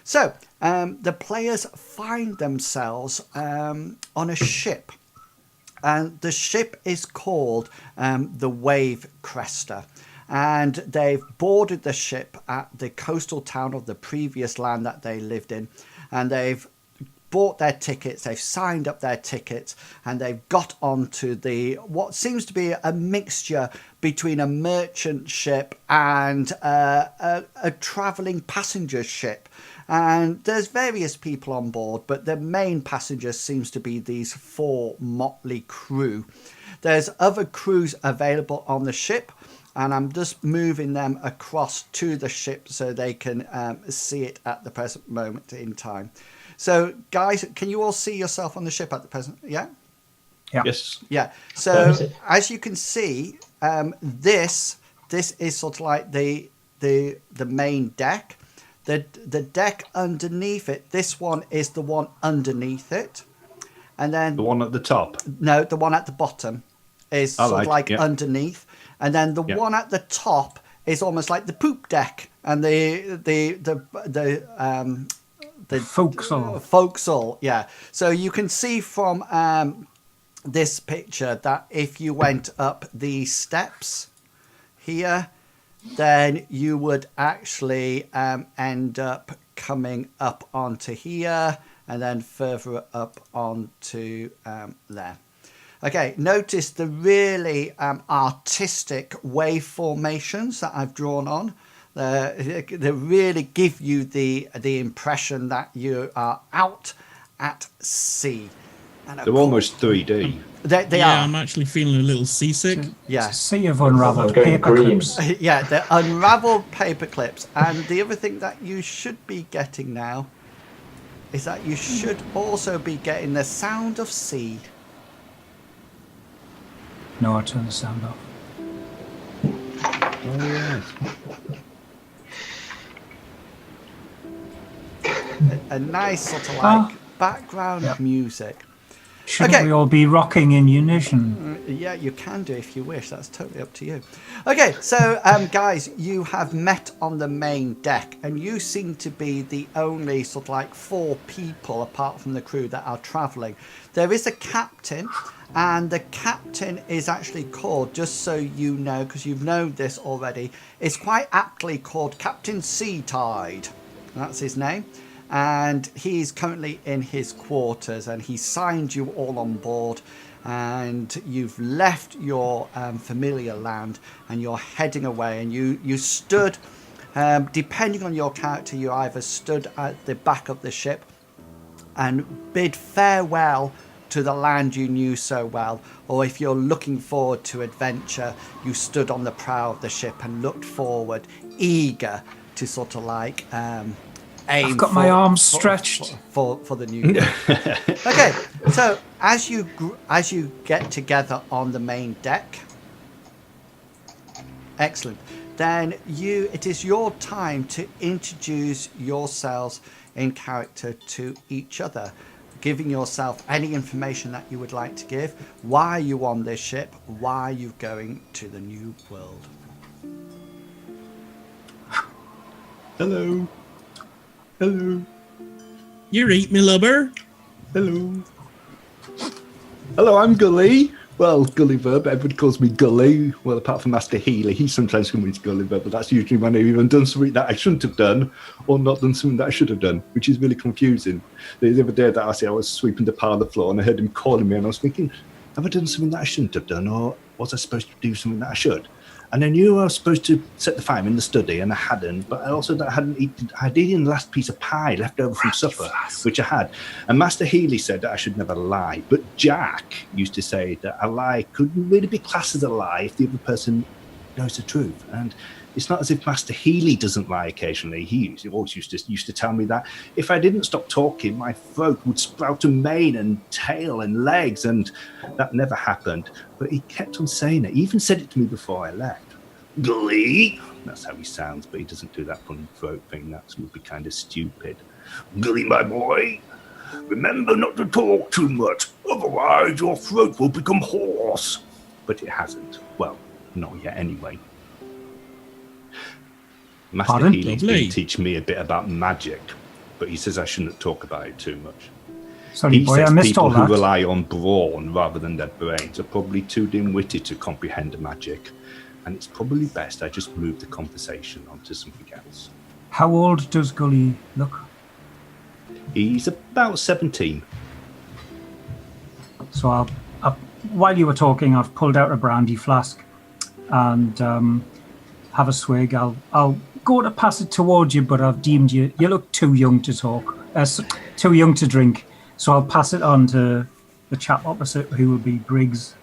So the players find themselves on a ship. And the ship is called the Wave Crester. And they've boarded the ship at the coastal town of the previous land that they lived in. And they've bought their tickets, they've signed up their tickets, and they've got onto the what seems to be a mixture between a merchant ship and a travelling passenger ship. And there's various people on board, but the main passenger seems to be these 4 motley crew. There's other crews available on the ship, and I'm just moving them across to the ship so they can see it at the present moment in time. So, guys, can you all see yourself on the ship at the present? Yeah? Yes. Yeah. So, as you can see, this is sort of like the main deck. The deck underneath it, this one is the one underneath it. And then... The one at the top? No, the one at the bottom is sort of like underneath. And then the one at the top is almost like the poop deck. And the forecastle, yeah. So you can see from this picture that if you went up these steps here, then you would actually end up coming up onto here and then further up onto there. Okay, notice the really artistic wave formations that I've drawn on. They really give you the impression that you are out at sea. And they're almost 3D. They are. I'm actually feeling a little seasick. Yeah. It's a sea of unravelled paper clips. Yeah, they're unravelled paper clips. And the other thing that you should be getting now is that you should also be getting the sound of sea. No, I turned the sound off. Oh, yes. A nice sort of like background music. Shouldn't we all be rocking in unison? Yeah, you can do if you wish. That's totally up to you. Okay, so guys, you have met on the main deck, and you seem to be the only sort of like 4 people apart from the crew that are travelling. There is a captain, and the captain is actually called, just so you know, because you've known this already, it's quite aptly called Captain Seatide. That's his name. And he's currently in his quarters, and he signed you all on board, and you've left your familiar land and you're heading away. And you stood, depending on your character, you either stood at the back of the ship and bid farewell to the land you knew so well, or if you're looking forward to adventure, you stood on the prow of the ship and looked forward, eager to sort of like I've got my arms stretched for the new year. Okay, so as you get together on the main deck, excellent. Then it is your time to introduce yourselves in character to each other, giving yourself any information that you would like to give. Why are you on this ship? Why are you going to the new world? Hello. Hello. You eat me, lubber. Hello. Hello, I'm Gully. Well, Gulliver, but everybody calls me Gully. Well, apart from Master Healy, he's sometimes calling me Gulliver, but that's usually when I've either done something that I shouldn't have done or not done something that I should have done, which is really confusing. The other day that I was sweeping the parlour floor and I heard him calling me and I was thinking, have I done something that I shouldn't have done, or was I supposed to do something that I should? And I knew I was supposed to set the fire in the study, and I hadn't. But I also hadn't eaten. I'd eaten the last piece of pie left over from supper, which I had. And Master Healy said that I should never lie. But Jack used to say that a lie couldn't really be classed as a lie if the other person knows the truth. And it's not as if Master Healy doesn't lie occasionally. He always used to tell me that if I didn't stop talking, my throat would sprout a mane and tail and legs, and that never happened. But he kept on saying it. He even said it to me before I left. Gully, that's how he sounds, but he doesn't do that funny throat thing. That would be kind of stupid. Gully, my boy, remember not to talk too much, otherwise your throat will become hoarse. But it hasn't. Well, not yet anyway. Master Healy's been teaching me a bit about magic. but he says I shouldn't talk about it too much. Sorry, He boy, says I missed people all who that. rely on brawn rather than their brains are probably too dim-witted to comprehend magic, and it's probably best I just move the conversation onto something else. How old does Gully look? He's about 17. So while you were talking, I've pulled out a brandy flask and have a swig. I'll go to pass it towards you, but I've deemed you look too young to talk, too young to drink. So I'll pass it on to the chap opposite, who will be Briggs.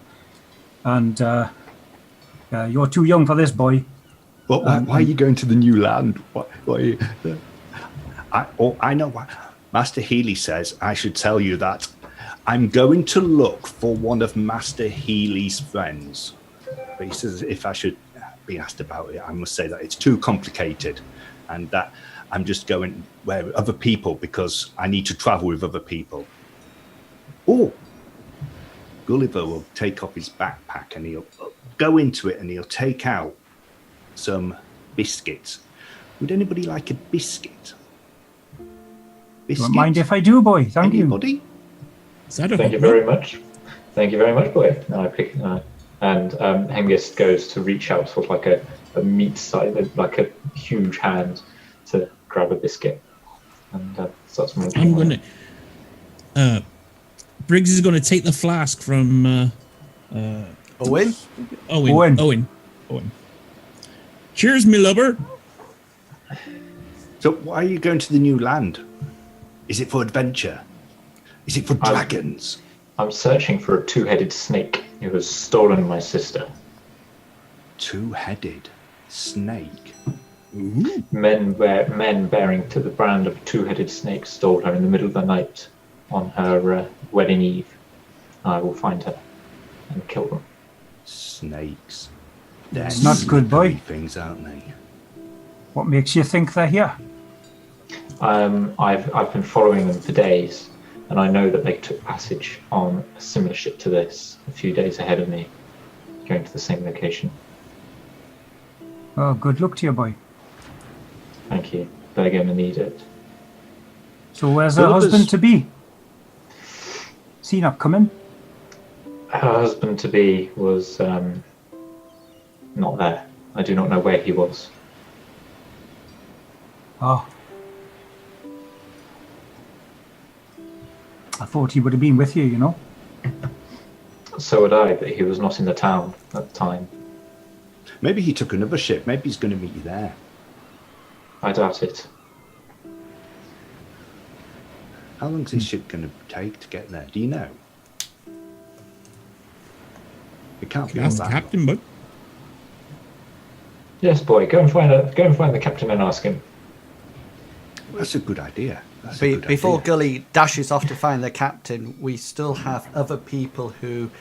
And you're too young for this, boy. Well, why are you going to the new land? I know why. Master Healy says I should tell you that I'm going to look for one of Master Healy's friends. But he says if I should be asked about it, I must say that it's too complicated and that I'm just going where other people because I need to travel with other people. Oh, Gulliver will take off his backpack and he'll go into it and he'll take out some biscuits. Would anybody like a biscuit? Don't mind if I do, boy. Thank Anybody? you. Is that a Thank you very much. Thank you very much, boy. And I pick, and Hengist goes to reach out, sort of like a meat side, like a huge hand, to grab a biscuit, and starts moving. I'm gonna. Briggs is gonna take the flask from. Owen? Owen. Cheers, me lubber. So why are you going to the new land? Is it for adventure? Is it for dragons? I'm searching for a two-headed snake who has stolen my sister. Two-headed snake. Ooh. Men bearing to the brand of a two-headed snake stole her in the middle of the night on her wedding eve. I will find her and kill them. Snakes. They're It's not good, boy. things, aren't they? What makes you think they're here? I've been following them for days, and I know that they took passage on a similar ship to this a few days ahead of me, going to the same location. Oh, good luck to you, boy. Thank you. They're going to need it. So where's her husband to be? Is he not coming? Her husband-to-be was not there. I do not know where he was. Oh. I thought he would have been with you, you know. So would I, but he was not in the town at the time. Maybe he took another ship. Maybe he's going to meet you there. I doubt it. How long is this ship going to take to get there? Do you know? It can't be all Ask the that. captain, bud. Yes, boy. Go and find the captain and ask him. That's a good idea. That's a good Before idea. Gully dashes off to find the captain, we still have other people who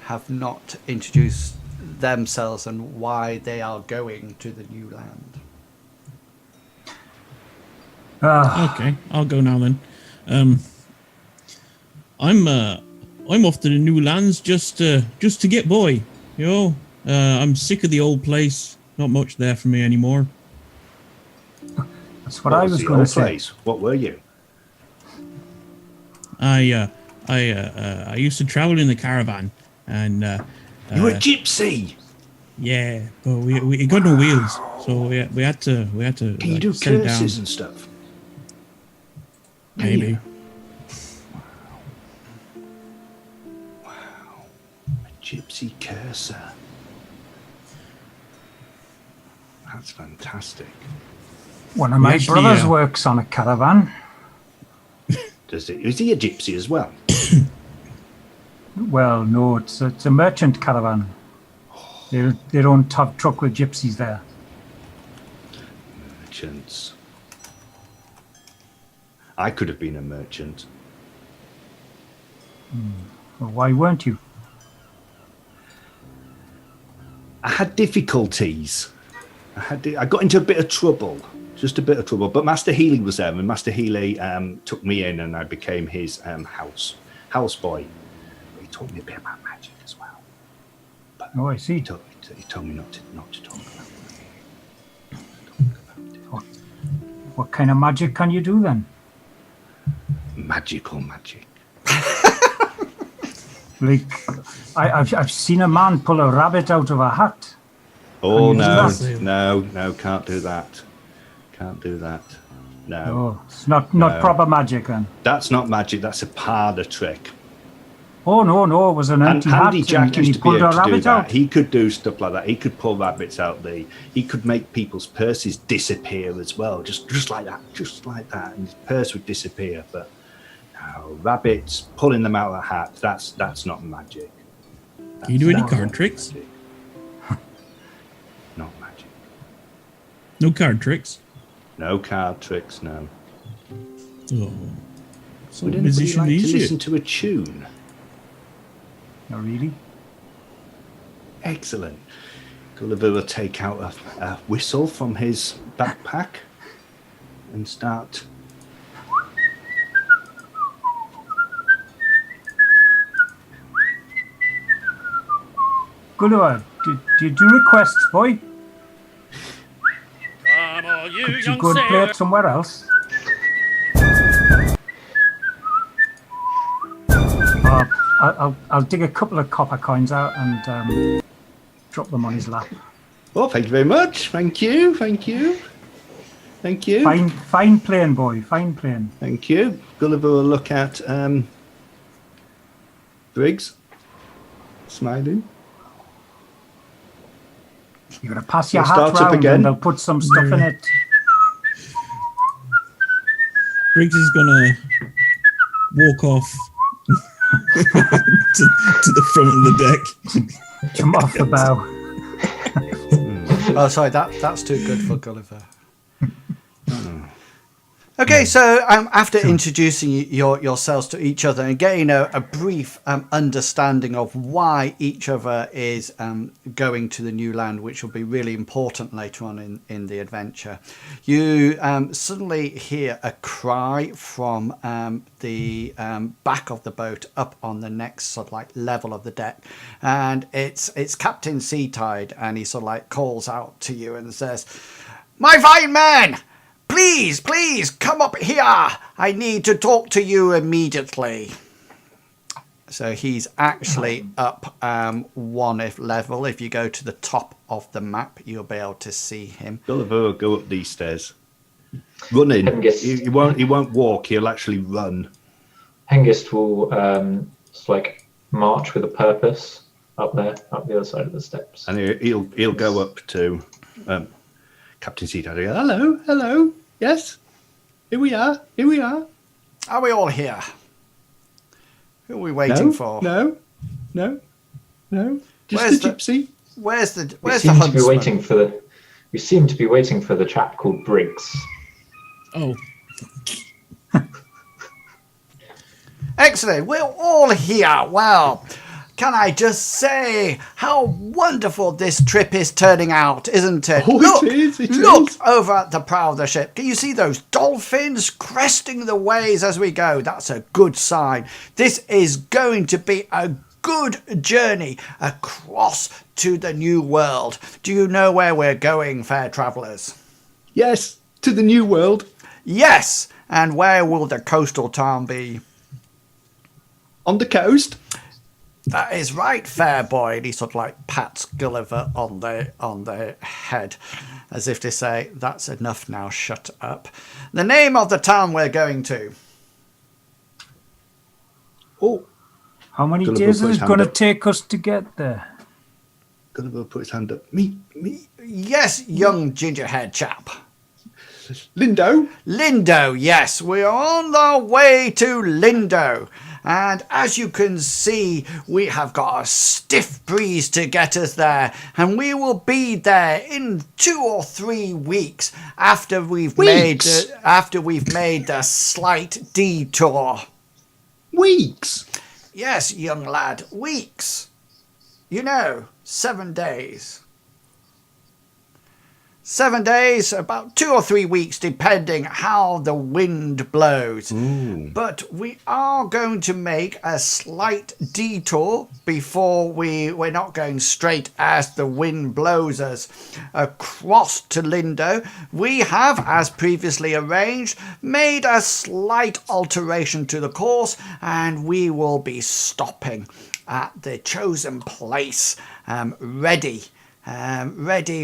have not introduced themselves and why they are going to the new land. Okay, I'll go now then. I'm off to the new lands just to get boy. You know, I'm sick of the old place. Not much there for me anymore. That's what I was the going to old say. place? What were you? I used to travel in the caravan, and You were a gypsy. yeah, but we got no wheels, so we had to Can you do set it down. curses and stuff? Maybe. Wow. A gypsy curser. That's fantastic. One of my actually, brothers works on a caravan. Is he a gypsy as well? Well, no, it's a merchant caravan. They don't have truck with gypsies there. Merchants. I could have been a merchant. Well, why weren't you? I had difficulties. I got into a bit of trouble, just a bit of trouble. But Master Healy was there, and Master Healy took me in, and I became his house boy. He taught me a bit about magic as well. But Oh, I see. he told me not to talk about it. What kind of magic can you do then? magical magic. Like, I've seen a man pull a rabbit out of a hat. Oh, Can you do no, that? no, can't do that. Can't do that. No. Oh, it's not No. proper magic then. That's not magic, that's a parlour trick. Oh, no, it was an And empty hat Handy Jack and he used to be pulled able a to do rabbit that. out. He could do stuff like that. He could pull rabbits out. He could make people's purses disappear as well, just like that, and his purse would disappear. But no, rabbits pulling them out of a hat. That's not magic. Can you do any That's card not tricks? magic. Not magic. No card tricks. No card tricks. No. Oh, so Would anybody musician like to is listen you? to a tune? Not really. Excellent. Gulliver will take out a whistle from his backpack and start. Gulliver, do you do requests, boy? Come on, you Could you young go and play sailor. it somewhere else? I'll dig a couple of copper coins out and drop them on his lap. Oh, thank you very much. Thank you. Thank you. Thank you. Fine playing, boy. Fine playing. Thank you. Gulliver will look at Briggs, smiling. You're gonna pass your We'll hat start up round again. and they'll put some stuff in it. Briggs is gonna walk off to the front of the deck. Jump off the bow. Oh, sorry, that's too good for Gulliver. Okay, so after introducing yourselves to each other and getting a brief understanding of why each other is going to the new land, which will be really important later on in the adventure, you suddenly hear a cry from the back of the boat up on the next sort of like level of the deck, and it's Captain Seatide, and he sort of like calls out to you and says, "My fine man! Please, come up here. I need to talk to you immediately." So he's actually up one level. If you go to the top of the map, you'll be able to see him. Gulliver will go up these stairs, running. He won't walk. He'll actually run. Hengist will like march with a purpose up there, up the other side of the steps. And he'll go up to Captain Seatide. Hello, yes, here we are. Are we all here? Who are we waiting for? No, just Where's the gypsy. Where's the We seem to be huntsman? waiting for the. We seem to be waiting for the chap called Briggs. Oh, Excellent. We're all here. Well, can I just say how wonderful this trip is turning out, isn't it? Oh, it is, it look is. over at the prow of the ship. Can you see those dolphins cresting the waves as we go? That's a good sign. This is going to be a good journey across to the new world. Do you know where we're going, fair travellers? Yes, to the new world. Yes. And where will the coastal town be? On the coast. That is right, fair boy. And he sort of like pats Gulliver on the head, as if to say, "That's enough now, shut up." The name of the town we're going to. Oh, How many Gulliver days put is his it hand going to up. take us to get there? Gulliver put his hand up. Me, Yes, young gingerhead chap. Lindowe. Lindowe, yes, we are on our way to Lindowe. And as you can see, we have got a stiff breeze to get us there. And we will be there in 2 or 3 weeks after we've made the slight detour. Weeks. Yes, young lad, weeks. 7 days. 7 days, about 2 or 3 weeks, depending how the wind blows. But we are going to make a slight detour before we're not going straight as the wind blows us across to Lindowe. We have, as previously arranged, made a slight alteration to the course, and we will be stopping at the chosen place, ready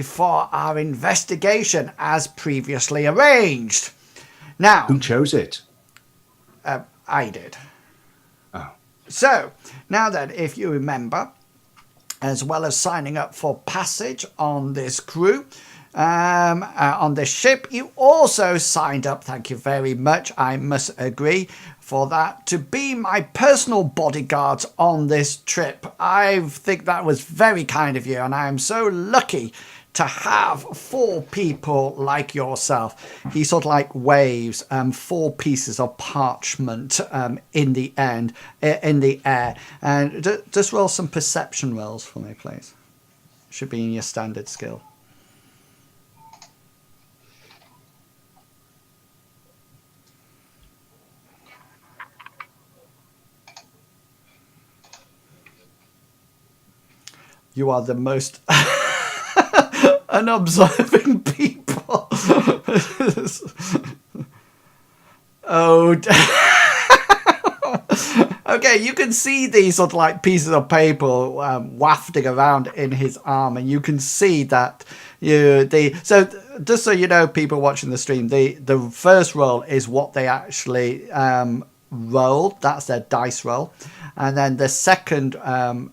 for our investigation as previously arranged. Now, Who chose it? I did. Oh. So, now then, if you remember, as well as signing up for passage on this crew, on this ship, you also signed up, thank you very much, I must agree, for that, to be my personal bodyguards on this trip. I think that was very kind of you, and I am so lucky to have 4 people like yourself. He sort of like waves 4 pieces of parchment in the air. And just roll some perception rolls for me, please. Should be in your standard skill. You are the most unobserving people. Oh, okay. You can see these sort of like pieces of paper wafting around in his arm, and you can see that so just so you know, people watching the stream, the first roll is what they actually rolled. That's their dice roll. And then the second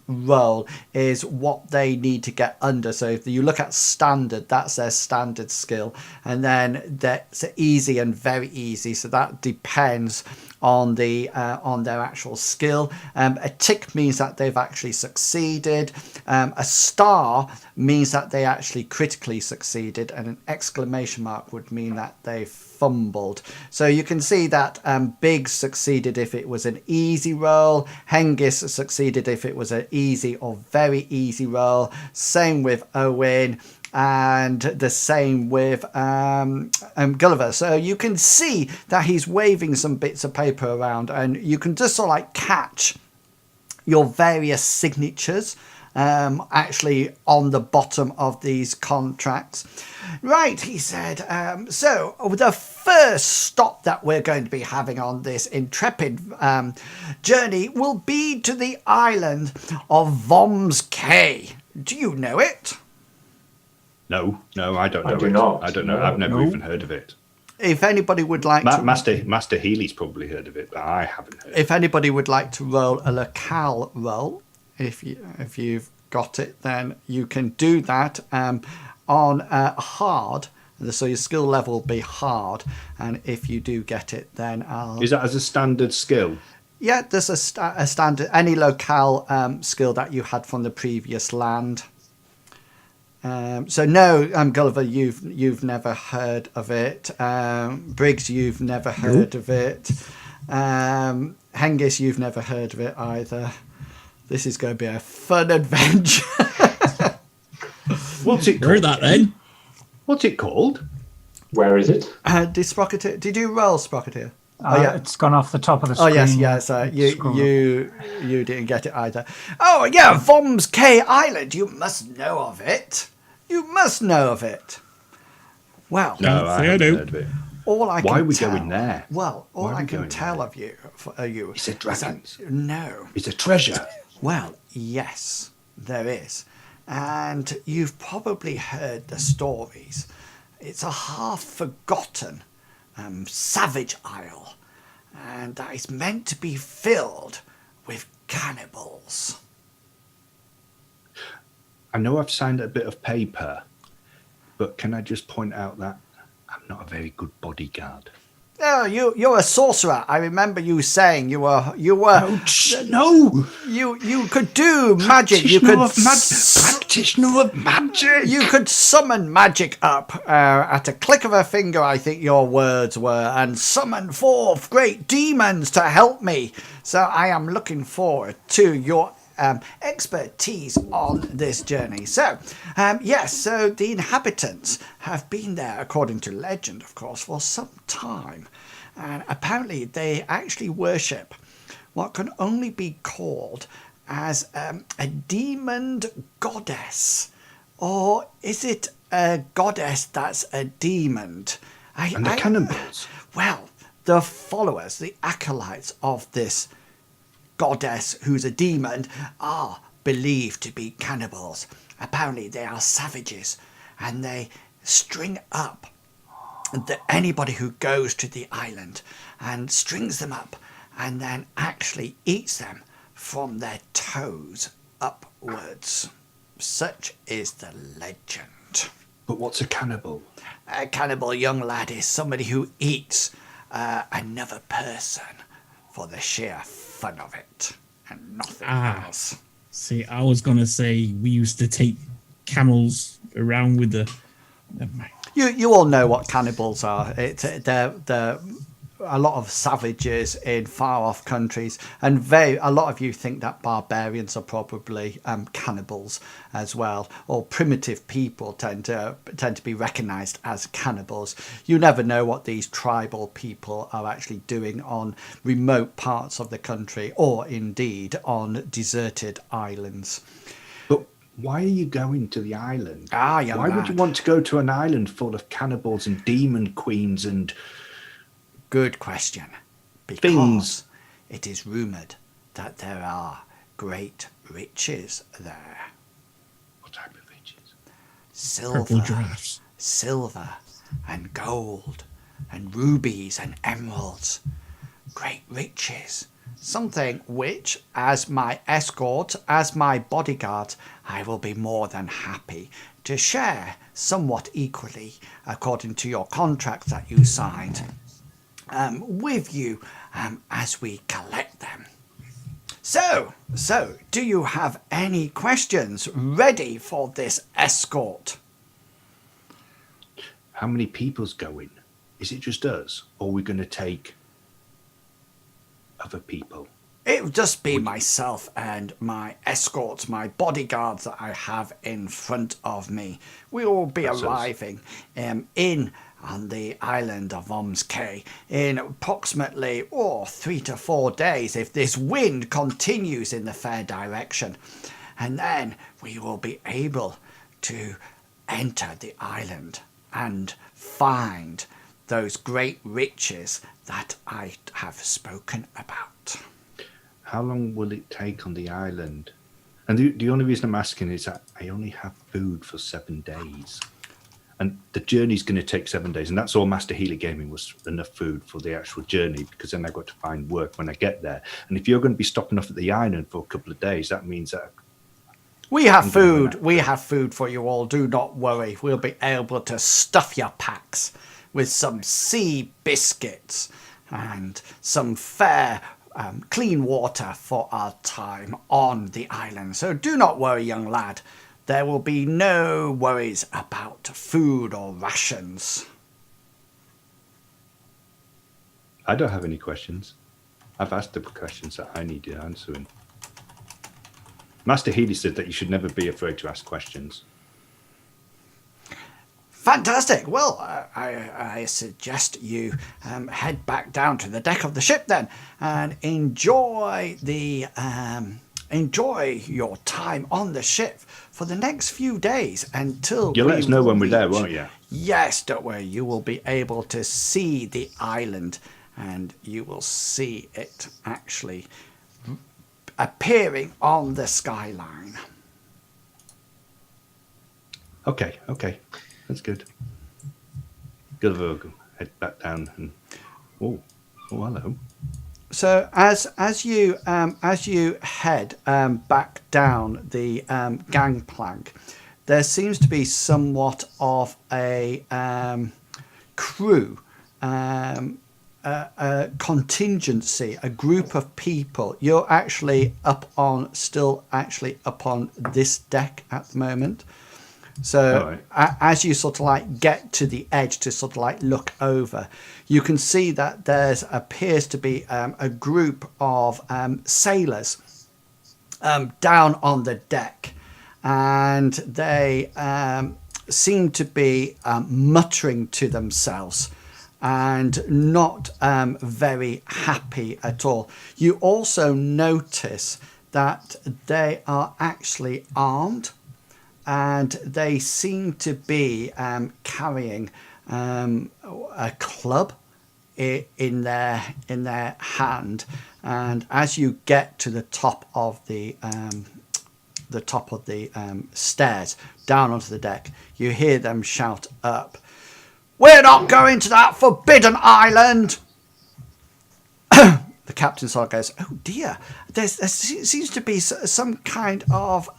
roll is what they need to get under. So if you look at standard, that's their standard skill. And then that's easy and very easy. So that depends on their actual skill. A tick means that they've actually succeeded. A star means that they actually critically succeeded, and an exclamation mark would mean that they fumbled. So you can see that Biggs succeeded if it was an easy roll. Hengist succeeded if it was an easy or very easy roll. Same with Owen. And the same with Gulliver. So you can see that he's waving some bits of paper around, and you can just sort of like catch your various signatures actually on the bottom of these contracts. Right, he said. So the first stop that we're going to be having on this intrepid journey will be to the island of Vom Kayes. Do you know it? No, I don't know. I do not. I don't know. I've never even heard of it. If anybody would like to... Master Healy's probably heard of it, but I haven't heard of it. If anybody would like to roll a locale roll, if you've got it, then you can do that on hard. So your skill level will be hard. And if you do get it, then I'll... Is that as a standard skill? Yeah, there's a standard... Any locale skill that you had from the previous land. So no, Gulliver, you've never heard of it. Briggs, you've never heard of it. Hengist, you've never heard of it either. This is going to be a fun adventure. What's it called? Heard that then? What's it called? Where is it? Did you roll Sprocketeer? Oh yeah, It's gone off the top of the screen. Oh yes. You didn't get it either. Oh yeah, Vom Kayes Island. You must know of it. You must know of it. Well, No, I haven't heard of it. all I can Why are we tell, going there? Well, all Why are I we can going tell there? of you, Is it dragons? no. It's a treasure. Well, yes, there is, and you've probably heard the stories. It's a half-forgotten savage isle, and that is meant to be filled with cannibals. I know I've signed a bit of paper, but can I just point out that I'm not a very good bodyguard? Oh, you're a sorcerer. I remember you saying you were. No. You could do magic. You could Practitioner of magic. You could summon magic up at a click of a finger, I think your words were, and summon forth great demons to help me. So I am looking forward to your expertise on this journey. So, yes, so the inhabitants have been there, according to legend, of course, for some time. And apparently they actually worship what can only be called as a demon goddess. Or is it a goddess that's a demon? And the cannibals. Well, the followers, the acolytes of this goddess who's a demon are believed to be cannibals. Apparently they are savages and they string up anybody who goes to the island and strings them up and then actually eats them from their toes upwards. Such is the legend. But what's a cannibal? A cannibal, young lad, is somebody who eats another person for the sheer fun of it and nothing else. See, I was going to say we used to take camels around with the... Never mind. You all know what cannibals are. They're a lot of savages in far off countries, and a lot of you think that barbarians are probably cannibals as well, or primitive people tend to be recognized as cannibals. You never know what these tribal people are actually doing on remote parts of the country, or indeed on deserted islands. But why are you going to the island? Young Why lad. would you want to go to an island full of cannibals and demon queens and... Good question. Because things? It is rumoured that there are great riches there. What type of riches? Purple giraffes. Silver and gold and rubies and emeralds. Great riches. Something which, as my escort, as my bodyguard, I will be more than happy to share somewhat equally, according to your contract that you signed, with you as we collect them. So, do you have any questions ready for this escort? How many people's going? Is it just us? Or are we going to take other people? It will just be myself and my escorts, my bodyguards that I have in front of me. We will be arriving on the island of Vom Kayes in approximately 3 to 4 days if this wind continues in the fair direction. And then we will be able to enter the island and find those great riches that I have spoken about. How long will it take on the island? And the only reason I'm asking is that I only have food for 7 days. And the journey's going to take 7 days. And that's all Master Healy gave me was enough food for the actual journey, because then I've got to find work when I get there. And if you're going to be stopping off at the island for a couple of days, that means that... We have food. We have food for you all. Do not worry. We'll be able to stuff your packs with some sea biscuits and some fair... clean water for our time on the island. So do not worry, young lad. There will be no worries about food or rations. I don't have any questions. I've asked the questions that I needed answering. Master Healy said that you should never be afraid to ask questions. Fantastic. Well, I suggest you head back down to the deck of the ship then and enjoy your time on the ship for the next few days until... You'll let us know when we're there, won't you? Yes, don't worry. You will be able to see the island and you will see it actually appearing on the skyline. Okay. That's good. Gulliver, head back down and... Oh, hello. So as you head back down the gangplank, there seems to be somewhat of a crew, a contingency, a group of people. You're actually still up on this deck at the moment. So as you sort of like get to the edge to sort of like look over, you can see that there's appears to be a group of sailors down on the deck, and they seem to be muttering to themselves and not very happy at all. You also notice that they are actually armed, and they seem to be carrying a club in their hand. And as you get to the top of the stairs down onto the deck, you hear them shout up, "We're not going to that forbidden island!" The captain sort of goes, "Oh dear, there seems to be some kind of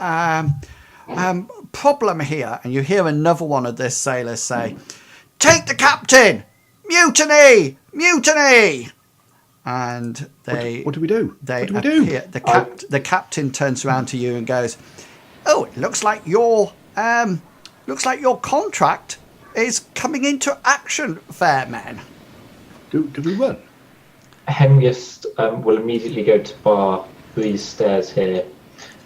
problem here." And you hear another one of the sailors say, "Take the captain! Mutiny! Mutiny!" And they... What do we do? They What do we appear, do? the captain turns around to you and goes, "Oh, it looks like your contract is coming into action, fair men." Do we run? Hengist will immediately go to bar these stairs here,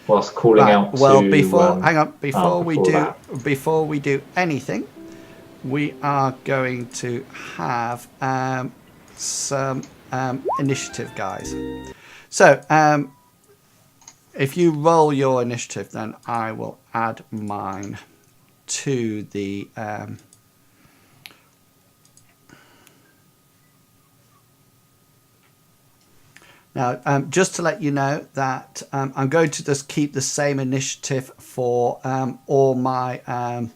whilst calling out well, to... before we do anything, we are going to have some initiative, guys. So if you roll your initiative, then I will add mine to the now, just to let you know that I'm going to just keep the same initiative for all my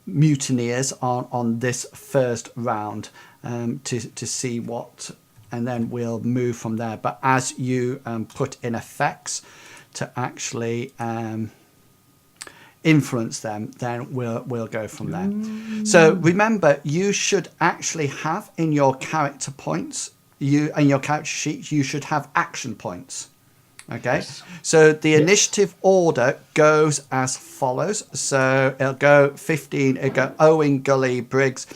mutineers on this first round, to see what, and then we'll move from there. But as you put in effects to actually influence them, then we'll go from there. So remember, you should actually have in your character points, in your character sheet, you should have action points. Okay, yes. So the initiative order goes as follows. So it'll go 15, it'll go Owen, Gully, Briggs,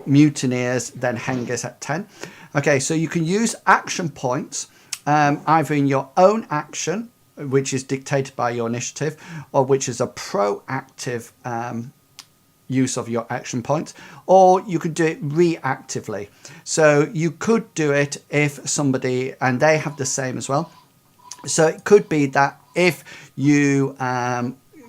mutineers, then Hengist at 10. Okay, so you can use action points either in your own action, which is dictated by your initiative, or which is a proactive use of your action points, or you could do it reactively. So you could do it if somebody, and they have the same as well. So it could be that if you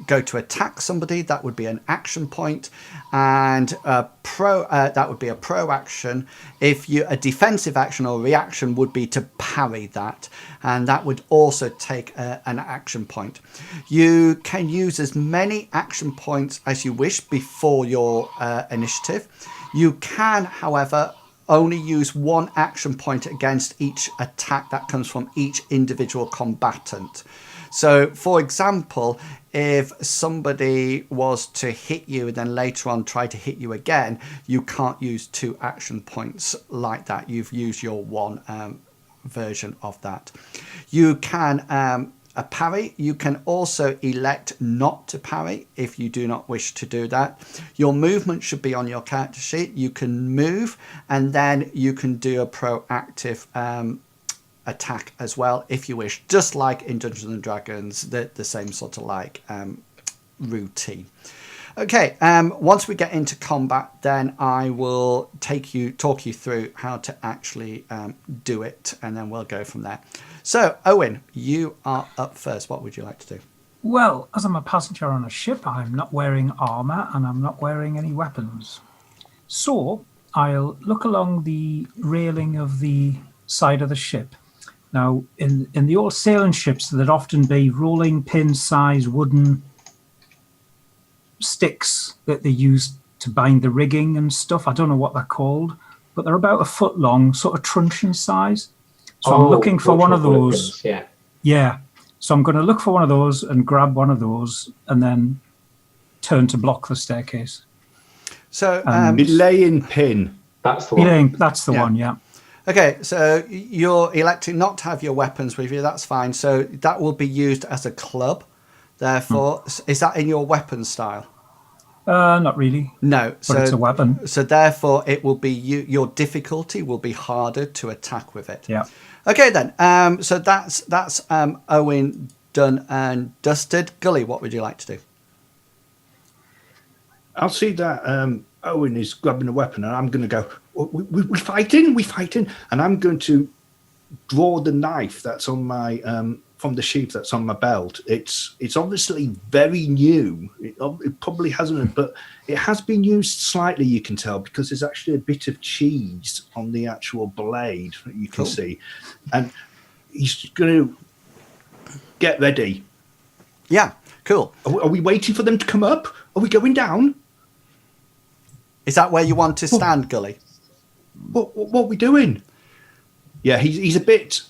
go to attack somebody, that would be an action point, and that would be a pro action. If you a defensive action or reaction would be to parry that, and that would also take an action point. You can use as many action points as you wish before your initiative. You can, however, only use one action point against each attack that comes from each individual combatant. So, for example, if somebody was to hit you and then later on try to hit you again, you can't use two action points like that. You've used your one version of that. You can parry. You can also elect not to parry if you do not wish to do that. Your movement should be on your character sheet. You can move, and then you can do a proactive attack as well if you wish, just like in Dungeons and Dragons, the same sort of like routine. Okay, once we get into combat, then I will talk you through how to actually do it, and then we'll go from there. So, Owen, you are up first. What would you like to do? Well, as I'm a passenger on a ship, I'm not wearing armor and I'm not wearing any weapons. So I'll look along the railing of the side of the ship. Now, in the old sailing ships, there'd often be rolling pin-size wooden sticks that they used to bind the rigging and stuff. I don't know what they're called, but they're about a foot long, sort of truncheon size. So I'm looking for one of those. Yeah. So I'm going to look for one of those and grab one of those and then turn to block the staircase. So belaying pin. That's the one. That's the one, yeah. Okay, so you're electing not to have your weapons with you. That's fine. So that will be used as a club. Therefore, is that in your weapon style? Not really. No, But it's a weapon. So therefore, it will be your difficulty will be harder to attack with it. Yeah. Okay then. So that's Owen done and dusted. Gully, what would you like to do? I'll see that Owen is grabbing a weapon, and I'm going to go, we're fighting. And I'm going to draw the knife that's on my, from the sheath that's on my belt. It's obviously very new. It probably hasn't, but it has been used slightly, you can tell, because there's actually a bit of cheese on the actual blade that you can see. And he's going to get ready. Yeah, cool. Are we waiting for them to come up? Are we going down? Is that where you want to stand, Gully? What are we doing? Yeah, he's a bit...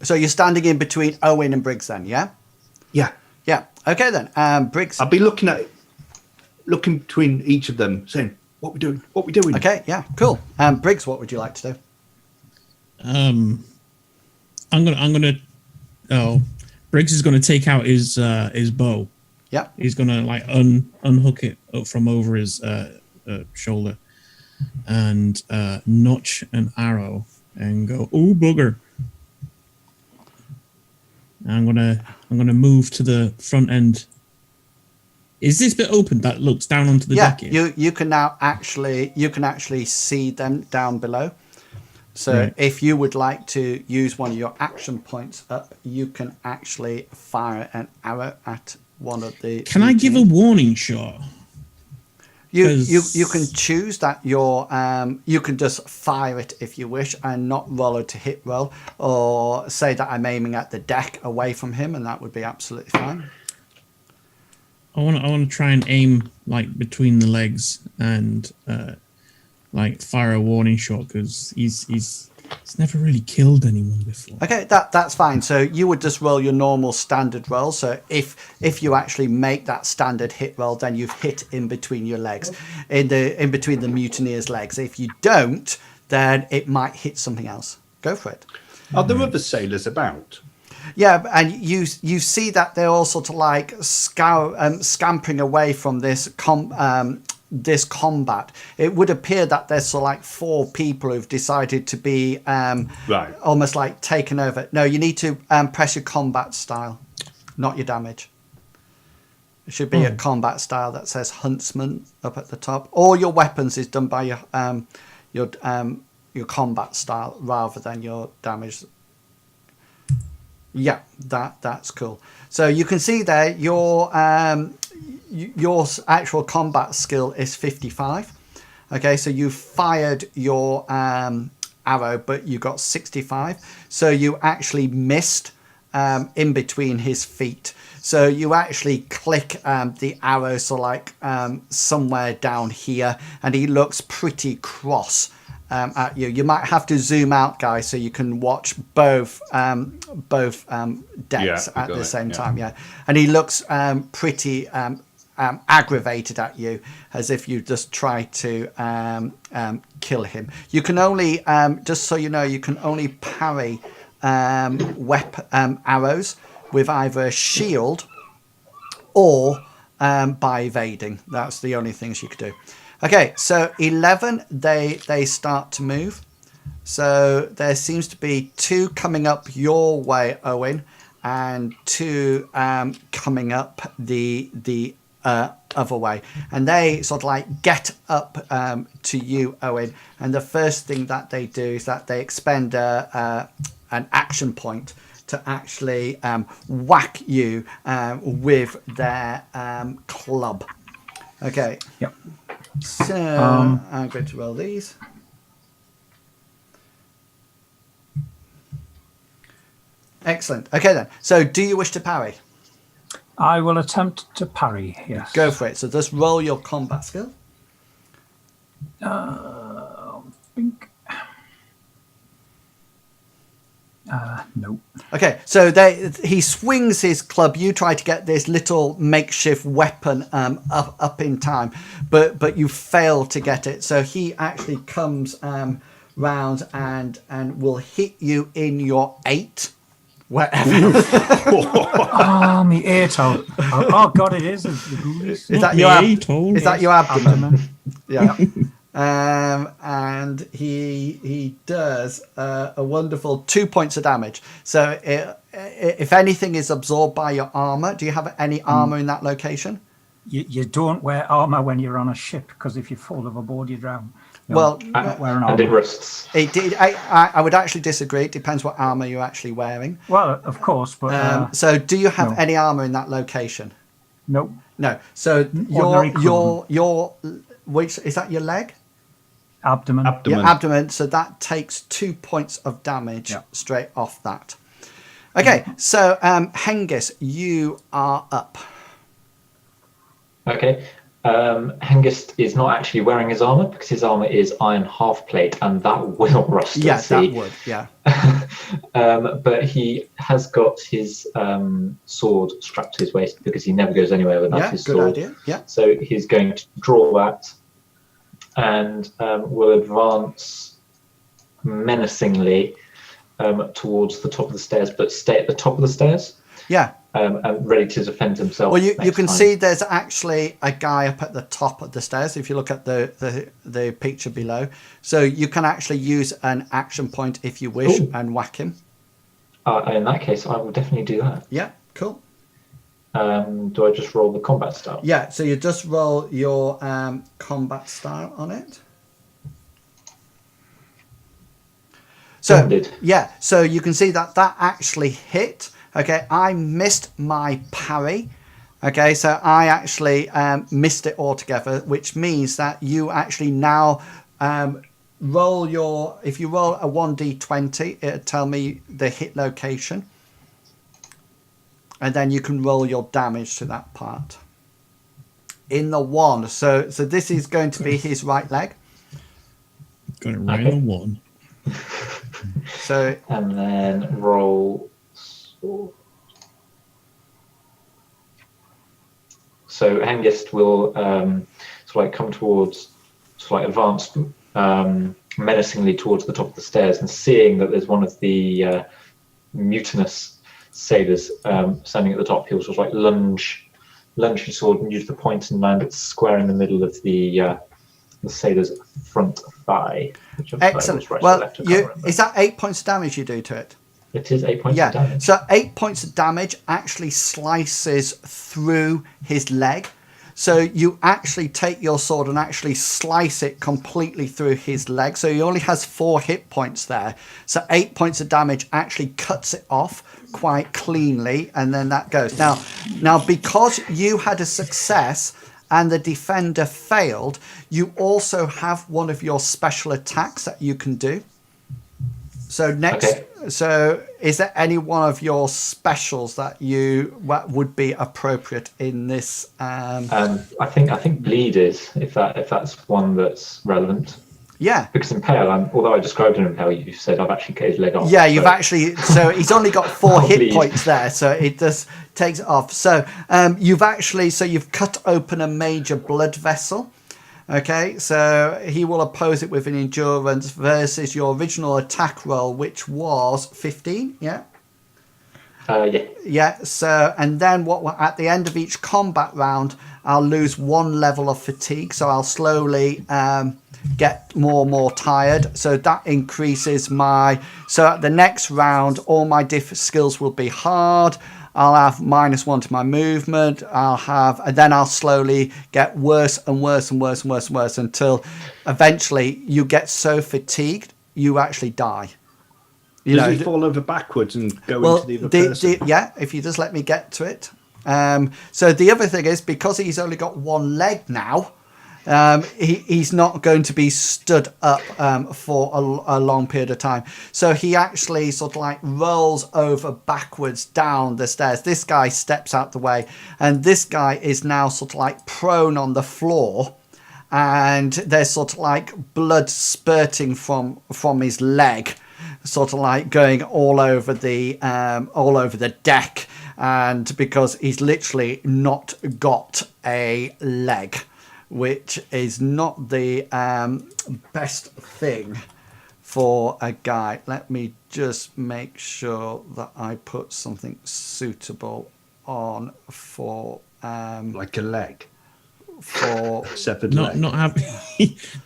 So you're standing in between Owen and Briggs then, yeah? Yeah. Yeah. Okay then. Briggs. I'll be looking between each of them, saying, what we doing? Okay, yeah, cool. Briggs, what would you like to do? I'm gonna. Oh, Briggs is gonna take out his bow. Yeah. He's gonna like unhook it up from over his shoulder, and notch an arrow and go. Oh bugger! I'm gonna move to the front end. Is this bit open that looks down onto the deck? Yeah, you can now actually see them down below. So Right. if you would like to use one of your action points up, you can actually fire an arrow at one of the. Can I give a warning shot? You can choose that you can just fire it if you wish and not roll it to hit roll, or say that I'm aiming at the deck away from him, and that would be absolutely fine. I want to try and aim like between the legs and like fire a warning shot because he's never really killed anyone before. Okay, that's fine. So you would just roll your normal standard roll. So if you actually make that standard hit roll, then you've hit in between your legs, in between the mutineer's legs. If you don't, then it might hit something else. Go for it. Are there other sailors about? Yeah, and you see that they're all sort of like scampering away from this combat. It would appear that there's sort of like 4 people who've decided to be Right. almost like taken over. No, you need to press your combat style, not your damage. It should be a combat style that says huntsman up at the top. All your weapons is done by your combat style rather than your damage. Yeah, that's cool. So you can see there your actual combat skill is 55. Okay, so you fired your arrow, but you got 65. So you actually missed in between his feet. So you actually click the arrow, so like somewhere down here, and he looks pretty cross at you. You might have to zoom out, guys, so you can watch both decks at the same time. Yeah, and he looks pretty aggravated at you, as if you just tried to kill him. You can only, just so you know, you can only parry arrows with either a shield or by evading. That's the only things you could do. Okay, so 11, they start to move. So there seems to be 2 coming up your way, Owen, and 2 coming up the other way. And they sort of like get up to you, Owen. And the first thing that they do is that they expend an action point to actually whack you with their club. Okay. Yep. So I'm going to roll these. Excellent. Okay then. So do you wish to parry? I will attempt to parry, yes. Go for it. So just roll your combat skill. Bink. No. Okay, so he swings his club. You try to get this little makeshift weapon up in time, but you fail to get it. So he actually comes round and will hit you in your 8. Wherever. Oh, me ear toe. Oh, God, it is. The ghoulies. Is that Me your atoll. is that your abdomen? Abdomen. Yeah. And he does a wonderful 2 points of damage. So if anything is absorbed by your armor, do you have any armor in that location? You don't wear armor when you're on a ship, because if you fall overboard, you drown. No, Well, not wearing And it armor. rusts. it did. I would actually disagree. It depends what armor you're actually wearing. Well, of course, but So do you have no. any armor in that location? no. No. So Ordinary your which is that your leg? Abdomen. Your abdomen. So that takes 2 points of damage Yeah. straight off that. Okay. So Hengist, you are up. Okay. Hengist is not actually wearing his armor because his armor is iron half plate, and that will rust Yeah, at sea. that would. Yeah. But he has got his sword strapped to his waist because he never goes anywhere without Yeah. his Good sword. idea. Yeah. So he's going to draw that and will advance menacingly towards the top of the stairs, but stay at the top of the stairs. Yeah. And ready to defend himself. Well, you next can time. see there's actually a guy up at the top of the stairs if you look at the picture below. So you can actually use an action point if you wish and whack him. In that case, I will definitely do that. Yeah, cool. Do I just roll the combat style? Yeah, so you just roll your combat style on it. So Splendid. yeah, so you can see that actually hit. Okay, I missed my parry. Okay, so I actually missed it altogether, which means that you actually now roll your. If you roll a 1d20, it'll tell me the hit location, and then you can roll your damage to that part. In the one, so this is going to be his right leg. Got it right on one. So And then roll. So Hengist will come towards, advance menacingly towards the top of the stairs, and seeing that there's one of the mutinous sailors standing at the top, he'll lunge his sword and use the point and land it square in the middle of the sailor's front thigh. excellent. Right, Well, left, I can't remember. is that 8 points of damage you do to it? It is 8 points Yeah. of damage. So 8 points of damage actually slices through his leg. So you actually take your sword and actually slice it completely through his leg. So he only has 4 hit points there. So 8 points of damage actually cuts it off quite cleanly, and then that goes. Now because you had a success and the defender failed, you also have one of your special attacks that you can do. So so is there any one of your specials that would be appropriate in this? I think bleed is if that's one that's relevant. Yeah. Because impale, although I described an impale, you said I've actually cut his leg off. Yeah, you've actually. So he's only got 4 hit Bleed. points there, so it just takes it off. So you've cut open a major blood vessel. Okay, so he will oppose it with an endurance versus your original attack roll, which was 15. Yeah. Yeah. Yeah. So and then at the end of each combat round, I'll lose 1 level of fatigue. So I'll slowly get more and more tired. So that increases my. So at the next round, all my skills will be hard. I'll have -1 to my movement. And then I'll slowly get worse and worse and worse and worse and worse until eventually you get so fatigued you actually die. Does he fall over backwards and go into the other person? Yeah, if you just let me get to it. So the other thing is, because he's only got 1 leg now, he's not going to be stood up for a long period of time. So he actually rolls over backwards down the stairs. This guy steps out the way, and this guy is now prone on the floor, and there's blood spurting from his leg, going all over the deck, and because he's literally not got a leg, which is not the best thing for a guy. Let me just make sure that I put something suitable on for Like a leg. for Severed Not leg. not having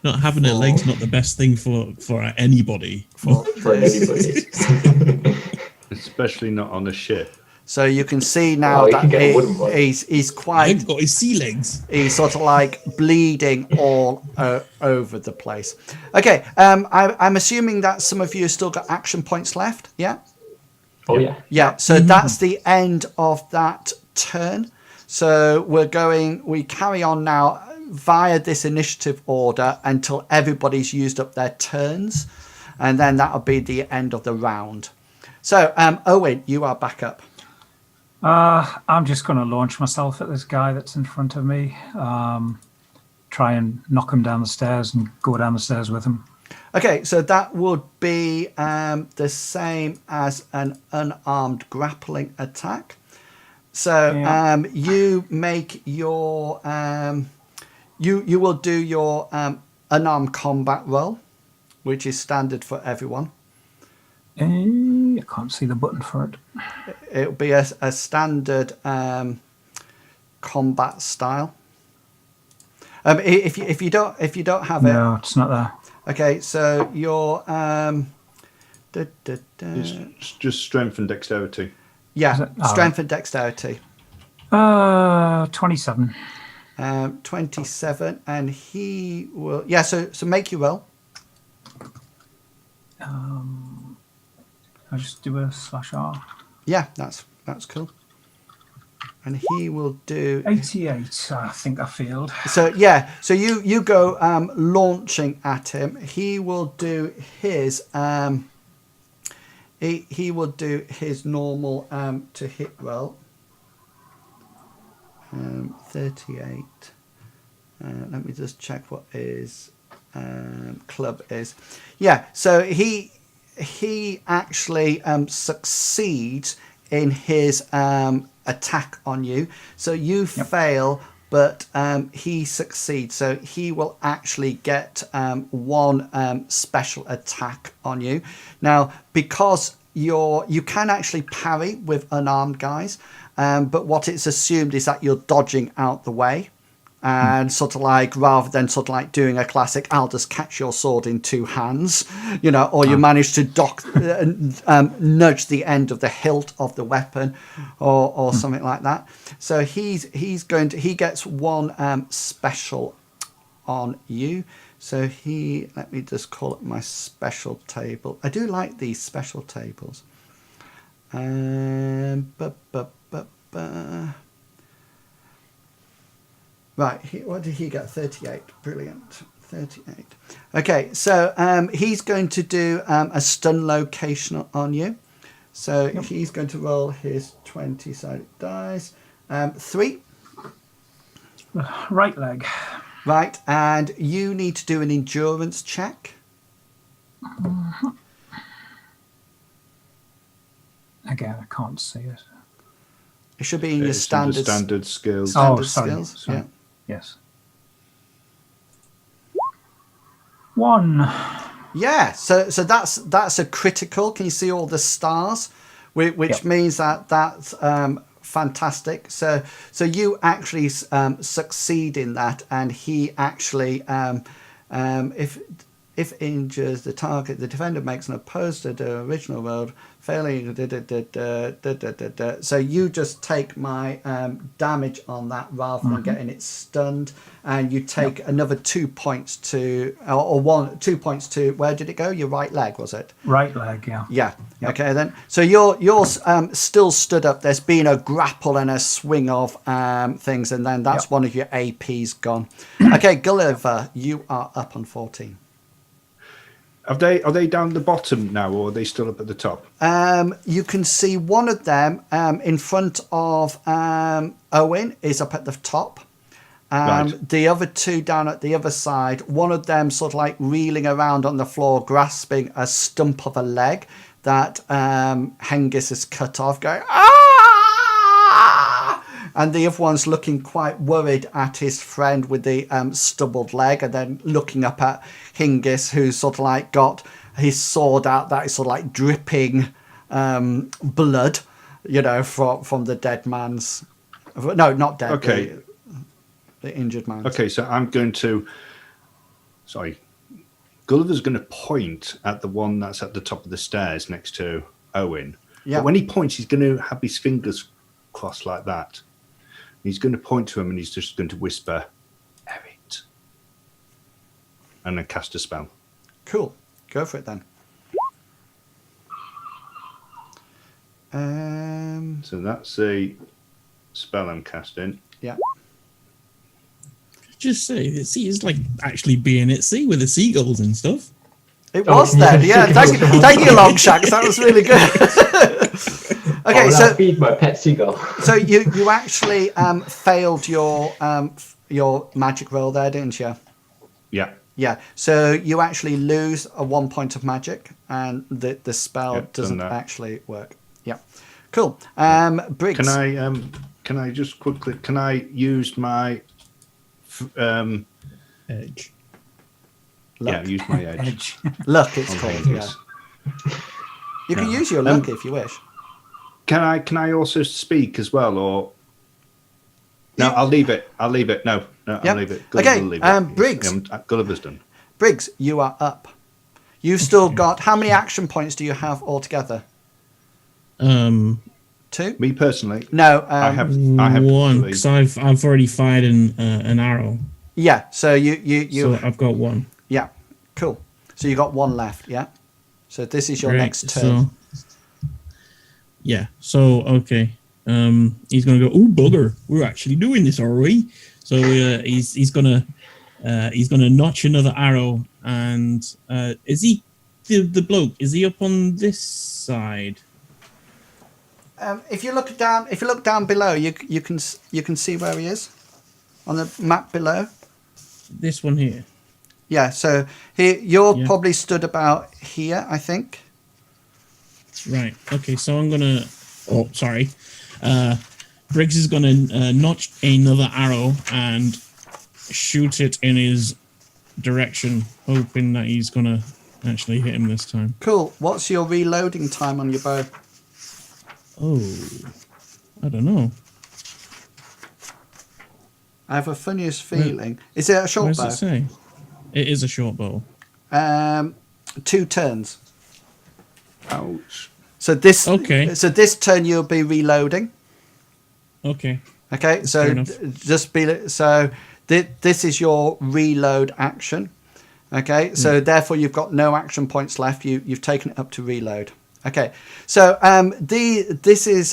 not having a leg's not the best thing for anybody. for For this. anybody. Especially not on a ship. So you can see now you that can get a wooden one. he's I've quite got his sea legs. he's sort of like bleeding all over the place. Okay, I'm assuming that some of you still got action points left. Yeah. Oh yeah. Yeah, so that's the end of that turn. So we carry on now via this initiative order until everybody's used up their turns, and then that'll be the end of the round. So, Owen, you are back up. I'm just going to launch myself at this guy that's in front of me. Try and knock him down the stairs and go down the stairs with him. Okay, so that would be the same as an unarmed grappling attack. So you make your you will do your unarmed combat roll, which is standard for everyone. I can't see the button for it. It'll be a standard combat style. If you don't have it, No, it's not there. okay. So your It's just strength and dexterity. yeah, Oh. strength and dexterity. 27. 27, and he will. Yeah, so make your roll. I'll just do a /R. Yeah, that's cool. And he will do. 88. I think I failed. So yeah, so you go launching at him. He will do his he will do his normal to hit roll. 38. Let me just check what his club is. Yeah, so he actually succeeds in his attack on you. So you fail, but he succeeds. So he will actually get one special attack on you. Now, because you can actually parry with unarmed guys, but what it's assumed is that you're dodging out the way. And sort of like, rather than sort of like doing a classic, I'll just catch your sword in two hands, or you manage to nudge the end of the hilt of the weapon, or something like that. So he gets one special on you. So let me just call it my special table. I do like these special tables. Right, what did he get? 38. Brilliant. 38. Okay, so he's going to do a stun location on you. So he's going to roll his 20-sided dice. 3. Right leg. Right, and you need to do an endurance check. Again, I can't see it. It should be in your It's under standard standard skills. standard sorry. skills. Sorry. Yeah. Yes. 1. Yeah, so that's a critical. Can you see all the stars? Which means that's fantastic. So you actually succeed in that, and he actually, if injures the target, the defender makes an opposed to the original roll, failing. So you just take my damage on that rather than getting it stunned, and you take another 2 points to, or 2 points to. Where did it go? Your right leg, was it? Right leg, yeah. Yeah. Yep. Okay then. So you're still stood up. There's been a grapple and a swing of things, and then that's one of your APs gone. Okay, Gulliver, you are up on 14. Are they down the bottom now, or are they still up at the top? You can see one of them in front of Owen is up at the top. Right. The other two down at the other side, one of them sort of like reeling around on the floor, grasping a stump of a leg that Hengist has cut off, going, "Ah!" And the other one's looking quite worried at his friend with the stubbled leg, and then looking up at Hengist, who's sort of like got his sword out that is sort of like dripping blood, you know, from the dead man's. No, not dead. Okay. The injured man. Okay, so I'm going to. Sorry. Gulliver's going to point at the one that's at the top of the stairs next to Owen. Yeah. But when he points, he's going to have his fingers crossed like that. He's going to point to him and he's just going to whisper, Erit. And then cast a spell. Cool. Go for it then. So that's a spell I'm casting. Yeah. Just say the sea is like actually being at sea with the seagulls and stuff. It was then. Yeah. Thank you, Longshanks. That was really good. Okay, so feed my pet seagull. So you actually failed your magic roll there, didn't you? Yeah. Yeah. So you actually lose a 1 point of magic, and the spell doesn't actually work. Yeah. Cool. Briggs. Can I just quickly? Can I use my Edge. Yeah, use my edge. Luck, it's on called. Hades. Yeah. You can use your luck if you wish. Can I also speak as well, or no? I'll leave it. No, Yep. I'll leave it. Okay, will leave it. Briggs. Gulliver's done. Briggs, you are up. You've still got how many action points do you have altogether? 2? Me personally, No, I have one 3. because I've already fired an arrow. Yeah, so you So I've got one. yeah, cool. So you got 1 left, yeah. So this is your Right, next turn. Yeah. So okay. He's gonna go. Oh bugger! We're actually doing this, are we? So he's gonna notch another arrow, and is he the bloke? Is he up on this side? If you look down below, you can see where he is on the map below. This one here. Yeah. So you're probably stood about here, I think. Right. Okay. So I'm gonna. Oh, sorry. Briggs is gonna notch another arrow and shoot it in his direction, hoping that he's gonna actually hit him this time. Cool. What's your reloading time on your bow? Oh, I don't know. I have a funniest feeling. Is it a short What bow? does it say? It is a short bow. 2 turns. Ouch. So this. Okay. So this turn you'll be reloading. Okay. Okay. So Fair enough. this is your reload action. Okay. So therefore you've got no action points left. You've taken it up to reload. Okay. So this is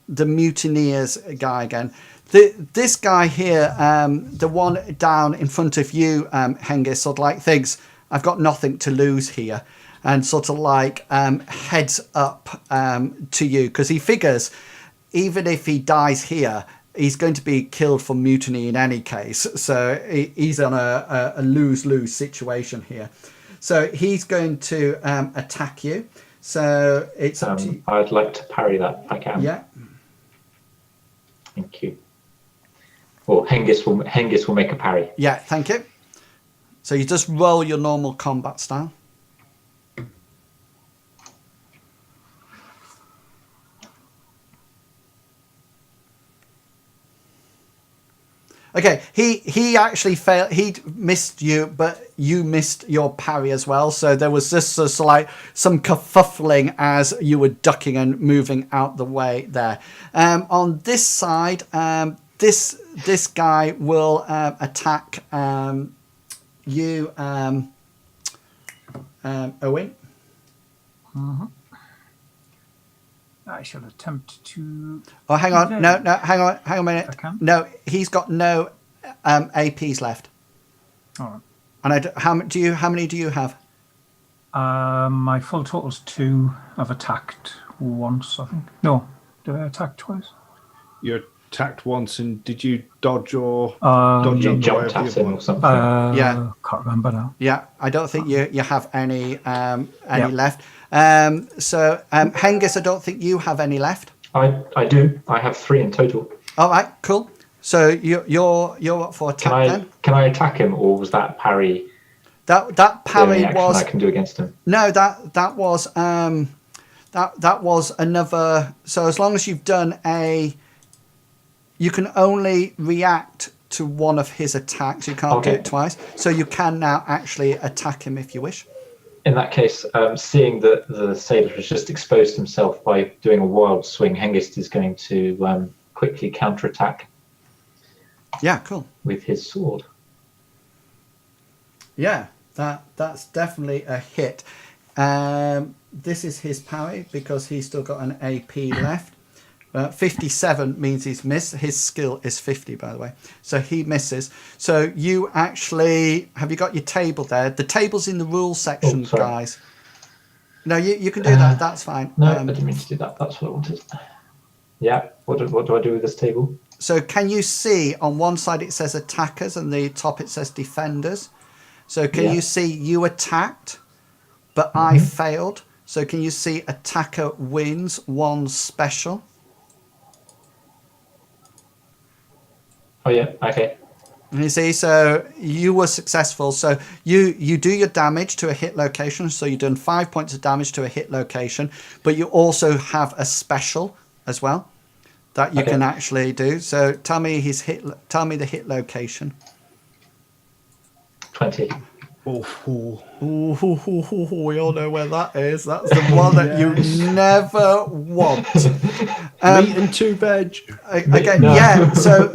the mutineers guy again. This guy here, the one down in front of you, Hengist, sort of like thinks, I've got nothing to lose here, and sort of like heads up to you, because he figures even if he dies here, he's going to be killed for mutiny in any case. So he's on a lose-lose situation here. So he's going to attack you. So it's up to you. I'd like to parry that if I can. Yeah. Thank you. Well, Hengist will make a parry. Yeah, thank you. So you just roll your normal combat style. Okay, he actually failed. He missed you, but you missed your parry as well. So there was just sort of like some kerfuffling as you were ducking and moving out the way there. On this side, this guy will attack you, Owen. Mm-hmm. I shall attempt to. Oh, hang on. No, hang on a minute. I can? No, he's got no APs left. All And how many do you have? right. My full total's 2. I've attacked once, I think. No, did I attack twice? You attacked once, and did you dodge or dodge You on the way jumped of the at other him one? or something. Yeah. Can't remember now. Yeah, I don't think you have any left. So Hengist, I don't think you have any left. I do. I have 3 in total. All right, cool. So you're up for attack then? Can I attack him, or was that parry? That The parry only action was I can do against him. no. That was that was another. So as long as you've done you can only react to one of his attacks. You can't do Okay. it twice. So you can now actually attack him if you wish. In that case, seeing that the sailor has just exposed himself by doing a wild swing, Hengist is going to quickly counterattack Yeah, cool. with his sword. Yeah, that's definitely a hit. This is his parry because he's still got an AP left. 57 means he's missed. His skill is 50, by the way. So he misses. So you actually... Have you got your table there? The table's in the rules section, sorry. guys. No, you can do that. That's fine. No, I didn't mean to do that. That's what I wanted. Yeah. What do I do with this table? So can you see on one side it says attackers and the top it says defenders? So can you see you attacked, but I failed? So can you see attacker wins 1 special? Oh, yeah. Okay. You see, so you were successful. So you do your damage to a hit location. So you've done 5 points of damage to a hit location, but you also have a special as well that you can actually do. So tell me the hit location. 20. Ooh, we all know where that is. That's the one that you never want. Meat and 2 veg. Again, No. yeah. So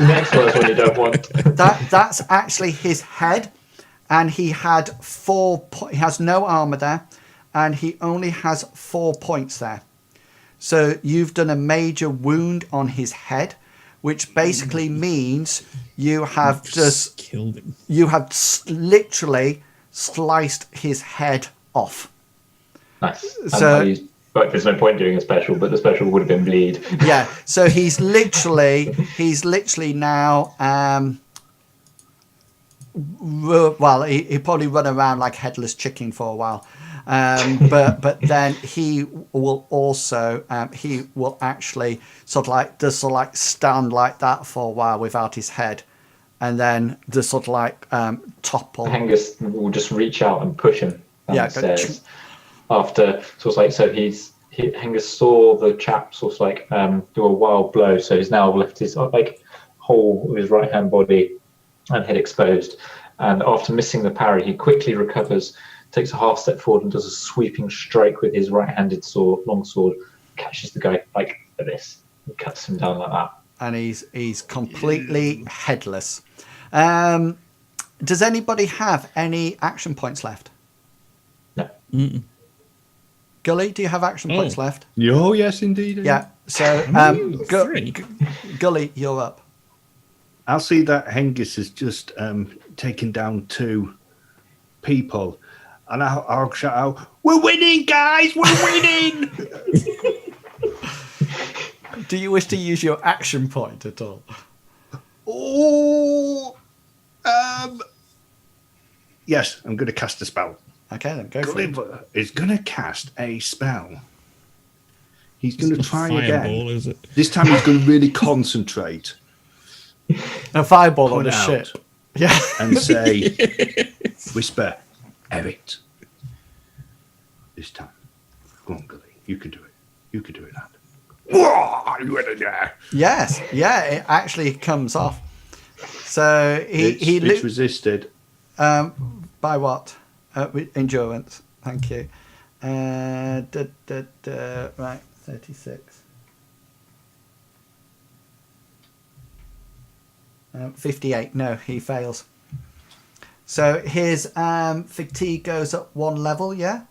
Next one is one you don't want. that's actually his head, and he had 4. He has no armor there, and he only has 4 points there. So you've done a major wound on his head, which basically means you have just killed him. You have literally sliced his head off. Nice. So there's no point doing a special, but the special would have been bleed. yeah, so he's literally now he probably run around like headless chicken for a while, but then he will also he will actually sort of like stand like that for a while without his head, and then just sort of like topple. Hengist will just reach out and push him downstairs. After Hengist saw the chap sort of like do a wild blow, so he's now left his whole of his right hand body and head exposed. And after missing the parry, he quickly recovers, takes a half step forward, and does a sweeping strike with his right-handed long sword. Catches the guy like this, and cuts him down like that. And he's completely headless. Does anybody have any action points left? No. Gully, do you have action points left? Oh, yes, indeed. Yeah. So, 3. Gully, you're up. I'll see that Hengist has just taken down 2 people, and I'll shout out, "We're winning, guys! We're winning!" Do you wish to use your action point at all? Oh, yes, I'm going to cast a spell. Okay, then go for it. Gulliver is going to cast a spell. He's going to try Fireball, again. is it? This time he's going to really concentrate. A fireball on Point the out ship. Yeah. and say, whisper, Erit. This time. Go on, Gully. You can do it. You can do it, lad. Yes. Yeah, it actually comes off. So It's resisted. by what? Endurance. Thank you. Right, 36. 58. No, he fails. So his fatigue goes up 1 level, yeah?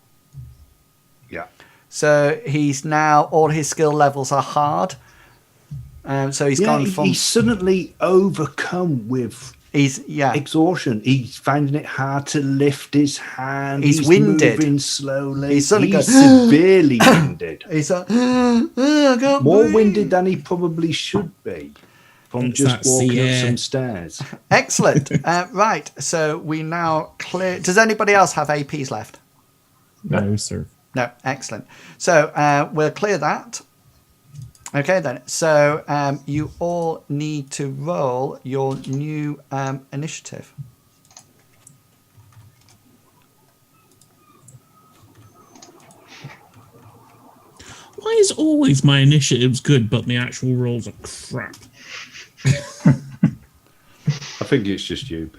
Yeah. So he's now, all his skill levels are hard. So he's gone from... He's suddenly overcome with exhaustion. He's finding it hard to lift his hand. He's winded. Moving slowly. He's suddenly He's severely winded. He's like, I can't More breathe. winded than he probably should be from It's just that walking sea up air. some stairs. Excellent. Right, so we now clear... Does anybody else have APs left? No, sir. No, excellent. So we'll clear that. Okay, then. So you all need to roll your new initiative. Why is always my initiatives good, but the actual rolls are crap? I think it's just you.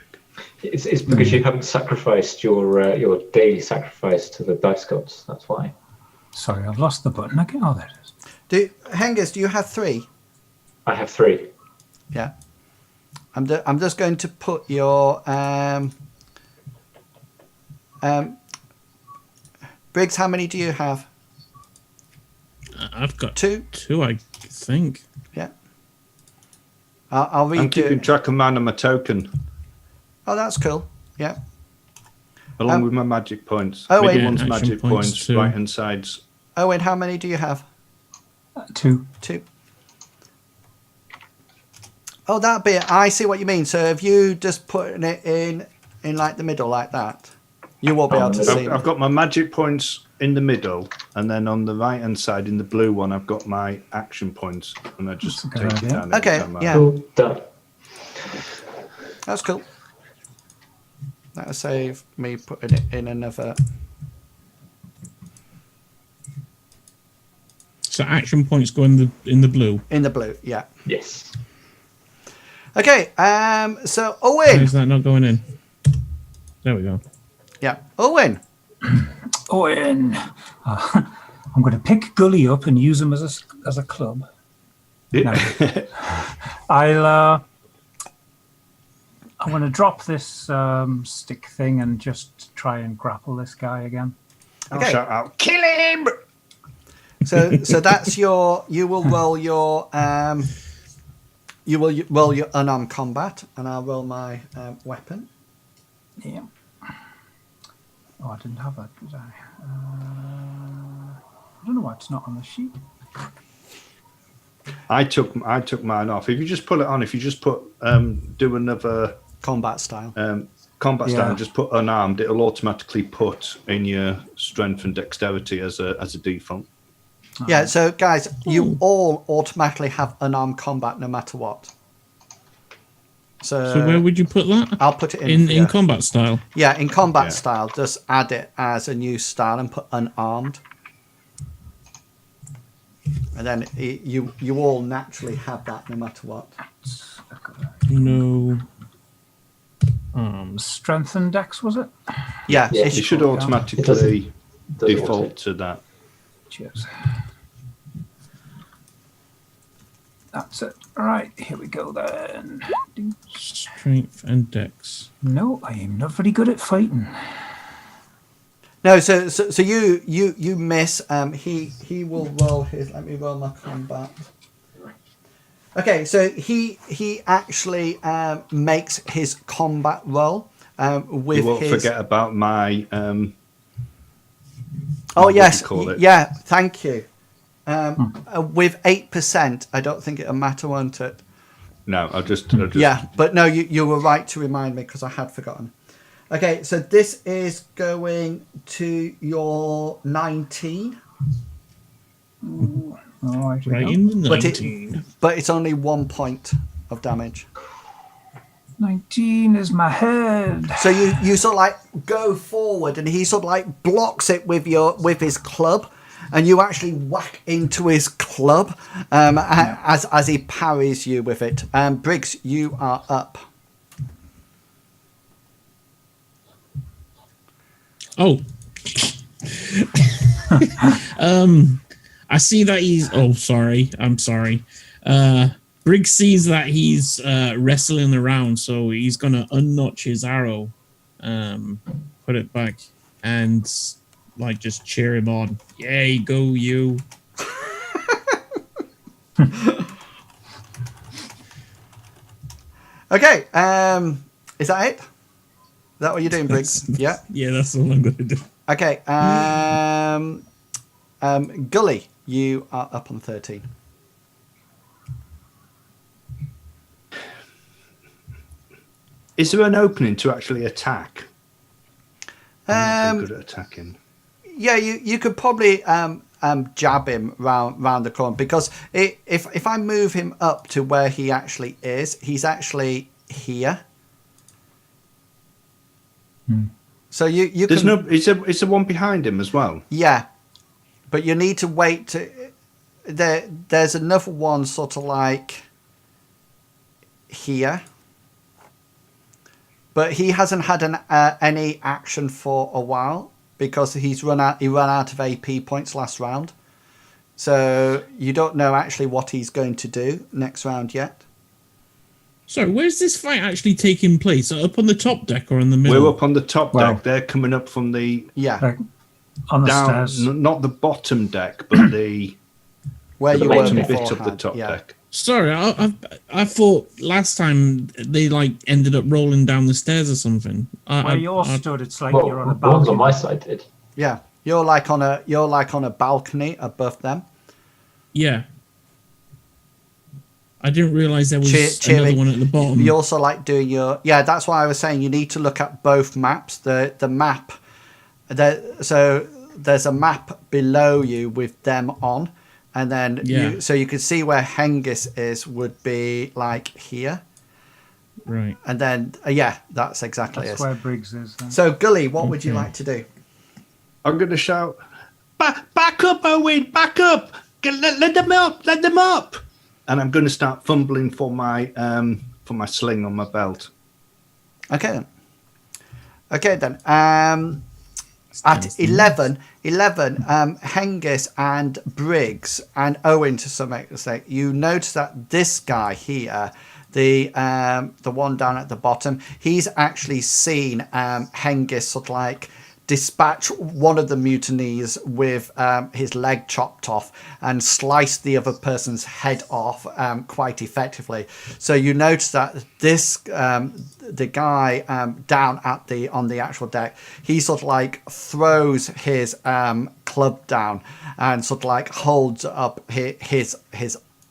It's because you haven't sacrificed your daily sacrifice to the dice gods. That's why. Sorry, I've lost the button again. Oh, there it is. Hengist, do you have 3? I have 3. Yeah. I'm just going to put your Briggs. How many do you have? I've got 2. 2, I think. Yeah. I'll read. I'm keeping track of mine on my token, Oh, that's cool. Yeah. along with my magic points. Oh, wait. Middle one's Yeah, action magic points points, too. right hand sides. Owen, how many do you have? 2. 2. Oh, that bit. I see what you mean. So if you just putting it in like the middle like that, you will be able to see. I've got my magic points in the middle, and then on the right hand side in the blue one, I've got my action points, and I just That's a good take it idea. down. every Okay, time I- yeah. Cool. Done. That's cool. That'll save me putting it in another. So action points go in the blue. In the blue, yeah. Yes. Okay. So Why Owen. is that not going in? There we go. Yeah. Owen. Owen. I'm going to pick Gully up and use him as a club. No. I'm going to drop this stick thing and just try and grapple this guy again. I'll Okay. shout out, kill him! So that's your. You will roll your. You will roll your unarmed combat, and I'll roll my weapon. Yeah. Oh, I didn't have that, did I? I don't know why it's not on the sheet. I took mine off. If you just put it on, if you just put do another Combat style. combat style Yeah. and just put unarmed, it'll automatically put in your strength and dexterity as a default. Yeah. So guys, you all automatically have unarmed combat no matter what. So where would you put that? I'll put it in. In combat style. Yeah, in combat Yeah. style, just add it as a new style and put unarmed. And then you all naturally have that no matter what. No. Strength and dex, was it? Yeah, Yeah. It it's- should automatically doesn't default auto. to that. Cheers. That's it. All right, here we go then. Ding. Strength and dex. No, I am not very good at fighting. No, so you miss. He will roll his. Let me roll my combat. Okay, so he actually makes his combat roll with You won't his. forget about my Oh what do yes, you call it? yeah. Thank you. With 8%, I don't think it'll matter, won't it? No, I'll just Yeah, but no, you were right to remind me because I had forgotten. Okay, so this is going to your 19, All right, here we Right go. in the But it- 19. but it's only 1 point of damage. 19 is my head. So you sort of like go forward, and he sort of like blocks it with his club, and you actually whack into his club as he parries you with it. Briggs, you are up. Oh. I see that he's. Oh, sorry. I'm sorry. Briggs sees that he's wrestling around, so he's gonna unnotch his arrow, put it back, and like just cheer him on. Yay, go you! Okay, is that it? Is that what you're doing, Briggs? Yeah. Yeah, that's all I'm gonna do. Okay. Gully, you are up on 13. Is there an opening to actually attack? I'm not Um, very good at attacking. Yeah, you could probably jab him round the corner, because if I move him up to where he actually is, he's actually here. So you There's can, no. It's the one behind him as well. yeah, but you need to wait there's another one sort of like here, but he hasn't had any action for a while because he ran out of AP points last round. So you don't know actually what he's going to do next round yet. So where's this fight actually taking place? Up on the top deck or in the middle? We're up on the top deck. They're coming up from the on the down, stairs. not the bottom deck, but the where you were bottom bit beforehand. of the top deck. Sorry, I thought last time they like ended up rolling down the stairs or something. Where you're stood, it's like Well, you're on a the ones balcony. on my side did. Yeah, you're like on a balcony above them. Yeah. I didn't realise there was Cheering. another one at the bottom. You also like doing your that's why I was saying you need to look at both maps. The map, so there's a map below you with them on, and then you can see where Hengist would be like here, right? And then that's exactly That's it. where Briggs is. So Gully, what would you like to do? I'm going to shout, back up, Owen, back up! Let them up, let them up! And I'm going to start fumbling for my sling on my belt. Okay then. At 11, Hengist and Briggs and Owen, to some extent, you notice that this guy here, the one down at the bottom, he's actually seen Hengist sort of like dispatch one of the mutineers with his leg chopped off and slice the other person's head off quite effectively. So you notice that this the guy down at on the actual deck, he sort of like throws his club down and sort of like holds up his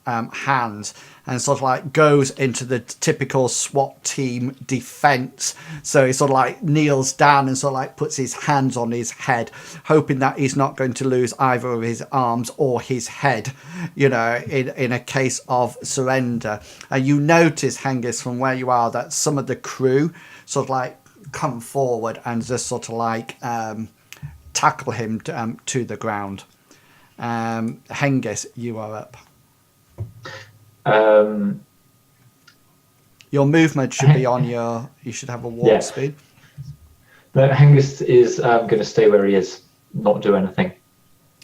hands and sort of like goes into the typical SWAT team defense. So he sort of like kneels down and sort of like puts his hands on his head, hoping that he's not going to lose either of his arms or his head, in a case of surrender. And you notice, Hengist, from where you are, that some of the crew sort of like come forward and just sort of like tackle him to the ground. Hengist, you are up. Your movement should be on your. You should have a walk speed. No, Hengist is going to stay where he is, not do anything.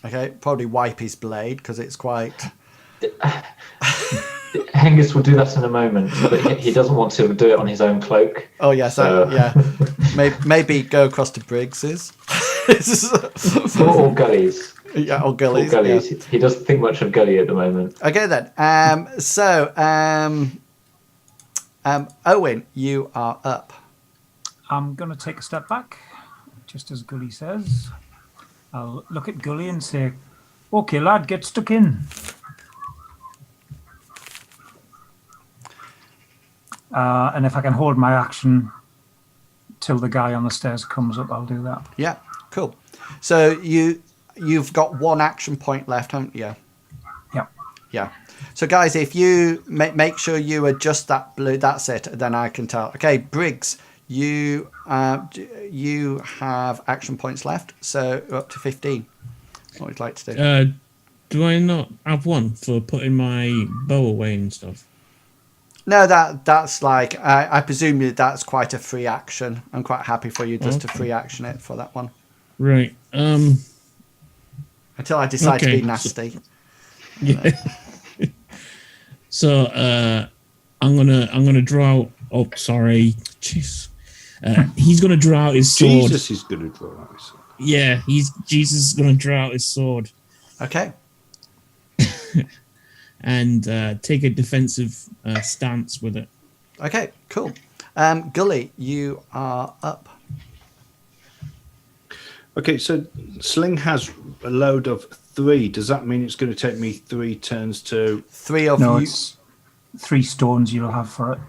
Okay, probably wipe his blade because it's quite. Hengist will do that in a moment, but he doesn't want to do it on his own cloak. Oh yes, yeah. Maybe go across to Briggs's. or Gully's. Yeah, or Gully's. Yeah. He doesn't think much of Gully at the moment. Okay then. Owen, you are up. I'm going to take a step back, just as Gully says. I'll look at Gully and say, "Okay, lad, get stuck in." And if I can hold my action till the guy on the stairs comes up, I'll do that. Yeah, cool. So you've got one action point left, haven't you? Yeah. Yeah. So guys, if you make sure you adjust that blue, that's it. Then I can tell. Okay, Briggs, you have action points left, so you're up to 15. What would you like to do? Do I not have one for putting my bow away and stuff? No, that's like I presume that's quite a free action. I'm quite happy for you just to free action it for that one. Right. Until I decide to be nasty. Yeah. So I'm gonna draw out. Oh, sorry. Jeez. He's gonna draw out his sword. Jesus is gonna draw out his sword. Yeah, Jesus is gonna draw out his sword. Okay. And take a defensive stance with it. Okay, cool. Gully, you are up. Okay, so Sling has a load of 3. Does that mean it's going to take me 3 turns to... 3 of No, you... it's 3 stones you'll have for it.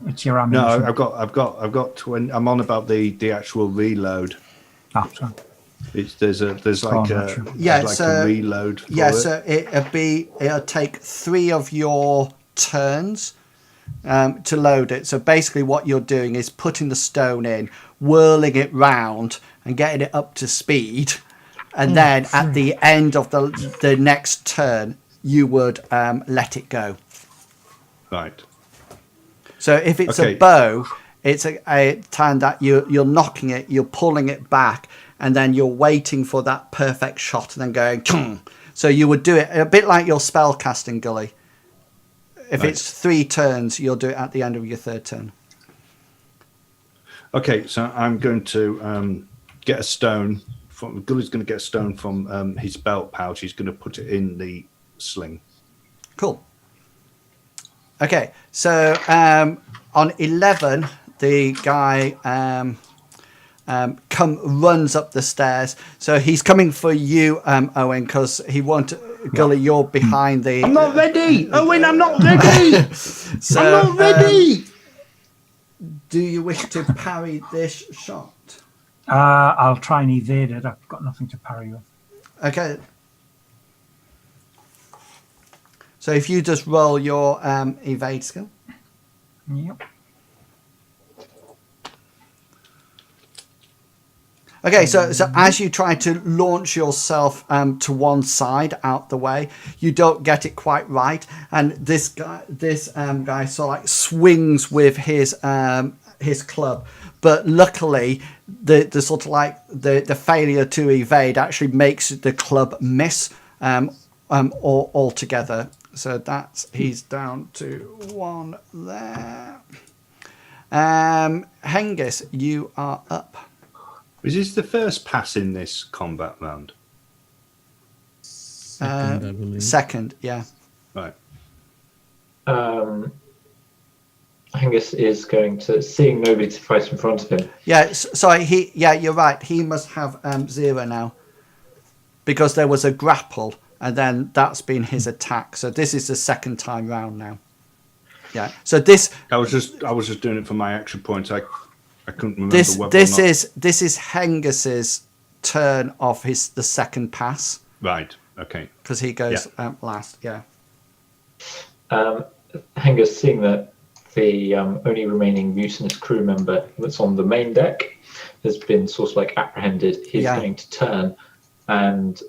It's your ammunition. No, I've got 20. I'm on about the actual reload. After. There's like a reload. For so it'll take 3 of your turns to load it. So basically, what you're doing is putting the stone in, whirling it round, and getting it up to speed, and then at the end of the next turn, you would let it go. Right. So if it's Okay. a bow, it's a time that you're knocking it, you're pulling it back, and then you're waiting for that perfect shot and then going, chung. So you would do it a bit like your spell casting, Gully. If Right. it's 3 turns, you'll do it at the end of your 3rd turn. Okay, so I'm going to get a stone. Gully's going to get a stone from his belt pouch. He's going to put it in the sling. Cool. Okay, so on 11, the guy runs up the stairs. So he's coming for you, Owen, because he won't. Gully, you're behind the. I'm not ready! Owen, I'm not ready! So, I'm not ready! do you wish to parry this shot? I'll try and evade it. I've got nothing to parry with. Okay. So if you just roll your evade skill. Yep. Okay, so as you try to launch yourself to one side out the way, you don't get it quite right, and this guy sort of like swings with his club, but luckily the sort of like the failure to evade actually makes the club miss altogether. So he's down to 1 there. Hengist, you are up. Is this the first pass in this combat round? Second, I believe. Second, yeah. Right. Angus is going to, seeing nobody to fight in front of him. Yeah, sorry, you're right. He must have 0 now. Because there was a grapple, and then that's been his attack. So this is the second time round now. Yeah. So this I was just doing it for my action points. I couldn't remember this whether or not... is Hengist's turn of the second pass. Right. Okay. Because he goes last. Yeah. Hengist, seeing that the only remaining mutinous crew member that's on the main deck has been sort of like apprehended, he's going to turn, and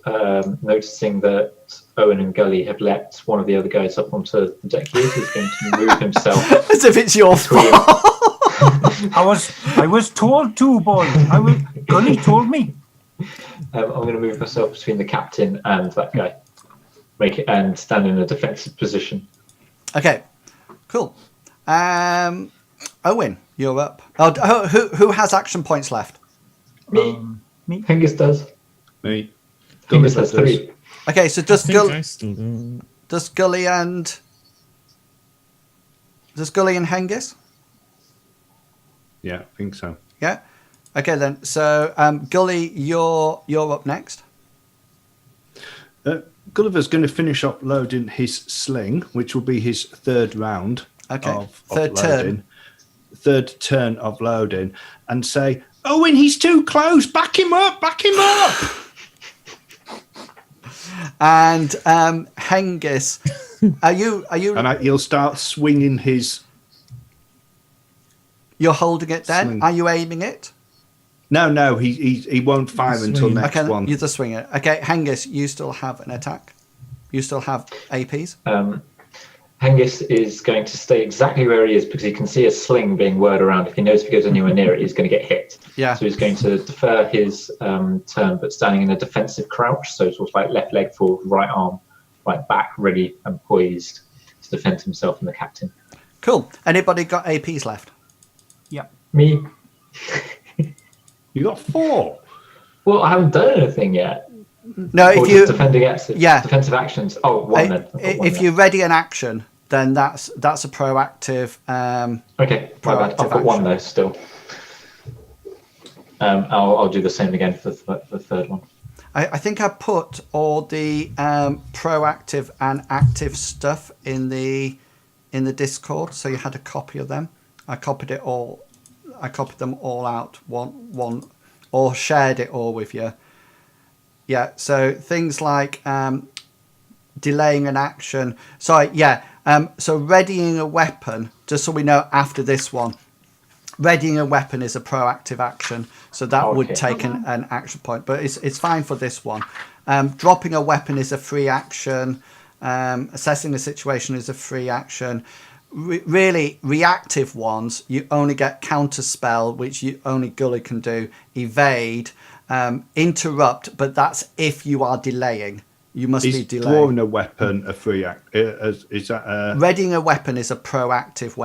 noticing that Owen and Gully have let one of the other guys up onto the deck here, he's going to move himself. As if it's your fault. I was told to, boy. Gully told me. I'm going to move myself between the captain and that guy, and stand in a defensive position. Okay, cool. Owen, you're up. Oh, who has action points left? Me. Me. Hengist does. Me. Hengist has 3. Okay, so I think I still don't. does Gully and Hengist? Yeah, I think so. Yeah. Okay then. So Gully, you're up next. Gulliver's going to finish up loading his sling, which will be his 3rd round. Okay. Of Third loading. 3rd turn of loading, and say, "Owen, he's too close. Back him up. Back him up." And Hengist, are you? And he'll start swinging his. You're holding it then? Swing. Are you aiming it? No, he won't fire until Swing. next Okay, one. you just swing it. Okay, Hengist, you still have an attack. You still have APs. Hengist is going to stay exactly where he is because he can see a sling being whirled around. If he knows if he goes anywhere near it, he's going to get hit. Yeah. So he's going to defer his turn, but standing in a defensive crouch, so sort of like left leg forward, right arm, right back, ready and poised to defend himself and the captain. Cool. Anybody got APs left? Yep. Me? You got 4. Well, I haven't done anything yet. No, Or if just you defensive actions. Oh, one then. I've got one if then. you ready an action, then that's a proactive. Okay, my bad. I've got one though still. I'll do the same again for the third one. I think I put all the proactive and active stuff in the Discord, so you had a copy of them. I copied them all out one, or shared it all with you. Yeah, so things like delaying an action. Sorry, yeah. So readying a weapon, just so we know after this one. readying a weapon is a proactive action, so that would Okay. take an action point, but it's fine for this one. Dropping a weapon is a free action. Assessing the situation is a free action. Really, reactive ones, you only get counter spell, which only Gully can do. Evade, interrupt, but that's if you are delaying. You must be Is delaying. drawing a weapon a free act? Is that Readying a weapon is a proactive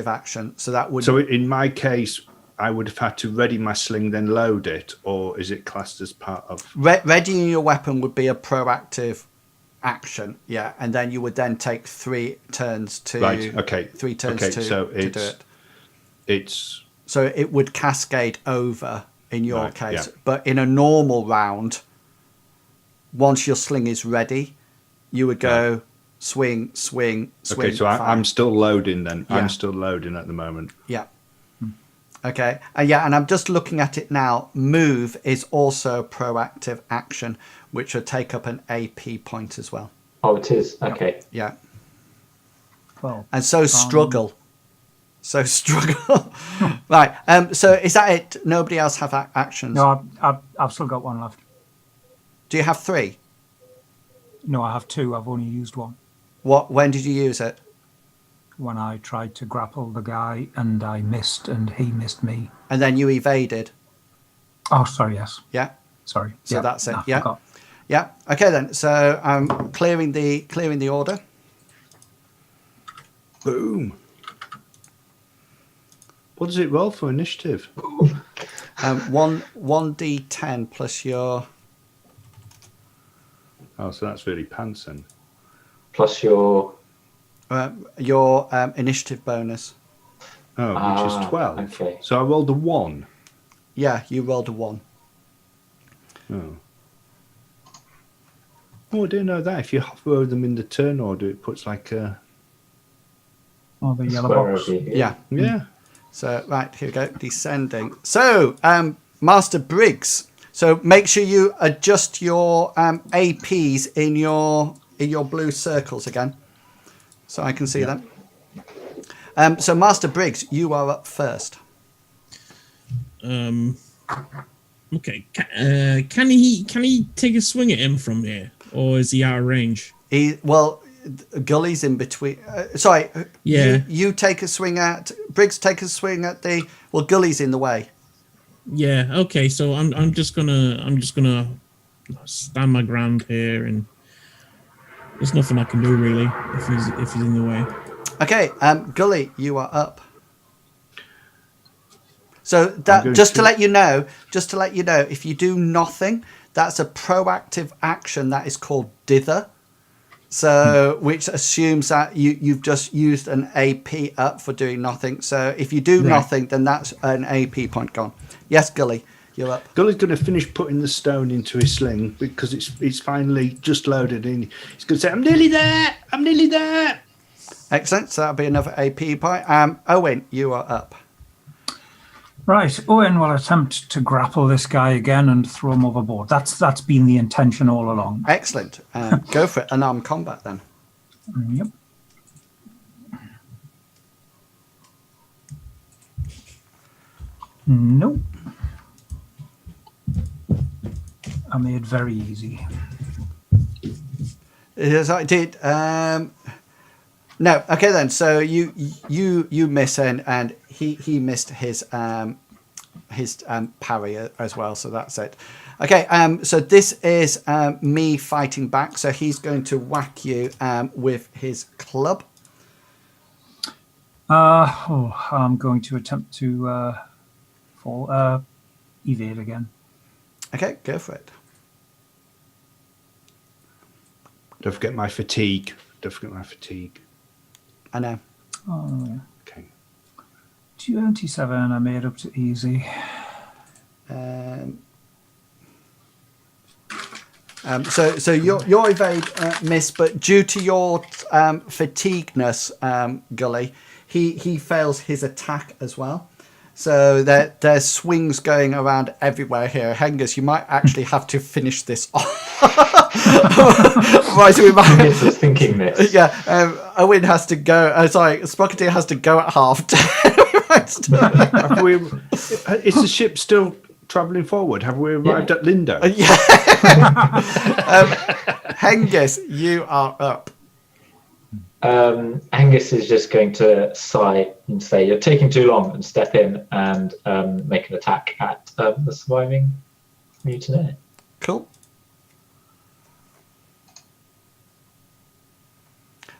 action, so that would. so? In my case, I would have had to ready my sling, then load it, or is it classed as part of? Readying your weapon would be a proactive action, yeah, and then you would then take 3 turns to. Right. Okay. 3 turns okay, to, so to do it. It's So it would cascade over in your Right, case, yeah. but in a normal round, once your sling is ready, you would go swing, swing, swing. okay. So fire. I'm still loading then. Yeah. I'm still loading at the moment. Yeah. Okay. And I'm just looking at it now. Move is also a proactive action, which would take up an AP point as well. Oh, it is. Okay. Yeah. Well, And so struggle. So struggle. Right. So is that it? Nobody else have actions? no, I've still got one left. Do you have 3? No, I have 2. I've only used one. When did you use it? When I tried to grapple the guy and I missed and he missed me. And then you evaded. Oh, sorry, yes. Yeah. Sorry. So Yeah, that's it, I yeah. forgot. Yeah. Okay then. So I'm clearing the order. Boom. What does it roll for initiative? 1d10 plus your. Oh, so that's really pants then. Plus your. Your initiative bonus. Oh, which is 12. Okay. So I rolled a 1. Yeah, you rolled a 1. Oh. Oh, I didn't know that. If you hover over them in the turn order, it puts like a. Oh, the yellow Square box. over here. Yeah. Yeah. So right here we go. Descending. So Master Briggs. So make sure you adjust your APs in your blue circles again, so I can see them. So Master Briggs, you are up first. Okay. Can he take a swing at him from here, or is he out of range? Gully's in between. Sorry. Yeah. You take a swing at Briggs. Take a swing at the. Well, Gully's in the way. Yeah. Okay. So I'm just gonna stand my ground here, and there's nothing I can do really if he's in the way. Okay. Gully, you are up. So that just to let you know, if you do nothing, that's a proactive action that is called dither. So, which assumes that you've just used an AP up for doing nothing. So, if you do nothing, then that's an AP point gone. Yes, Gully, you're up. Gully's going to finish putting the stone into his sling because it's finally just loaded in. He's going to say, "I'm nearly there. I'm nearly there." Excellent. So that'll be another AP point. Owen, you are up. Right, Owen will attempt to grapple this guy again and throw him overboard. That's been the intention all along. Excellent. Go for it. Unarmed combat then. Yep. Nope. I made it very easy. Yes, I did. No. Okay then. So you miss and he missed his parry as well. So that's it. Okay. So this is me fighting back. So he's going to whack you with his club. I'm going to attempt to evade again. Okay, go for it. Don't forget my fatigue. I know. Oh, yeah. Okay. 27, I made up to easy. So your evade miss, but due to your fatigueness, Gully, he fails his attack as well. So there's swings going around everywhere here. Hengus, you might actually have to finish this off. Right, so we might. Hengus was thinking this. Yeah, Owen has to go. Sorry, Sprocketeer has to go at half. Have we, is the ship still travelling forward? Have we arrived at Lindowe? Yeah. Hengist, you are up. Angus is just going to sigh and say, "You're taking too long," and step in and make an attack at the surviving mutineer. Cool.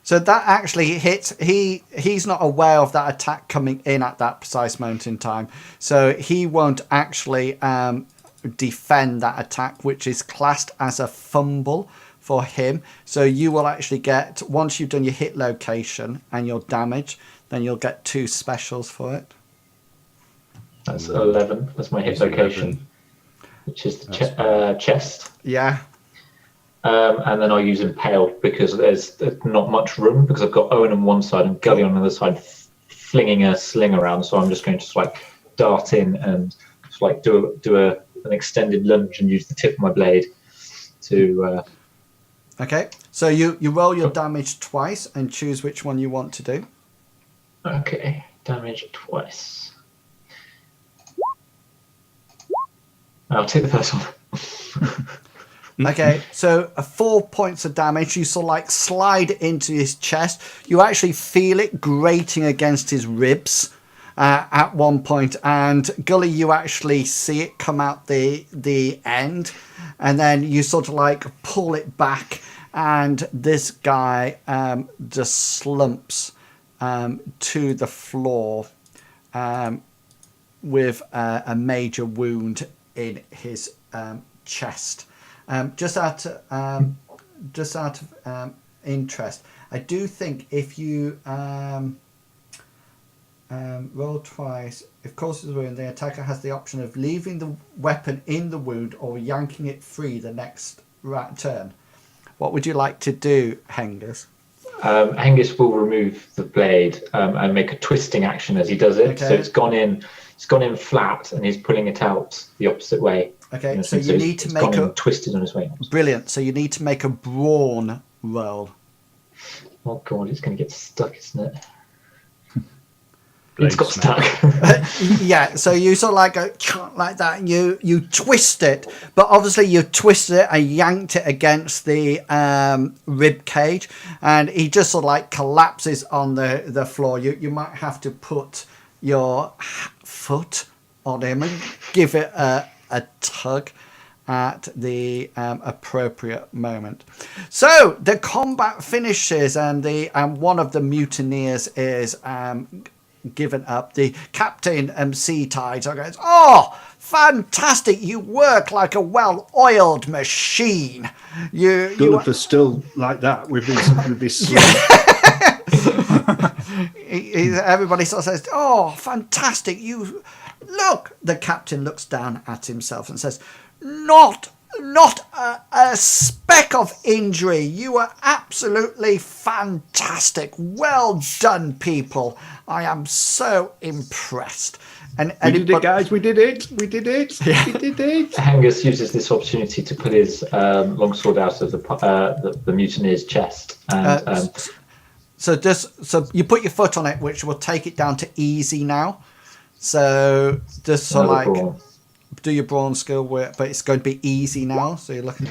So that actually hits. He's not aware of that attack coming in at that precise moment in time. So he won't actually defend that attack, which is classed as a fumble for him. So you will actually get, once you've done your hit location and your damage, then you'll get 2 specials for it. That's 11. That's my hit location, which is the chest. Yeah. And then I'll use Impale because there's not much room because I've got Owen on one side and Gully on the other side flinging a sling around. So I'm just going to just like dart in and just like do an extended lunge and use the tip of my blade to... Okay, so you roll your damage twice and choose which one you want to do. Okay, damage twice. I'll take the first one. Okay, so 4 points of damage. You sort of like slide into his chest. You actually feel it grating against his ribs at one point, and Gully, you actually see it come out the end, and then you sort of like pull it back, and this guy just slumps to the floor with a major wound in his chest. Just out of interest, I do think if you roll twice, if causes a wound, the attacker has the option of leaving the weapon in the wound or yanking it free the next turn. What would you like to do, Hengist? Hengist will remove the blade and make a twisting action as he does it. Okay. So it's gone in flat, and he's pulling it out the opposite way. Okay, so you need to make a twisted on his way. Brilliant. So you need to make a brawn roll. Oh god, it's going to get stuck, isn't it? Blade It's got snap. stuck. Yeah, so you sort of like go like that, and you twist it, but obviously you twisted it and yanked it against the rib cage, and he just sort of like collapses on the floor. You might have to put your foot on him and give it a tug at the appropriate moment. So the combat finishes, and one of the mutineers is given up. The captain Sea Tides goes, "Oh, fantastic! You work like a well-oiled machine." Gulliver's still like that with his sling. Everybody sort of says, "Oh, fantastic! You look." The captain looks down at himself and says, "Not a speck of injury. You were absolutely fantastic. Well done, people. I am so impressed." And We did it, guys. We did it. We did it. Yeah. We did it. Angus uses this opportunity to put his longsword out of the mutineer's chest. And So you put your foot on it, which will take it down to easy now. So just so like brawn. do your brawn skill work, but it's going to be easy now. So you're looking.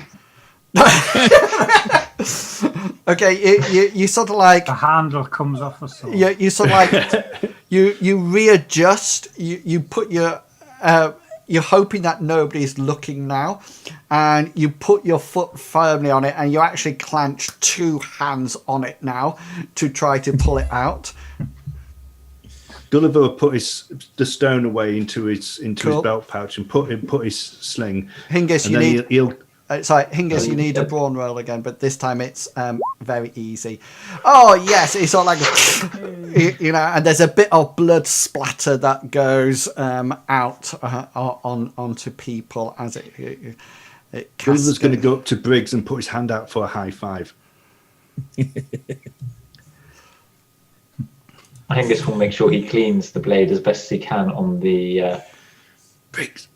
Okay, you sort of like The handle comes off a sword. you sort of like you readjust. You put your you're hoping that nobody's looking now, and you put your foot firmly on it, and you actually clench 2 hands on it now to try to pull it out. Gulliver put the stone away into his Cool. belt pouch and put his sling. Hengist, And you then need he'll Hengist, you need a brawn roll again, but this time it's very easy. Oh yes, it's all like and there's a bit of blood splatter that goes out onto people as it Gulliver's going to cascades. go up to Briggs and put his hand out for a high five. Angus will make sure he cleans the blade as best as he can on the Briggs.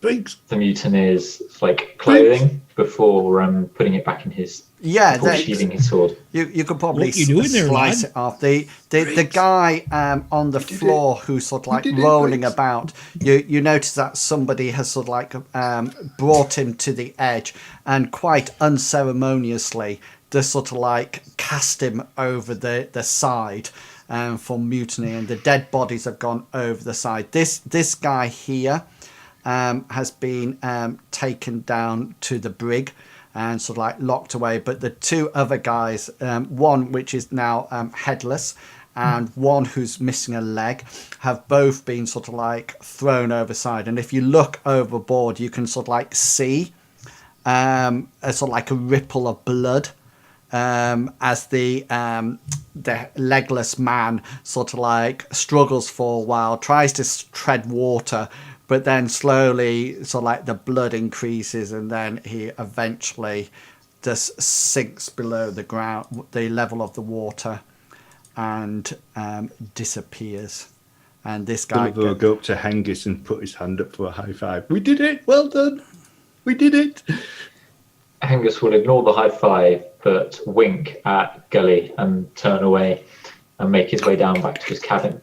mutineer's like clothing. before putting it back in his. Yeah, Before sheathing his sword. You could probably What you doing there, slice lad? it off. The guy on the floor who's sort of like rolling about, you notice that somebody has sort of like brought him to the edge and quite unceremoniously just sort of like cast him over the side for mutiny, and the dead bodies have gone over the side. This guy here has been taken down to the brig and sort of like locked away, but the two other guys, one which is now headless and one who's missing a leg, have both been sort of like thrown overside. And if you look overboard, you can sort of like see a sort of like a ripple of blood as the legless man sort of like struggles for a while, tries to tread water, but then slowly sort of like the blood increases, and then he eventually just sinks below the ground, the level of the water, and disappears. And this guy Gulliver will go up to Hengist and put his hand up for a high five. We did it! Well done! We did it! Angus will ignore the high five, but wink at Gully and turn away and make his way down back to his cabin.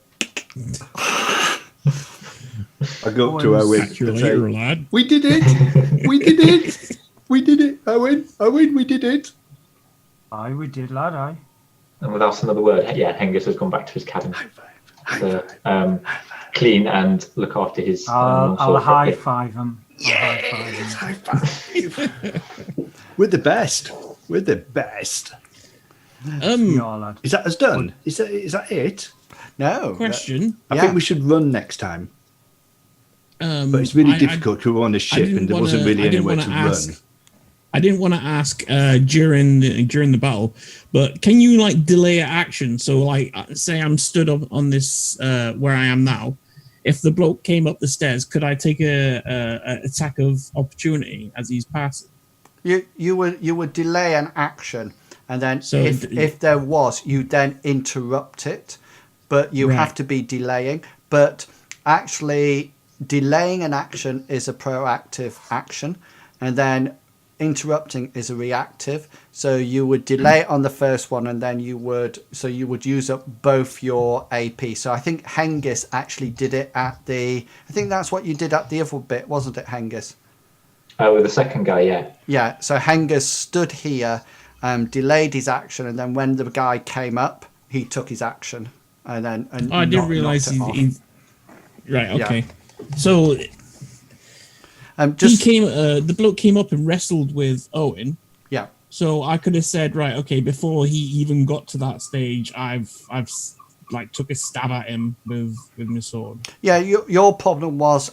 I go up to Owen Catch you and later, say, lad. we did it! We did it! We did it! Owen, we did it! Aye, we did, lad, aye. And without another word, Hengist has gone back to his cabin High five! to clean and look after his. I'll sword high properly. five him. High five! We're the best! We're the best! Yeah, lad. Is that us done? Is that it? No. Question. I Yeah. think we should run next time. But But it's really difficult because we're on a ship didn't and there wanna- wasn't really I didn't anywhere wanna to ask- run. I didn't want to ask during the battle, but can you like delay action? So like, say I'm stood up on this where I am now. If the bloke came up the stairs, could I take a attack of opportunity as he's passing? You would delay an action, and then So if there was, you then interrupt it, but you Right. have to be delaying. But actually, delaying an action is a proactive action, and then interrupting is a reactive. So you would delay on the first one, and then you would use up both your AP. So I think Hengist actually did it at the. I think that's what you did at the other bit, wasn't it, Hengist? With the second guy, yeah. Yeah, so Hengist stood here, delayed his action, and then when the guy came up, he took his action, and then. And I didn't knocked realize it off. he. Right. Yeah. Okay. So Just he came. The bloke came up and wrestled with Owen. yeah, So I could have said, right, okay, before he even got to that stage, I've like took a stab at him with my sword. yeah. Your problem was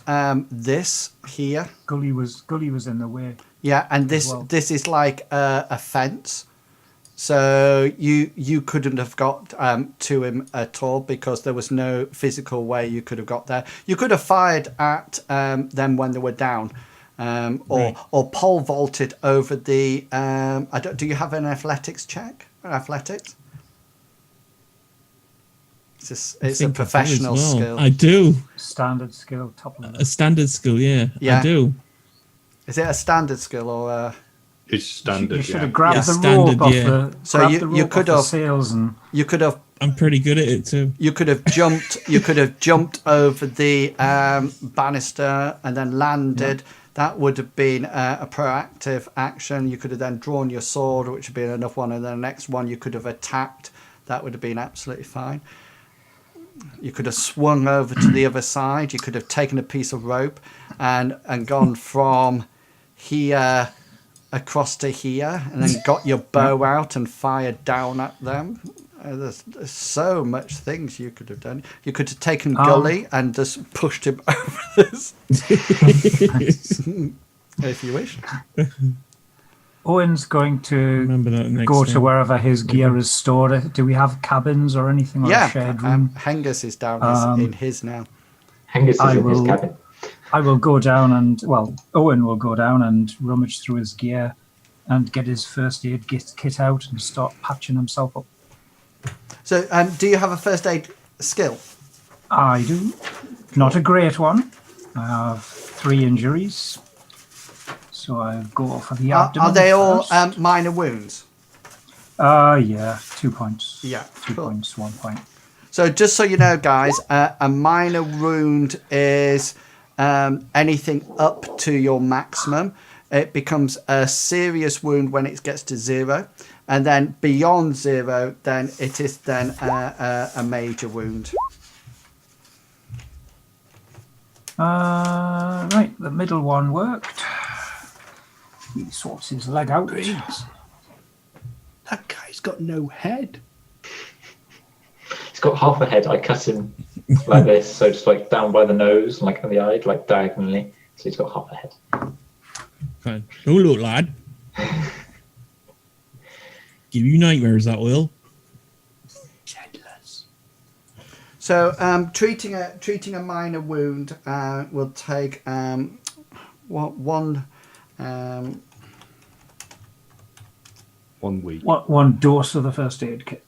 this here. Gully was in the way. Yeah, and this well. this is like a fence, so you couldn't have got to him at all because there was no physical way you could have got there. You could have fired at them when they were down, or pole vaulted over the. Do you have an athletics check? Athletics. It's I a think I do as professional well. skill. I do. Standard skill, top level. A standard skill, yeah. Yeah. I do. Is it a standard skill or a... It's standard, You should yeah. have grabbed Yeah, the standard, rope off yeah. the. So grabbed you- the you rope could off the have- sails and. You could have I'm pretty good at it too. You could have jumped. You could have jumped over the banister and then landed. That would have been a proactive action. You could have then drawn your sword, which would be enough one, and then the next one you could have attacked. That would have been absolutely fine. You could have swung over to the other side. You could have taken a piece of rope and gone from here across to here, and then got your bow out and fired down at them. There's so much things you could have done. You could have taken Gully and just pushed him over this, if you wish. Owen's going to Remember that next go time. to wherever his gear is stored. Do we have cabins or anything like a shared room? Hengist is down in his now. Hengist is I in his will- cabin. I will go down and, Owen will go down and rummage through his gear and get his first aid kit out and start patching himself up. So, do you have a first aid skill? I do. Not a great one. I have 3 injuries. So I go for the Are abdomen. they all first. minor wounds? Yeah, 2 points. Yeah, 2 cool. points, 1 point. So just so you know, guys, a minor wound is anything up to your maximum. It becomes a serious wound when it gets to 0. And then beyond 0, then it is then a major wound. Right, the middle one worked. He sorts his leg out. Jeez. That guy's got no head. He's got half a head. I cut him like this, so just like down by the nose, like on the eye, like diagonally. So he's got half a head. Fine. Don't look, lad. Give you nightmares, that will. Headless. So treating a minor wound will take 1 1 week. What 1 dose of the first aid kit?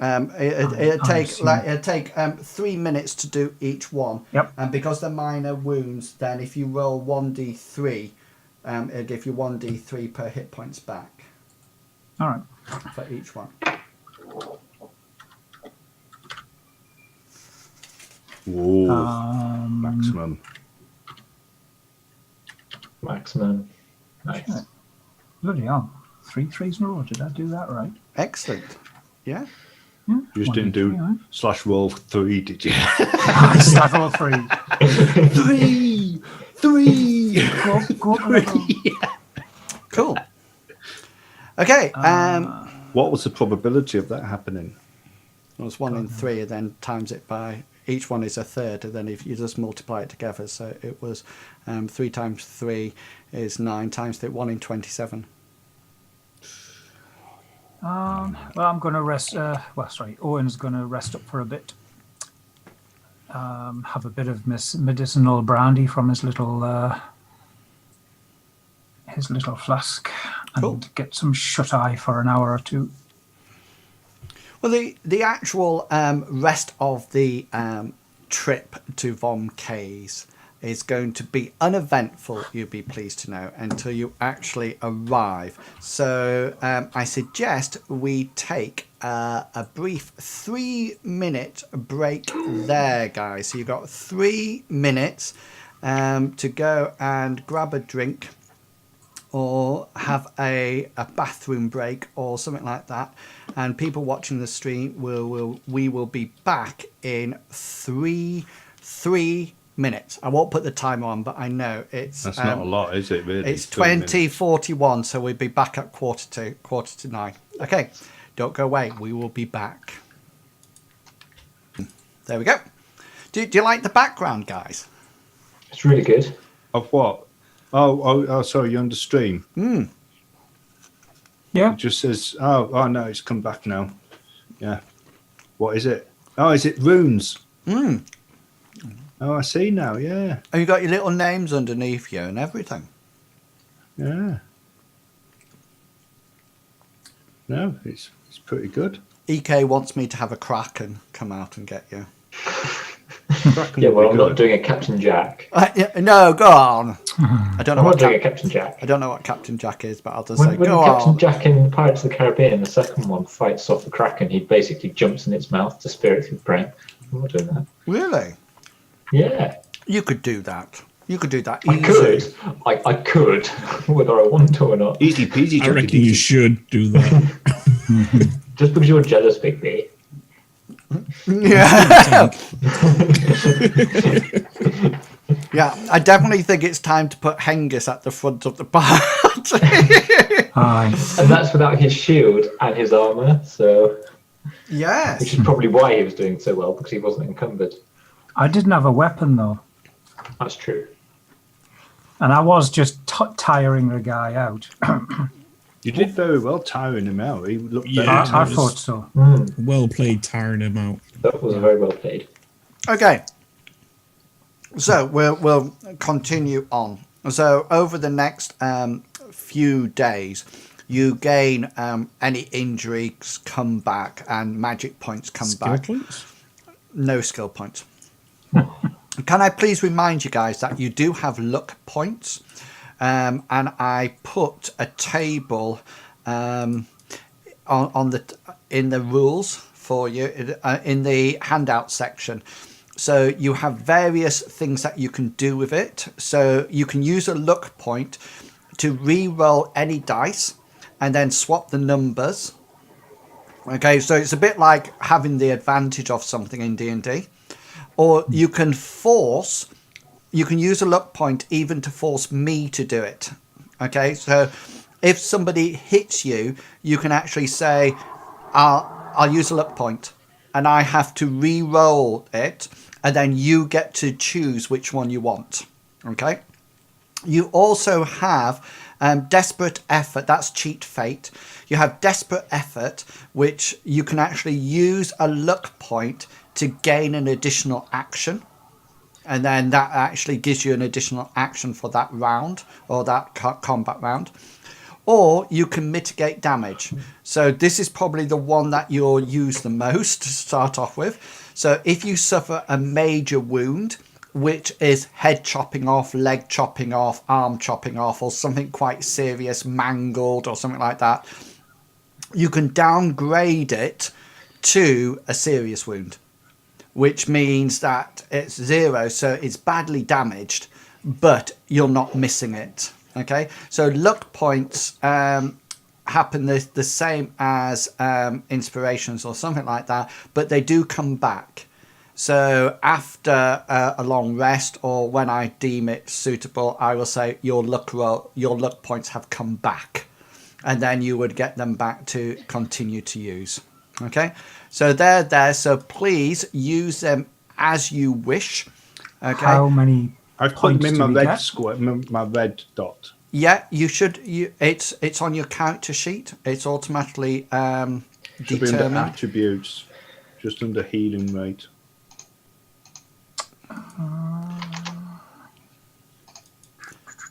It'd I take see. 3 minutes to do each one. Yep. And because they're minor wounds, then if you roll 1d3, it'll give you 1d3 per hit points back All right. for each one. Whoa. Maximum. Maximum. Nice. Bloody hell. 3 threes in a row. Did I do that right? Excellent. Yeah. You just didn't do /roll3, did you? Start all 3. 3! Go to level. Cool. Okay. What was the probability of that happening? It was 1 in 3, and then times it by each one is a third, and then if you just multiply it together, so it was 3 times 3 is 9 times 3, 1 in 27. Well, I'm going to rest. Owen's going to rest up for a bit. Have a bit of medicinal brandy from his little flask, and Cool. get some shut eye for an hour or 2. Well, the actual rest of the trip to Vom Kayes is going to be uneventful, you'll be pleased to know, until you actually arrive. So I suggest we take a brief 3-minute break there, guys. So you've got 3 minutes to go and grab a drink or have a bathroom break or something like that. And people watching the stream we will be back in 3 minutes. I won't put the timer on, but I know it's That's not a lot, is it, really? it's 3 minutes. 20:41, so we'll be back at quarter to 9. Okay, don't go away. We will be back. There we go. Do you like the background, guys? It's really good. Of what? Oh, sorry, you're on the stream. Yeah. It just says, oh no, it's come back now. Yeah. What is it? Oh, is it runes? Oh, I see now, yeah. And you got your little names underneath you and everything. Yeah. No, it's pretty good. EK wants me to have a Kraken come out and get you. Kraken Yeah, would well, be I'm good. not doing a Captain Jack. No, go on. I don't know I'm what not doing a Captain Jack. I don't know what Captain Jack is, but I'll just When say go Captain on. Jack in Pirates of the Caribbean, the second one, fights off the Kraken, he basically jumps in its mouth to spear it through the brain. I'm not doing that. Really? Yeah, You could do that. You could do that I easy. could. I could, whether I want to or not. Easy peasy. I Johnny reckon you Deaky. should do that. Just because you're jealous, Bigby. Yeah. Yeah, I definitely think it's time to put Hengist at the front of the party. Aye. And that's without his shield and his armour, so which Yes. is probably why he was doing so well, because he wasn't encumbered. I didn't have a weapon though, That's true. and I was just tiring the guy out. You did very well tiring him out. He looked Yeah. better. I was- thought so. Well played, tiring him out. That was very well played. Okay. So we'll continue on. So over the next few days, you gain any injuries come back and magic points come Skill back. points? No skill points. Can I please remind you guys that you do have luck points? and I put a table in the rules for you in the handout section. So you have various things that you can do with it. So you can use a luck point to re-roll any dice and then swap the numbers. Okay, so it's a bit like having the advantage of something in D&D. Or you can use a luck point even to force me to do it. Okay, so if somebody hits you, you can actually say, I'll use a luck point, and I have to re-roll it, and then you get to choose which one you want. Okay. You also have desperate effort. That's cheat fate. You have desperate effort, which you can actually use a luck point to gain an additional action. And then that actually gives you an additional action for that round or that combat round. Or you can mitigate damage. So this is probably the one that you'll use the most to start off with. So if you suffer a major wound, which is head chopping off, leg chopping off, arm chopping off, or something quite serious, mangled or something like that, you can downgrade it to a serious wound, which means that it's 0, so it's badly damaged, but you're not missing it. Okay, so luck points happen the same as inspirations or something like that, but they do come back. So after a long rest, or when I deem it suitable, I will say your luck points have come back, and then you would get them back to continue to use. Okay, so they're there. So please use them as you wish. Okay. How many? I've put them in my red get? square, my red dot. Yeah, you should. It's on your character sheet. It's automatically Should be under determined. attributes, just under healing rate. It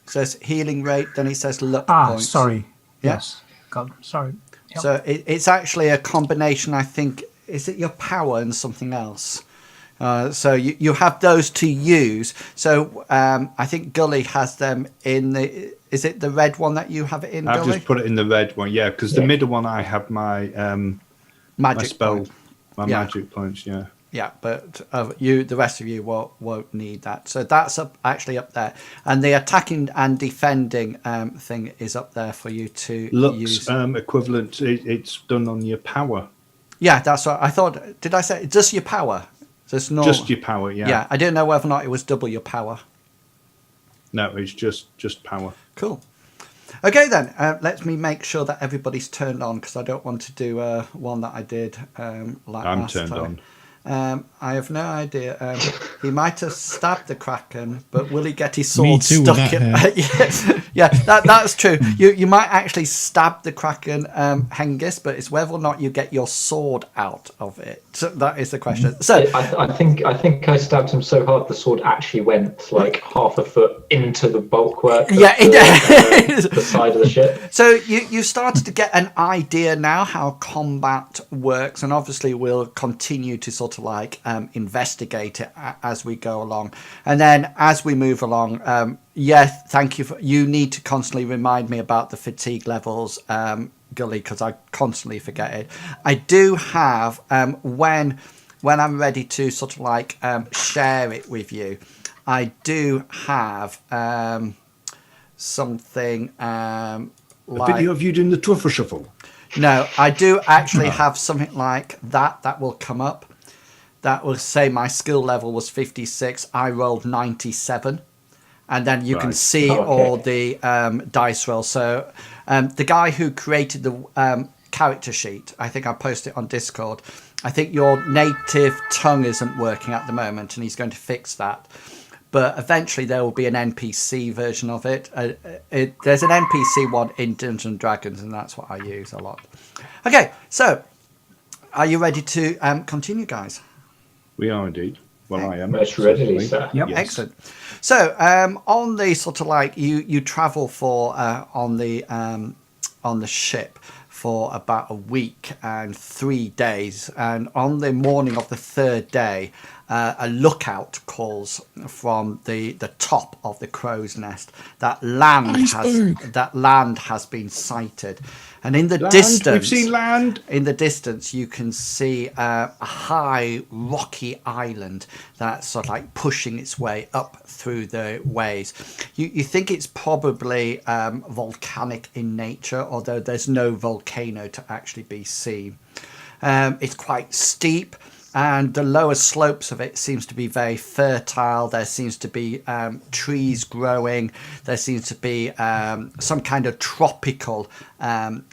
says healing rate, then it says luck points. Sorry. Yeah. Yes. God, sorry. Yep. So it's actually a combination, I think. Is it your power and something else? So you have those to use. So I think Gully has them in the... Is it the red one that you have it in, I've Gully? just put it in the red one, yeah, because the middle one I have my Magic my spell, point. my Yeah. magic points, yeah. Yeah, but the rest of you won't need that. So that's actually up there. And the attacking and defending thing is up there for you to use. Looks equivalent, it's done on your power. Yeah, that's what I thought. Did I say just your power? Just your power, yeah. Yeah, I didn't know whether or not it was double your power. No, it's just power. Cool. Okay, then. Let me make sure that everybody's turned on, because I don't want to do one that I did like I'm last turned time. on. I have no idea. He might have stabbed the Kraken, but will he get his Me sword too, with stuck that in? Yeah, that's true. You might actually stab the Kraken, Hengist, but it's whether or not you get your sword out of it. So that is the question. So I think I stabbed him so hard the sword actually went like half a foot into the bulwark. Yeah, the side of the ship. So you started to get an idea now how combat works, and obviously we'll continue to sort of like investigate it as we go along. And then as we move along, thank you. You need to constantly remind me about the fatigue levels, Gully, because I constantly forget it. I do have, when I'm ready to sort of like share it with you, I do have something A like... video of you doing the truffle shuffle. No, I do actually have something like that will come up. That will say my skill level was 56. I rolled 97. And then you can see all the dice rolls. So the guy who created the character sheet, I think I posted it on Discord. I think your native tongue isn't working at the moment, and he's going to fix that. But eventually there will be an NPC version of it. There's an NPC one in Dungeons and Dragons, and that's what I use a lot. Okay, so are you ready to continue, guys? We are indeed. Well, I am. Most readily, sir. Yep. Yes. Excellent. So on the sort of like you travel for on the ship for about a week and 3 days, and on the morning of the third day, a lookout calls from the top of the crow's nest that land has been sighted, and in the distance, we've seen land. In the distance, you can see a high rocky island that's sort of like pushing its way up through the waves. You think it's probably volcanic in nature, although there's no volcano to actually be seen. It's quite steep, and the lower slopes of it seems to be very fertile. There seems to be trees growing. There seems to be some kind of tropical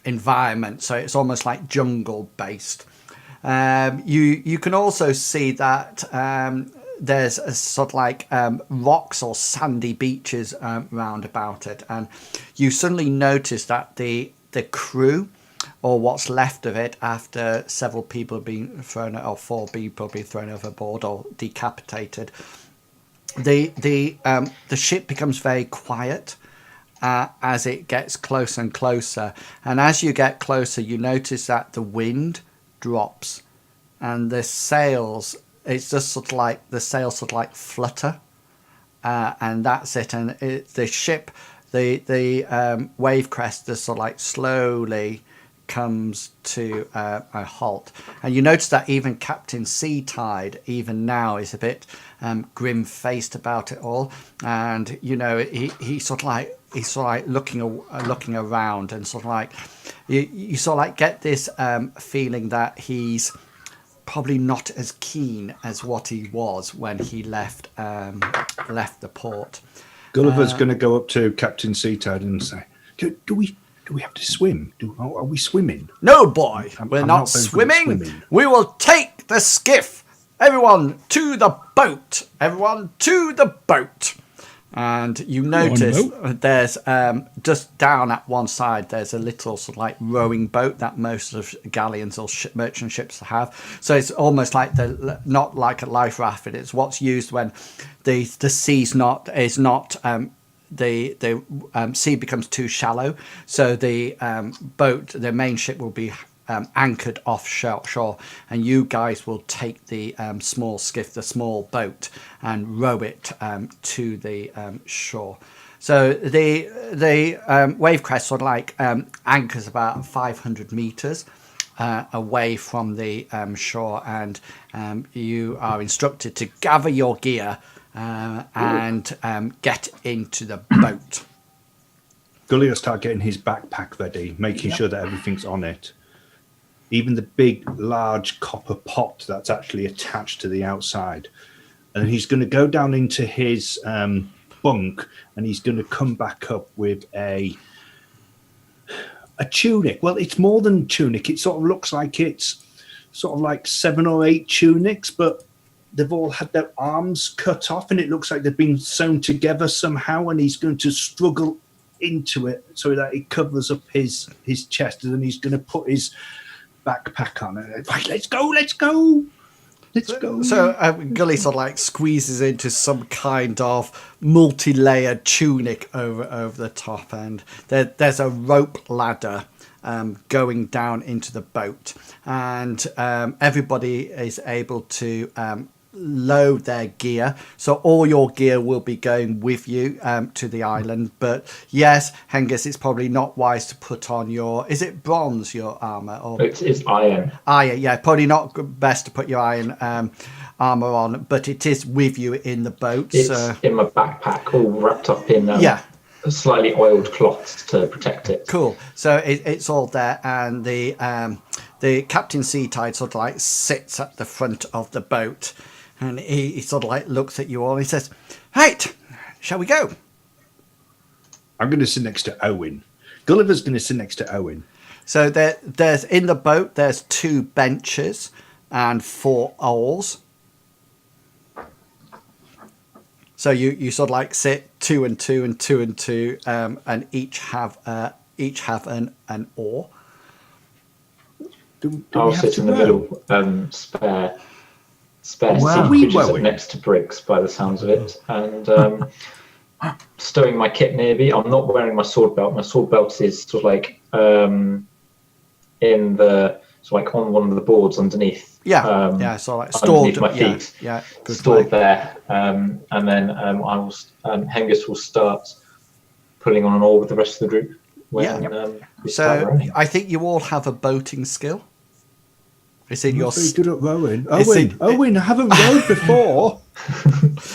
environment, so it's almost like jungle based. You can also see that there's a sort of like rocks or sandy beaches round about it, and you suddenly notice that the crew, or what's left of it after several people have been thrown, or 4 people have been thrown overboard or decapitated, the ship becomes very quiet as it gets closer and closer. And as you get closer, you notice that the wind drops and the sails, it's just sort of like the sails sort of like flutter, and that's it. And the ship, the wave crest, just sort of like slowly comes to a halt, and you notice that even Captain Seatide, even now, is a bit grim-faced about it all, and you know he's sort of like looking around, and sort of like you sort of like get this feeling that he's probably not as keen as what he was when he left the port. Gulliver's going to go up to Captain Seatide and say, "Do we have to swim? Are we swimming?" "No, boy, we're I'm not swimming. We will take the skiff. Everyone to the boat. Everyone to the boat." And you notice there's just down at one side, there's a little sort of like rowing boat that most of galleons or merchant ships have. So it's almost like not like a life raft. It's what's used when the sea's not the sea becomes too shallow, so the boat, the main ship, will be anchored offshore, and you guys will take the small skiff, the small boat, and row it to the shore. So the wave crest sort of like anchors about 500 meters away from the shore, and you are instructed to gather your gear and get into the boat. Gully will start getting his backpack ready, making sure that everything's on it. Even the big, large copper pot that's actually attached to the outside. And he's going to go down into his bunk, and he's going to come back up with a tunic. Well, it's more than tunic. It sort of looks like it's sort of like 7 or 8 tunics, but they've all had their arms cut off, and it looks like they've been sewn together somehow, and he's going to struggle into it so that it covers up his chest, and then he's going to put his backpack on it. Right, let's go. So Gully sort of like squeezes into some kind of multi-layered tunic over the top, and there's a rope ladder going down into the boat, and everybody is able to load their gear, so all your gear will be going with you to the island. But yes, Hengist, it's probably not wise to put on your, is it bronze, your armor, or it's iron? Iron, yeah, probably not best to put your iron armor on, but it is with you in the boat. It's in my backpack, all wrapped up in slightly oiled cloths to protect it. Cool. So it's all there, and the Captain Seatide sort of like sits at the front of the boat, and he sort of like looks at you all and he says, "Right, shall we go?" I'm going to sit next to Owen. Gulliver's going to sit next to Owen. So there's in the boat, there's 2 benches and 4 oars. So you sort of like sit 2 and 2 and 2 and 2, and each have an oar. I'll sit in the middle, spare seat, Well, which is next to Briggs by the sounds of it, and stowing my kit maybe. I'm not wearing my sword belt. My sword belt is sort of like in the like on one of the boards underneath. Yeah, so like underneath stored. my feet. Yeah, good stored play. there, and then I will. Hengist will start pulling on all with the rest of the group. When, we start So rowing. I think you all have a boating skill. It's in I'm your. not very good at rowing. It's in- Owen, I haven't rowed before.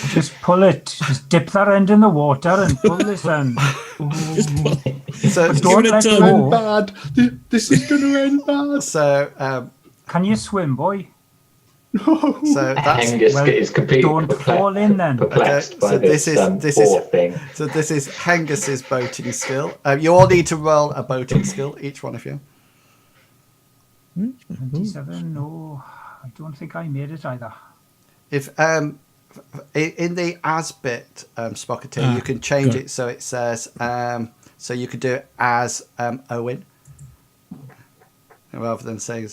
Just pull it. Just dip that end in the water and pull this end. Just put, So Don't give it a let tug. go. Bad. This is going to end bad. so Can you swim, boy? No. so that's. Hengist well, is completely don't fall in then. perplexed Okay, by so this, this oar is- thing. So this is Hengist's boating skill. You all need to roll a boating skill, each one of you. 27. No, I don't think I made it either. If in the Asbit Spocketeer, you can change good. it so it says so you could do it as Owen rather than saying.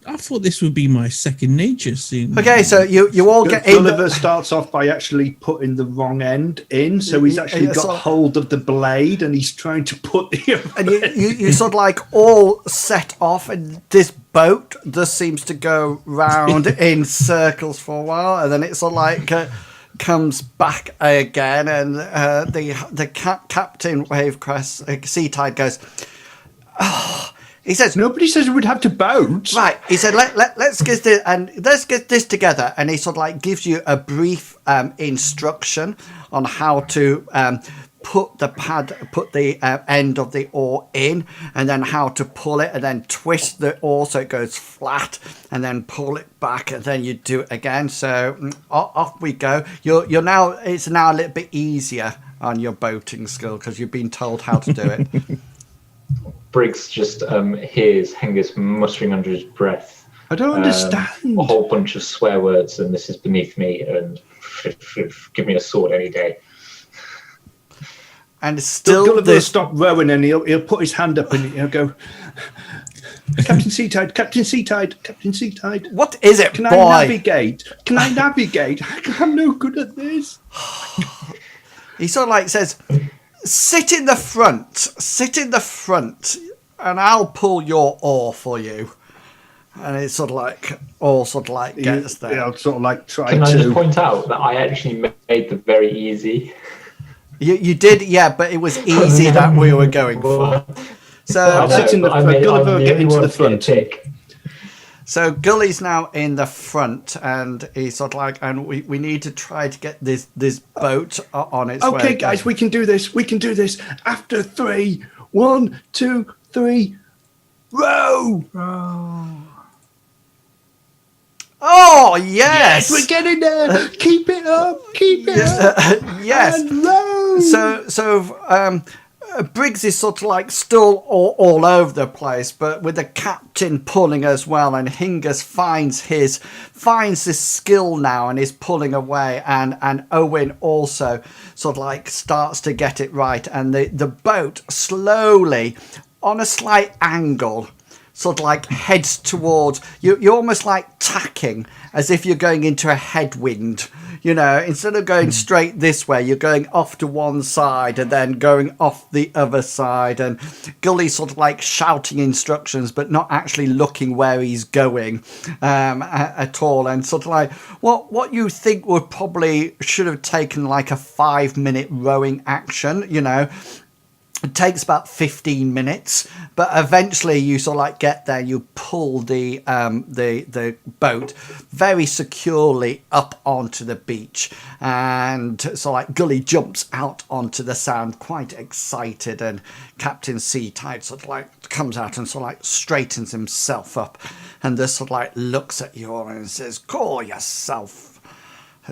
I thought this would be my second nature. Seeing Okay, so you all get in. Gulliver starts off by actually putting the wrong end in, so he's actually Yeah, got so- hold of the blade and he's trying to put the And you sort of like all set off, and this boat just seems to go round in circles for a while, and then it sort of like comes back again, and the captain Wavecrest Sea Tide goes. Oh, he says, Nobody says we would have to boat. right. He said, let's get this and let's get this together. And he sort of like gives you a brief instruction on how to put the end of the oar in, and then how to pull it, and then twist the oar so it goes flat, and then pull it back, and then you do it again. So off we go. You're now. It's now a little bit easier on your boating skill because you've been told how to do it. Briggs just hears Hengist muttering under his breath. I don't understand. A whole bunch of swear words, and this is beneath me, and give me a sword any day. And still Gulliver will this. stop rowing and he'll put his hand up and he'll go, Captain Sea Tide, Captain Sea Tide, Captain Sea Tide. What is it, Can boy? I navigate? Can I navigate? I'm no good at this. He sort of like says, sit in the front, and I'll pull your oar for you. And it's sort of like gets there. Yeah, I'll sort of like try Can I just to. point out that I actually made the very easy. You did, yeah, but it was easy that we were going for. So I'll sit in the front. Gulliver will get into the front. So Gully's now in the front, and he's sort of like, and we need to try to get this boat on its way. Okay, guys, we can do this. We can do this. After 3, 1, 2, 3, row! Oh yes, We're getting there. Keep it up. Keep it up. yes. And row. So Briggs is sort of like still all over the place, but with the captain pulling as well, and Hengist finds this skill now and is pulling away, and Owen also sort of like starts to get it right, and the boat slowly on a slight angle sort of like heads towards you. You're almost like tacking as if you're going into a headwind. You know, instead of going straight this way, you're going off to one side and then going off the other side. And Gully's sort of like shouting instructions, but not actually looking where he's going at all. And sort of like what you think would probably should have taken like a 5-minute rowing action, you know. It takes about 15 minutes, but eventually you sort of like get there. You pull the boat very securely up onto the beach, and so like Gully jumps out onto the sand, quite excited, and Captain Sea Tide sort of like comes out and sort of like straightens himself up, and just sort of like looks at you all and says, "Call yourself,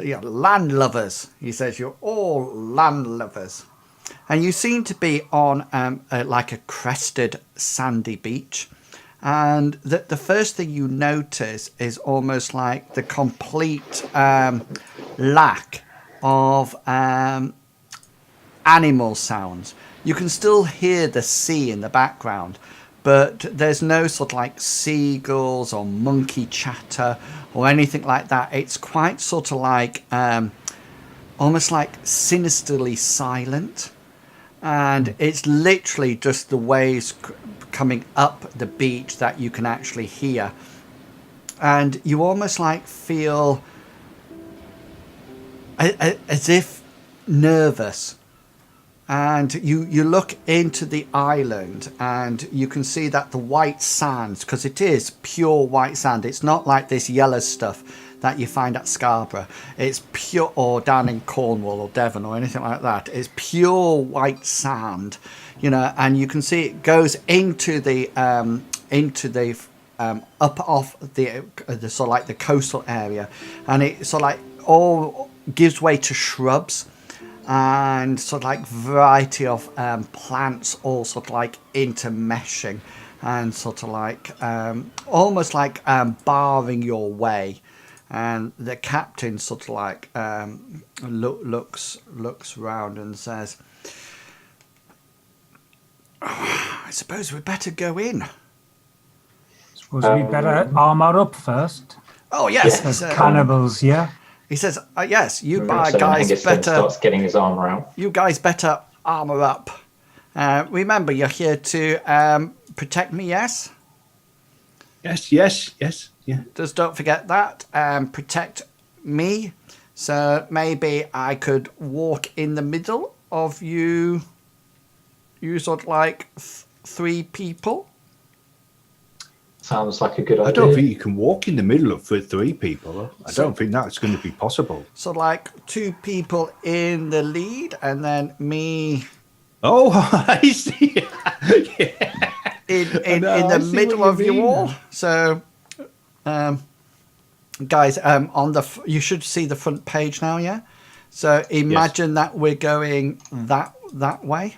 you're land lovers." He says, "You're all land lovers." And you seem to be on like a crested sandy beach. And the first thing you notice is almost like the complete lack of animal sounds. You can still hear the sea in the background, but there's no sort of like seagulls or monkey chatter or anything like that. It's quite sort of like almost like sinisterly silent. And it's literally just the waves coming up the beach that you can actually hear. And you almost like feel as if nervous. And you look into the island and you can see that the white sand, because it is pure white sand, it's not like this yellow stuff that you find at Scarborough. It's pure, or down in Cornwall or Devon or anything like that. It's pure white sand, you know, and you can see it goes into the up off the sort of like the coastal area, and it sort of like all gives way to shrubs and sort of like variety of plants all sort of like intermeshing and sort of like almost like barring your way. And the captain sort of like looks round and says, oh, I suppose we'd better go in. Suppose we better armor up first. Oh yes, As cannibals, yeah. He says, yes, you So guys Hengist then better. starts getting his armor out. You guys better armor up. Remember, you're here to protect me. Yes. Yes. Yeah. Just don't forget that. Protect me. So maybe I could walk in the middle of you. You sort of like 3 people. Sounds like a good idea. I don't think you can walk in the middle of 3 people. I don't think that's going to be possible. So like 2 people in the lead, and then me. Oh, I see. Yeah. In the middle of you all. So, guys, on the you should see the front page now. Yeah. So imagine that we're going that way.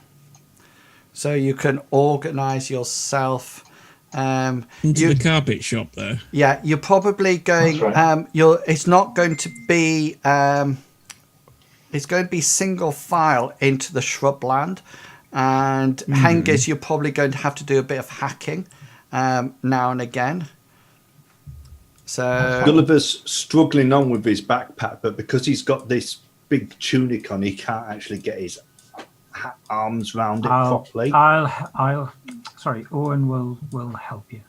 So you can organise yourself. Into the carpet shop there. Yeah, you're probably going. Right. It's not going to be. It's going to be single file into the shrubland, and Hengist, you're probably going to have to do a bit of hacking now and again. So Gulliver's struggling on with his backpack, but because he's got this big tunic on, he can't actually get his arms round it properly. Sorry, Owen will help you.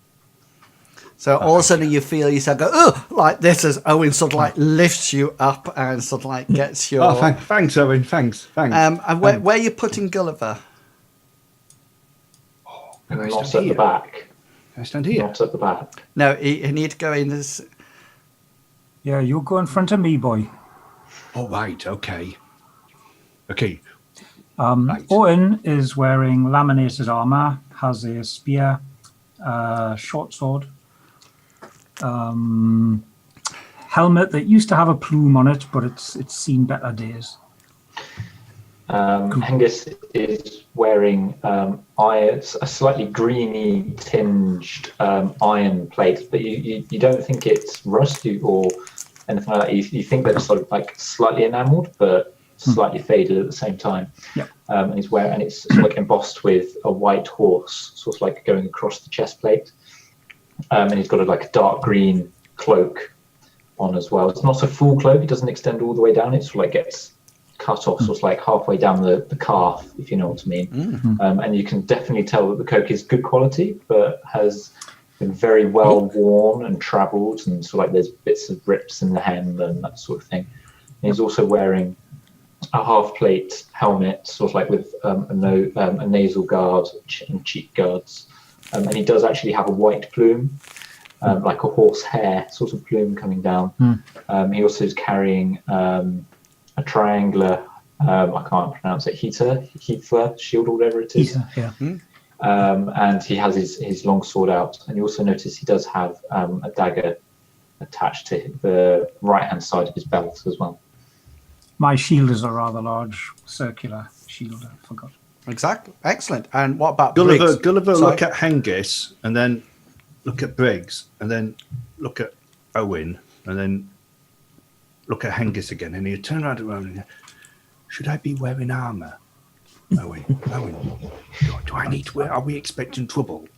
So all of a sudden you feel yourself go, oh, like this, as Owen sort of like lifts you up and sort of like gets your. Oh, thanks, Owen. Thanks. And where are you putting Gulliver? Not at the back. Can I stand here? Not at the back. No, you need to go in this. Yeah, you go in front of me, boy. Oh, right. Okay. Right. Owen is wearing laminated armor, has a spear, short sword, helmet that used to have a plume on it, but it's seen better days. Hengist is wearing a slightly greeny tinged iron plate, but you don't think it's rusty or anything like that. You think that it's sort of like slightly enamelled, but slightly faded at the same time. Yep. And he's wearing, and it's sort of like embossed with a white horse, sort of like going across the chest plate. And he's got a dark green cloak on as well. It's not a full cloak; it doesn't extend all the way down. It sort of like gets cut off, sort of like halfway down the calf, if you know what I mean. And you can definitely tell that the cloak is good quality, but has been very well worn and travelled, and sort of like there's bits of rips in the hem and that sort of thing. And he's also wearing a half plate helmet, sort of like with a nasal guard and cheek guards. And he does actually have a white plume, like a horse hair sort of plume coming down. He also is carrying a triangular, I can't pronounce it, Heathler shield or whatever it is. Yeah. And he has his long sword out. And you also notice he does have a dagger attached to the right-hand side of his belt as well. My shield is a rather large circular shield, I forgot. Exactly. Excellent. And what about Gulliver, Briggs? Gulliver Sorry. look at Hengist, and then look at Briggs, and then look at Owen, and then look at Hengist again, and he'll turn around and go, should I be wearing armour? Owen, do I need to wear? Are we expecting trouble?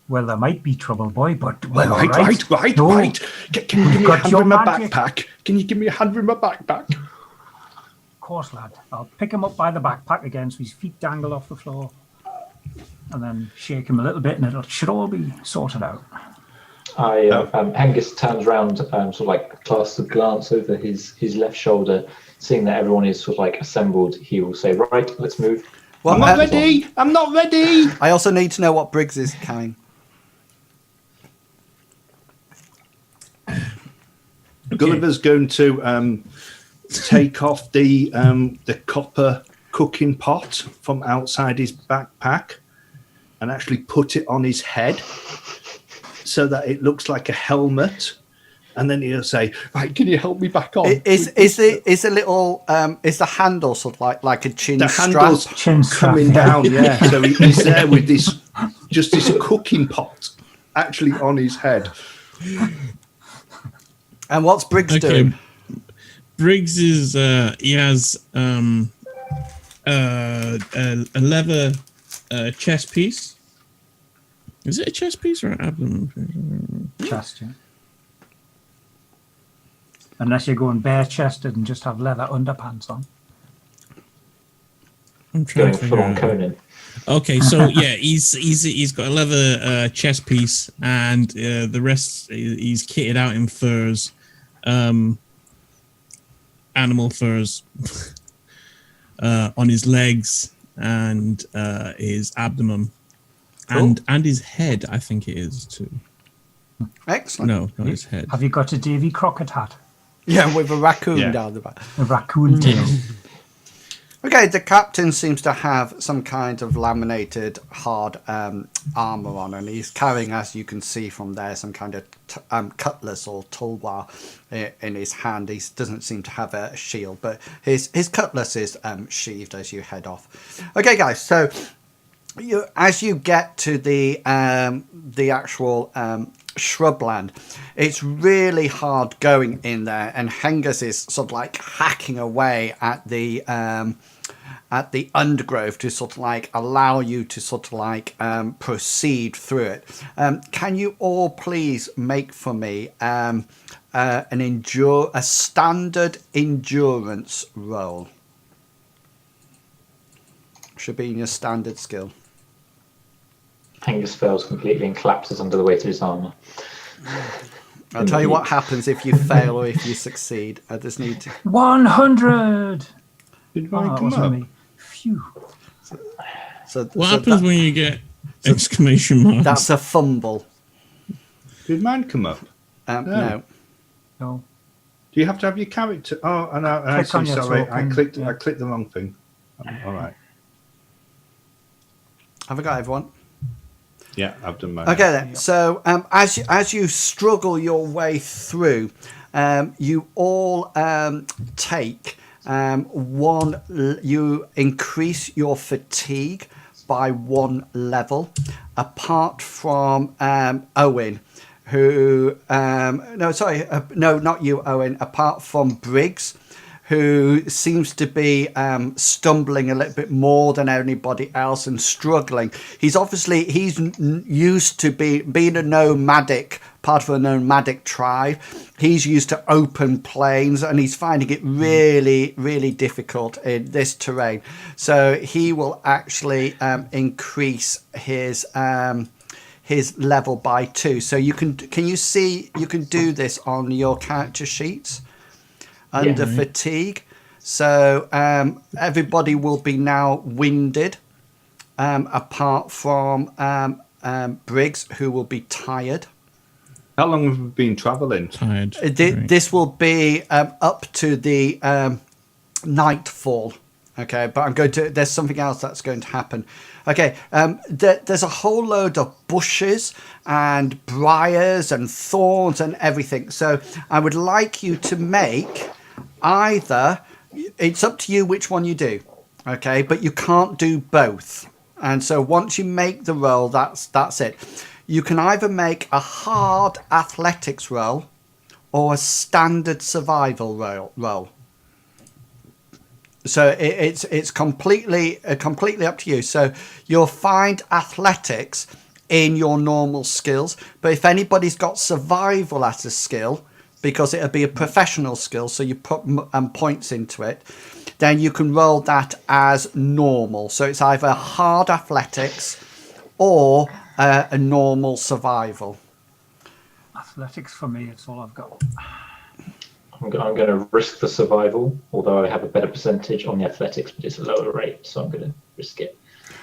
Well, there might be trouble, boy, but Right. No. Can you give me a got hand your with my magic. backpack? Can you give me a hand with my backpack? Of course, lad. I'll pick him up by the backpack again so his feet dangle off the floor. and then shake him a little bit, and it should all be sorted out. Hengist turns around, sort of like casts a glance over his left shoulder, seeing that everyone is sort of like assembled. He will say, "Right, let's move." Well, I'm not ready. I'm not ready. I also need to know what Briggs is carrying. Gulliver's going to take off the copper cooking pot from outside his backpack and actually put it on his head so that it looks like a helmet. And then he'll say, "Right, can you help me back on?" Is the handle sort of like a chin The strap? handle's Chin strap, coming yeah. down, yeah. So he's there with this cooking pot actually on his head. And what's Briggs Okay. doing? Briggs is he has a leather chest piece. Is it a chest piece or an abdomen? Chest, yeah. Unless you're going bare-chested and just have leather underpants on. I'm trying Going to full figure on out. Conan. Okay, so yeah, he's got a leather chest piece, and the rest he's kitted out in furs, animal furs, on his legs and his abdomen, Cool. and his head. I think it is too. Excellent. No, not his head. Have you got a Davy Crockett hat? Yeah, with a raccoon Yeah. down the back. A raccoon tail? Okay, the captain seems to have some kind of laminated hard armor on, and he's carrying, as you can see from there, some kind of cutlass or tulwar in his hand. He doesn't seem to have a shield, but his cutlass is sheathed as you head off. Okay, guys, so as you get to the actual shrubland, it's really hard going in there, and Hengist is sort of like hacking away at the undergrowth to sort of like allow you to sort of like proceed through it. Can you all please make for me a standard endurance roll? Should be in your standard skill. Hengist fails completely and collapses under the weight of his armor. I'll tell you what happens if you fail or if you succeed. I just need to... 100! Did Oh, mine that come wasn't up? me. Phew. What happens when you get exclamation marks? That's a fumble. Did mine come up? No. No. Do you have to have your character? Oh, I Click see. on your Sorry, token, I yeah. clicked the wrong thing. All right. Have I got everyone? Yeah, I've done mine. Okay then. So as you struggle your way through, you all take you increase your fatigue by 1 level, apart from Owen, who no, not you, Owen. Apart from Briggs, who seems to be stumbling a little bit more than anybody else and struggling. He's used to being a nomadic, part of a nomadic tribe. He's used to open plains, and he's finding it really, really difficult in this terrain. So he will actually increase his level by 2. So you can do this on your character sheets under fatigue. So everybody will be now winded, apart from Briggs, who will be tired. How long have we been travelling? Tired. This will be up to the nightfall. Okay, but there's something else that's going to happen. Okay, there's a whole load of bushes and briars and thorns and everything. So I would like you to make either, it's up to you which one you do. Okay, but you can't do both. And so once you make the roll, that's it. You can either make a hard athletics roll or a standard survival roll. So it's completely up to you. So you'll find athletics in your normal skills, but if anybody's got survival as a skill, because it'll be a professional skill, so you put points into it, then you can roll that as normal. So it's either hard athletics or a normal survival. Athletics for me, it's all I've got. I'm going to risk the survival, although I have a better percentage on the athletics, but it's a lower rate, so I'm going to risk it.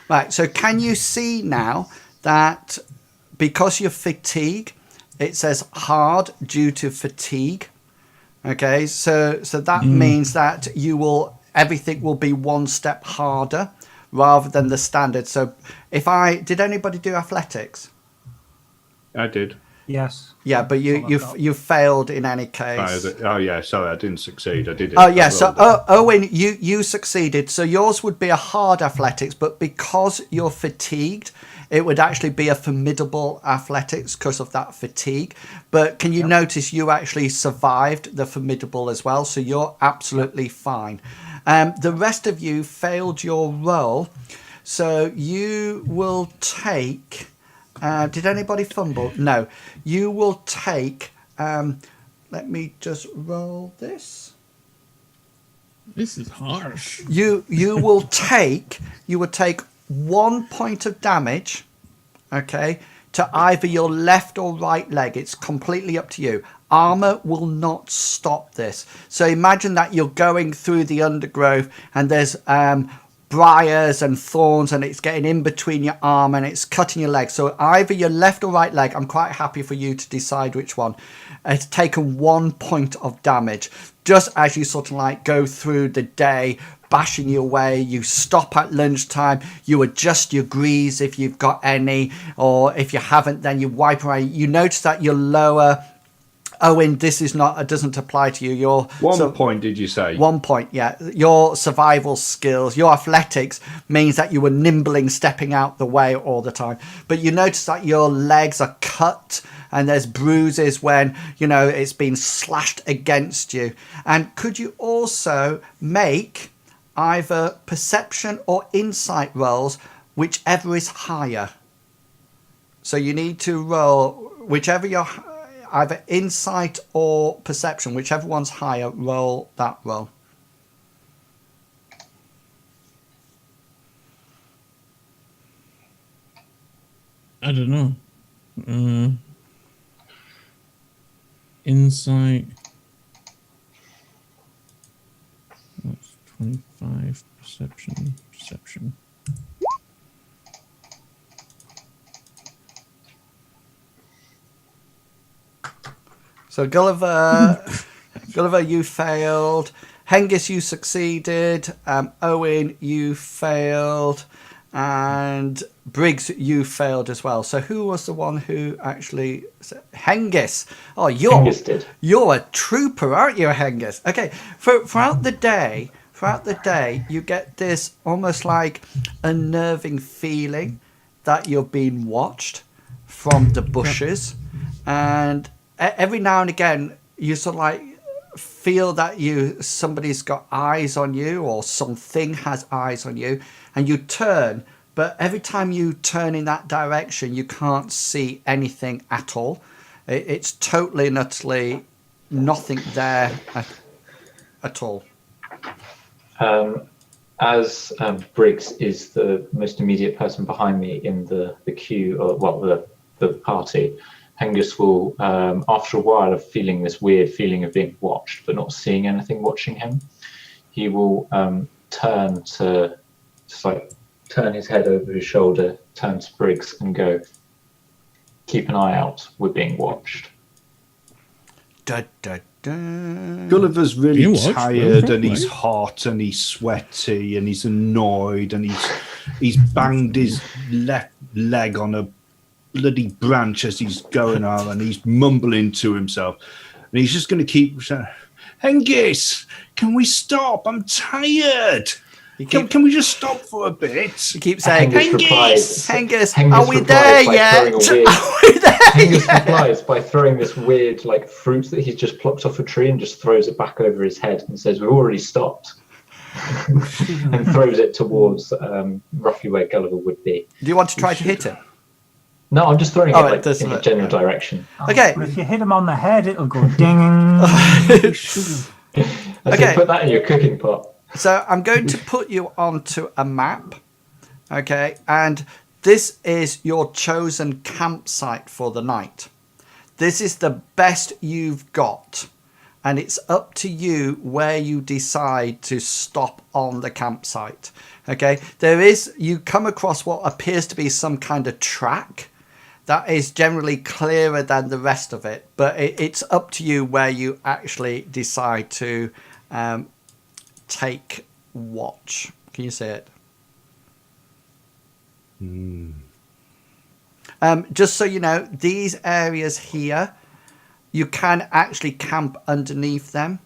Right, so can you see now that because you're fatigued, it says hard due to fatigue? Okay, so that means that everything will be one step harder rather than the standard. So did anybody do athletics? I did. Yes. Yeah, but you failed in any case. Oh yeah, sorry, I didn't succeed. I did it. Oh yeah, so Owen, you succeeded. So yours would be a hard athletics, but because you're fatigued, it would actually be a formidable athletics because of that fatigue. But can you notice you actually survived the formidable as well? So you're absolutely fine. The rest of you failed your roll, so you will take. Did anybody fumble? No. You will take. Let me just roll this. This is harsh. You will take 1 point of damage, okay, to either your left or right leg. It's completely up to you. Armor will not stop this. So imagine that you're going through the undergrowth and there's briars and thorns and it's getting in between your arm and it's cutting your leg. So either your left or right leg, I'm quite happy for you to decide which one. It's taken 1 point of damage just as you sort of like go through the day bashing your way. You stop at lunchtime, you adjust your grease if you've got any, or if you haven't then you wipe away. You notice that your lower Owen, this is not. It doesn't apply to you. Your 1 point, did you say? 1 point, yeah. Your survival skills, your athletics means that you were nimbling, stepping out the way all the time. But you notice that your legs are cut and there's bruises when it's been slashed against you. And could you also make either perception or insight rolls, whichever is higher? So you need to roll whichever you're. Either insight or perception, whichever one's higher, roll that roll. I don't know. Insight. That's 25. Perception. So Gulliver, you failed. Hengist, you succeeded. Owen, you failed. And Briggs, you failed as well. So who was the one who actually... Hengist. Oh, you're a trooper, aren't you, Hengist? Okay, throughout the day, you get this almost like unnerving feeling that you're being watched from the bushes. And every now and again, you sort of like feel that somebody's got eyes on you or something has eyes on you, and you turn. But every time you turn in that direction, you can't see anything at all. It's totally and utterly nothing there at all. As Briggs is the most immediate person behind me in the queue, or the party, Hengist will, after a while of feeling this weird feeling of being watched but not seeing anything watching him, he will turn his head over his shoulder, turn to Briggs and go, "Keep an eye out, we're being watched." Da, da, da. Gulliver's really tired and he's hot and he's sweaty and he's annoyed and he's banged his left leg on a bloody branch as he's going on and he's mumbling to himself and he's just going to keep saying, "Hengist, can we stop? I'm tired. Can we just stop for a bit?" You keep saying, Hengist, are we there yet? Hengist replies by throwing this weird fruit that he's just plucked off a tree and just throws it back over his head and says, "We've already stopped." And throws it towards roughly where Gulliver would be. Do you want to try to hit him? No, I'm just throwing it in a general direction. Okay. But if you hit him on the head, it'll go ding. I said, put that in your cooking pot. So I'm going to put you onto a map, okay? And This is your chosen campsite for the night. This is the best you've got. And it's up to you where you decide to stop on the campsite. Okay, you come across what appears to be some kind of track that is generally clearer than the rest of it, but it's up to you where you actually decide to take watch. Can you see it? Just so you know, these areas here, you can actually camp underneath them.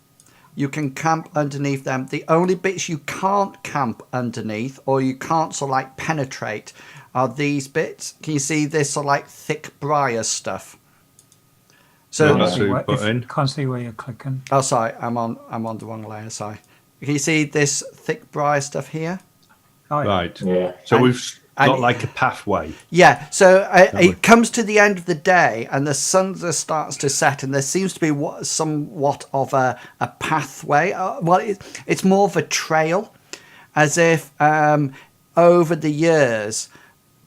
You can camp underneath them. The only bits you can't camp underneath, or you can't sort of like penetrate, are these bits. Can you see this sort of like thick briar stuff? So Can't see where you're clicking. Oh, sorry, I'm on the wrong layer. Sorry. Can you see this thick briar stuff here? Oh, yeah. Right. Yeah. So we've got like a pathway. Yeah, so it comes to the end of the day and the sun starts to set, and there seems to be somewhat of a pathway. Well, it's more of a trail, as if over the years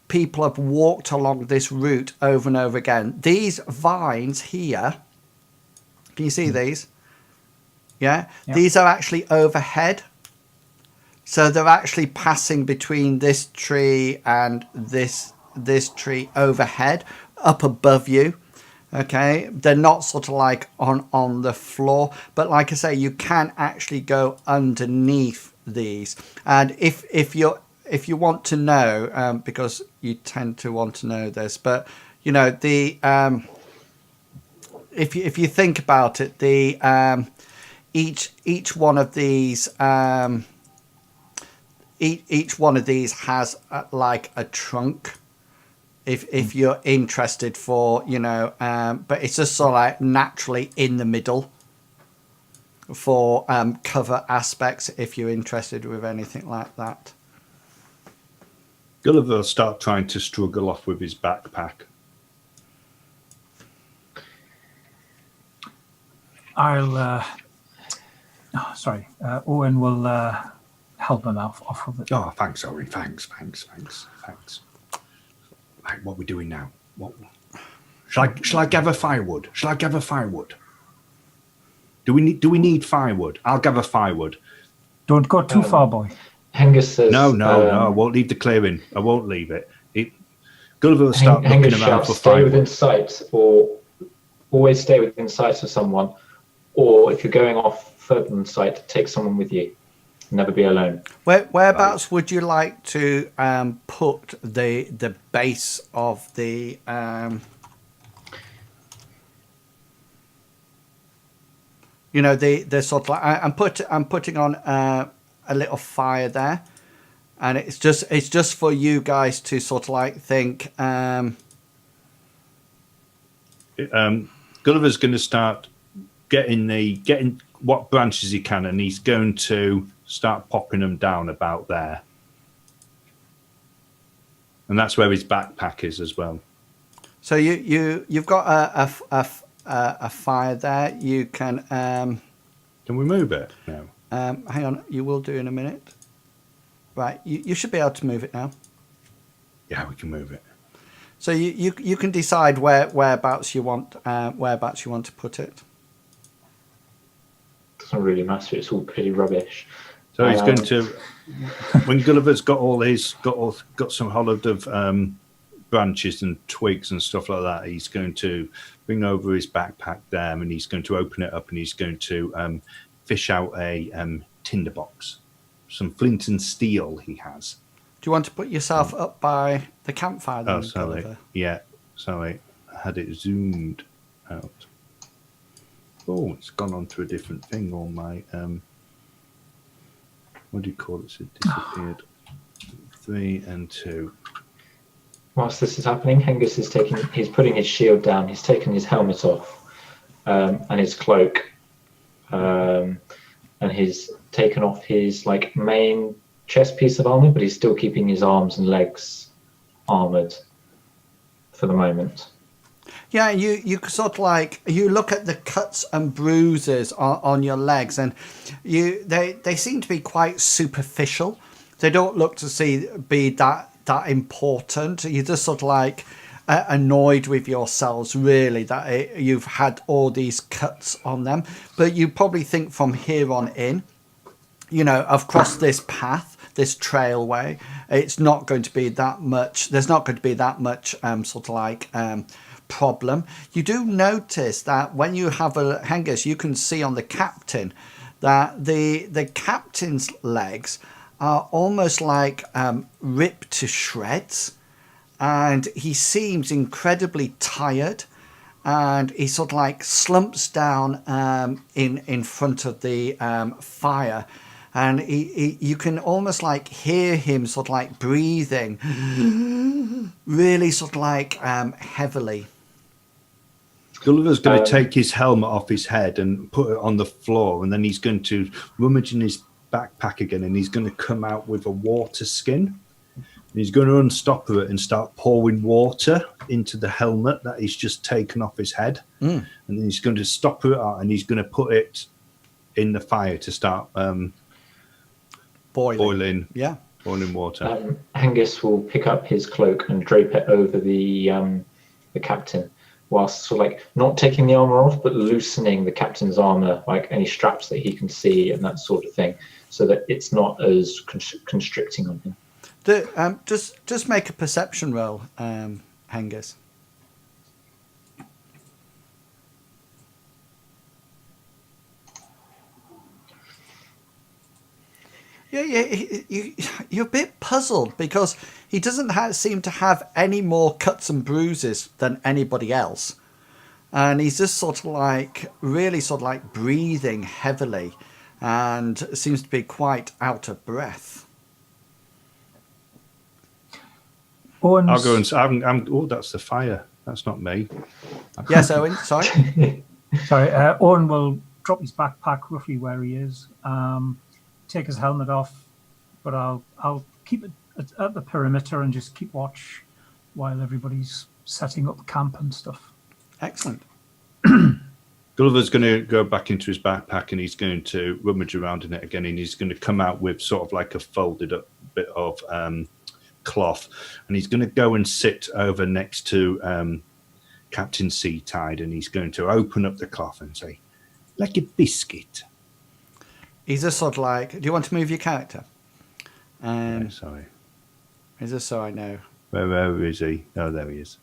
people have walked along this route over and over again. These vines here, can you see these? Yeah, these are actually overhead. So they're actually passing between this tree and this tree overhead, up above you. Okay, they're not sort of like on the floor, but like I say, you can actually go underneath these. And if you want to know, because you tend to want to know this, but you know the if you think about it, the each one of these. Each one of these has like a trunk, if you're interested for, you know, but it's just sort of like naturally in the middle for cover aspects if you're interested with anything like that. Gulliver will start trying to struggle off with his backpack. Owen will help him off with it. Oh, thanks, Ori. Thanks. Right, what are we doing now? Shall I gather firewood? Do we need firewood? I'll gather firewood. Don't go too far, boy. Hengus says... No, I won't leave the clearing. I won't leave it. Gulliver will start looking Hengus around shouts, for stay firewood. within sight, or always stay within sight of someone, or if you're going off further than sight, take someone with you. Never be alone. Whereabouts would you like to put the base of the you know, the sort of like, I'm putting on a little fire there, and it's just for you guys to sort of like think. Gulliver's going to start getting what branches he can, and he's going to start popping them down about there, and that's where his backpack is as well. So you've got a fire there. You can. Can we move it now? Hang on, you will do in a minute. Right, you should be able to move it now. Yeah, we can move it. So you can decide whereabouts you want to put it. Doesn't really matter. It's all pretty rubbish. So he's going to, when Gulliver's got some hollowed of branches and twigs and stuff like that, he's going to bring over his backpack there, and he's going to open it up, and he's going to fish out a tinderbox, some flint and steel he has. Do you want to put yourself up by the campfire then, sorry. Gulliver? Yeah, sorry. I had it zoomed out. Oh, it's gone on to a different thing. All my what do you call it? It disappeared. 3 and 2. Whilst this is happening, Hengus is he's putting his shield down. He's taken his helmet off and his cloak, and he's taken off his like main chest piece of armor, but he's still keeping his arms and legs armored for the moment. Yeah, you sort of like, you look at the cuts and bruises on your legs, and they seem to be quite superficial. They don't look to be that that important. You're just sort of like annoyed with yourselves, really, that you've had all these cuts on them. But you probably think from here on in, you know, I've crossed this path, this trailway. It's not going to be that much. There's not going to be that much sort of like problem. You do notice that when you have a Hengist, you can see on the captain that the captain's legs are almost like ripped to shreds, and he seems incredibly tired, and he sort of like slumps down in front of the fire, and you can almost like hear him sort of like breathing really sort of like heavily. Gulliver's going to take his helmet off his head and put it on the floor, and then he's going to rummage in his backpack again, and he's going to come out with a water skin. And he's going to unstopper it and start pouring water into the helmet that he's just taken off his head. And then he's going to stopper it out, and he's going to put it in the fire to start boiling. Yeah. Boiling water. Hengist will pick up his cloak and drape it over the captain, whilst sort of like not taking the armor off, but loosening the captain's armor, like any straps that he can see and that sort of thing, so that it's not as constricting on him. Just make a perception roll, Hengist. You're a bit puzzled because he doesn't seem to have any more cuts and bruises than anybody else. And he's just sort of like, really sort of like breathing heavily and seems to be quite out of breath. Owen's... I'll go and... oh, that's the fire. That's not me. Yes, Owen, sorry. Sorry, Owen will drop his backpack roughly where he is, take his helmet off, but I'll keep it at the perimeter and just keep watch while everybody's setting up camp and stuff. Excellent. Gulliver's going to go back into his backpack, and he's going to rummage around in it again, and he's going to come out with sort of like a folded up bit of cloth, and he's going to go and sit over next to Captain Seatide, and he's going to open up the cloth and say, "Like a biscuit." He's just sort of like, do you want to move your character? Yeah, sorry. Is this so I know? Where is he? Oh, there he is.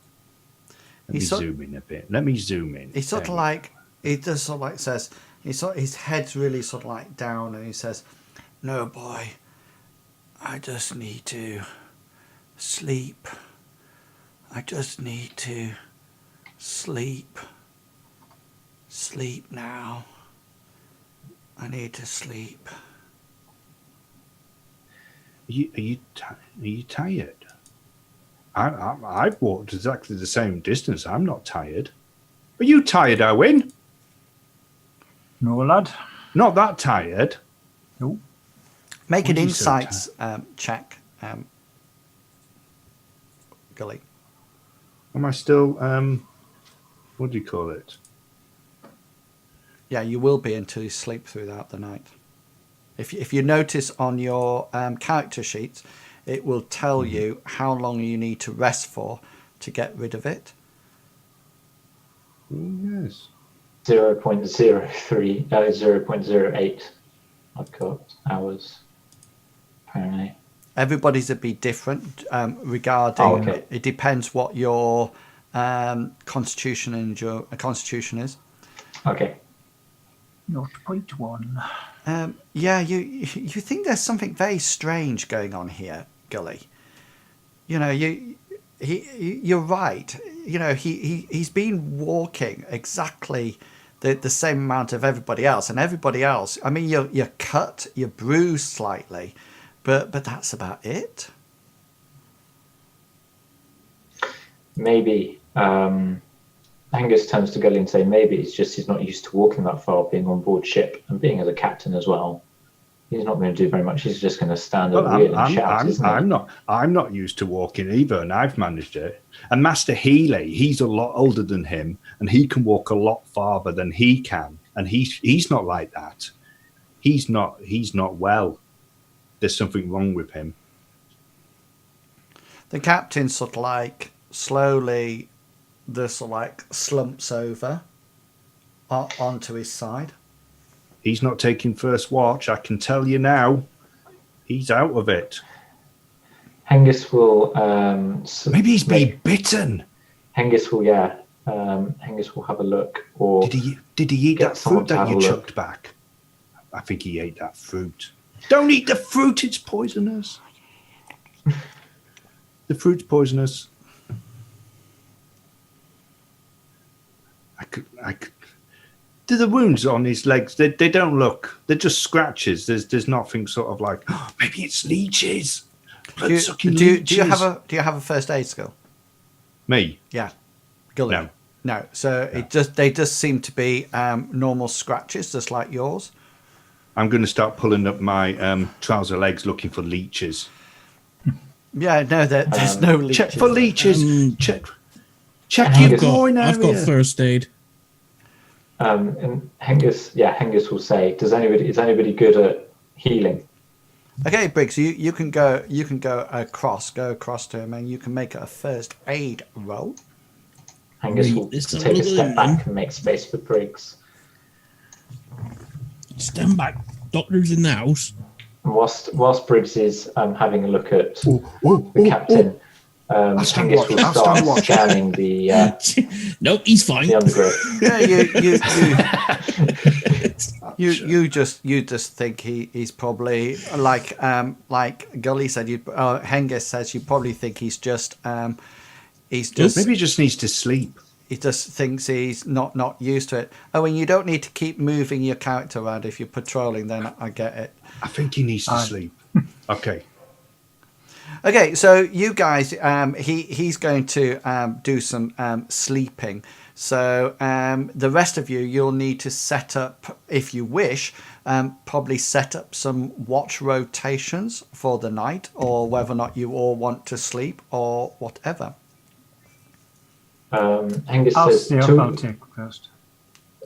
Let me zoom in a bit. Let me zoom in. He's sort of like, he just sort of like says, his head's really sort of like down, and he says, "No, boy, I just need to sleep. I just need to sleep. Sleep now. I need to sleep." Are you tired? I've walked exactly the same distance. I'm not tired. Are you tired, Owen? No, lad. Not that tired. No. Make an Why is he so insights check, Gully. Am I still, what do you call it? Yeah, you will be until you sleep throughout the night. If you notice on your character sheet, it will tell you how long you need to rest for to get rid of it. Yes. 0.03, 0.08. I've got hours, apparently. Everybody's a bit different regarding. Oh, okay. It depends what your constitution and your constitution is. Okay. 0.1. Yeah, you think there's something very strange going on here, Gully. You know, you're right. You know, he's been walking exactly the same amount of everybody else, and everybody else. I mean, you're cut, you're bruised slightly, but that's about it. Maybe. Angus turns to Gully and say, maybe it's just he's not used to walking that far, being on board ship and being as a captain as well. He's not going to do very much. He's just going to stand over here and shout, isn't he? I'm not used to walking either, and I've managed it. And Master Healy, he's a lot older than him, and he can walk a lot farther than he can. And he's not like that. He's not well. There's something wrong with him. The captain sort of like slowly, sort of like slumps over onto his side. He's not taking first watch. I can tell you now. He's out of it. Hengist will. Maybe he's been bitten. Hengist will, yeah. Hengist will have a look. Or Did he eat get that someone fruit to that have you a look. chucked back? I think he ate that fruit. Don't eat the fruit. It's poisonous. The fruit's poisonous. I could. Do the wounds on his legs? They don't look. They're just scratches. There's nothing sort of like. Oh, maybe it's leeches. Blood-sucking leeches. Do you have a first aid skill? Me? Yeah. Gully. No. No. So they just seem to be normal scratches, just like yours. I'm going to start pulling up my trouser legs looking for leeches. Yeah. No. There's no leeches. Check for leeches. Check I've your got- groin area. I've got first aid. And Hengist will say, is anybody good at healing? Okay, Briggs, you can go across to him, and you can make a first aid roll. Hengist will This is take a a step little back and make space for Briggs. Stand back. Doctor's in the house. And whilst Briggs is having a look at Oh, the captain, stand Hengist watch, will I'll start stand watch. scanning the Nope, he's fine. undergrowth. Yeah, you just think he's probably like Gully said. Hengist says you probably think he's just Maybe he just needs to sleep. he just thinks he's not used to it. Oh, and you don't need to keep moving your character around if you're patrolling. Then I get it. I think he needs to sleep. Okay. Okay, so you guys, he's going to do some sleeping. So the rest of you'll need to set up, if you wish, probably set up some watch rotations for the night, or whether or not you all want to sleep or whatever. Hengist I'll says, stay up. I'll take first.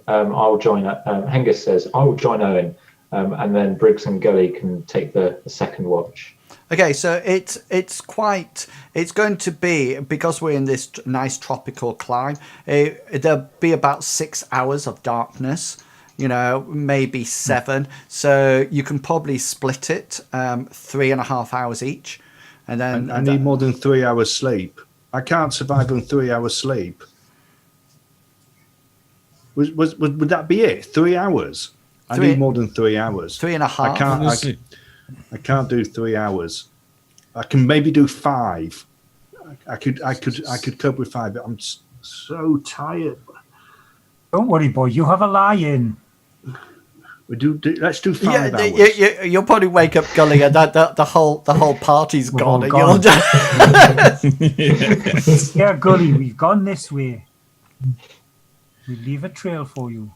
I'll join. Hengist says, I will join Owen, and then Briggs and Gully can take the second watch. Okay, so it's going to be, because we're in this nice tropical climate, there'll be about 6 hours of darkness, maybe 7. So you can probably split it 3.5 hours each. And then I need more than 3 hours sleep. I can't survive on 3 hours sleep. Would that be it? 3 hours? I need more than 3 hours. 3.5. I can't do 3 hours. I can maybe do 5. I could cope with 5, but I'm so tired. Don't worry, boy. You have a lie-in. Let's do 5 hours. You'll probably wake up, Gully, and the whole party's We're gone, all and gone. you'll just... Yeah, Gully, we've gone this way. We leave a trail for you.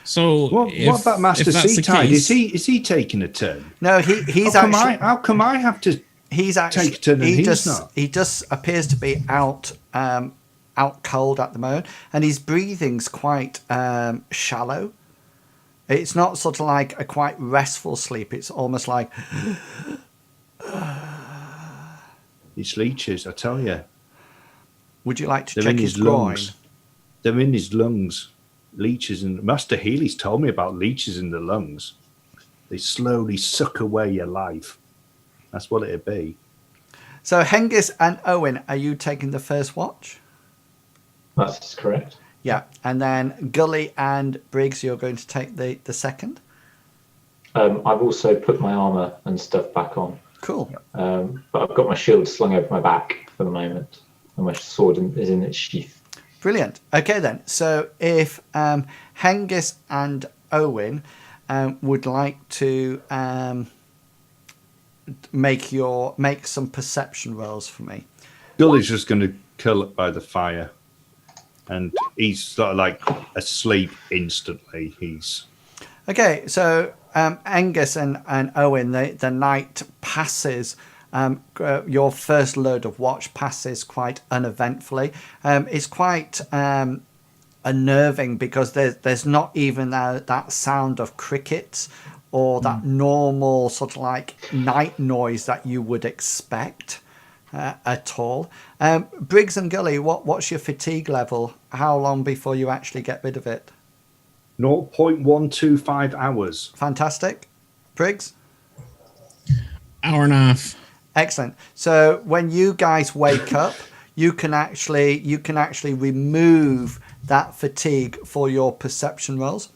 So What about Master if that's the Seatide? case- Is he taking a turn? No, he's How come actually... how come I have to? He's actually take a turn and he's not? He just appears to be out cold at the moment, and his breathing's quite shallow. It's not sort of like a quite restful sleep. It's almost like It's leeches, I tell you. would you like to They're check in his his groin? lungs. They're in his lungs. Leeches, and Master Healy's told me about leeches in the lungs. They slowly suck away your life. That's what it'd be. So Hengist and Owen, are you taking the first watch? That's correct. Yeah, and then Gully and Briggs, you're going to take the second. I've also put my armor and stuff back on, Cool. but I've got my shield slung over my back for the moment, and my sword is in its sheath. Brilliant. Okay then. So if Hengist and Owen would like to make some perception rolls for me. Gully's just going to curl up by the fire, and he's sort of like asleep instantly. He's Okay, so Angus and Owen, the night passes. Your first load of watch passes quite uneventfully. It's quite unnerving because there's not even that sound of crickets or that normal sort of like night noise that you would expect. at all. Briggs and Gully, what's your fatigue level? How long before you actually get rid of it? 0.125 hours. Fantastic. Briggs? Hour and a half. Excellent. So when you guys wake up, you can actually remove that fatigue for your perception rolls.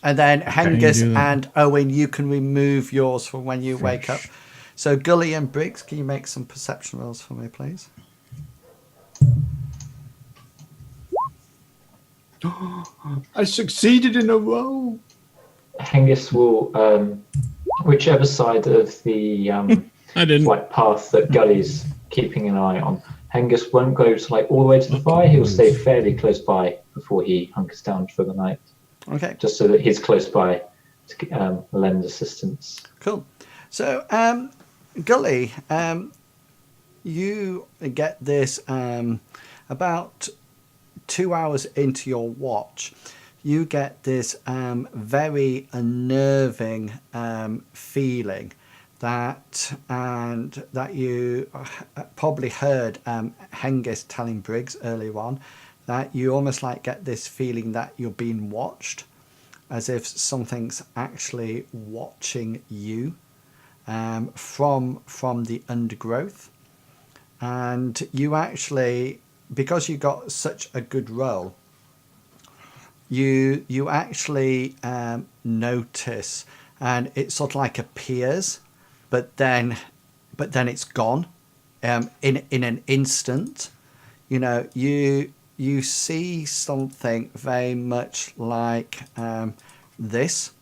And then Hengist and Owen, you can remove yours from when you wake up. So Gully and Briggs, can you make some perception rolls for me, please? I succeeded in a roll. Hengist will, whichever side of the I didn't. like path that Gully's keeping an eye on, Hengist won't go to like all the way to the fire. He'll stay fairly close by before he hunkers down for the night. Okay. Just so that he's close by to lend assistance. Cool. So, Gully, you get this about 2 hours into your watch. You get this very unnerving feeling that you probably heard Hengist telling Briggs earlier on, that you almost like get this feeling that you're being watched, as if something's actually watching you from the undergrowth. And you actually, because you got such a good roll, you actually notice, and it sort of like appears, but then it's gone in an instant. You know, you see something very much like this.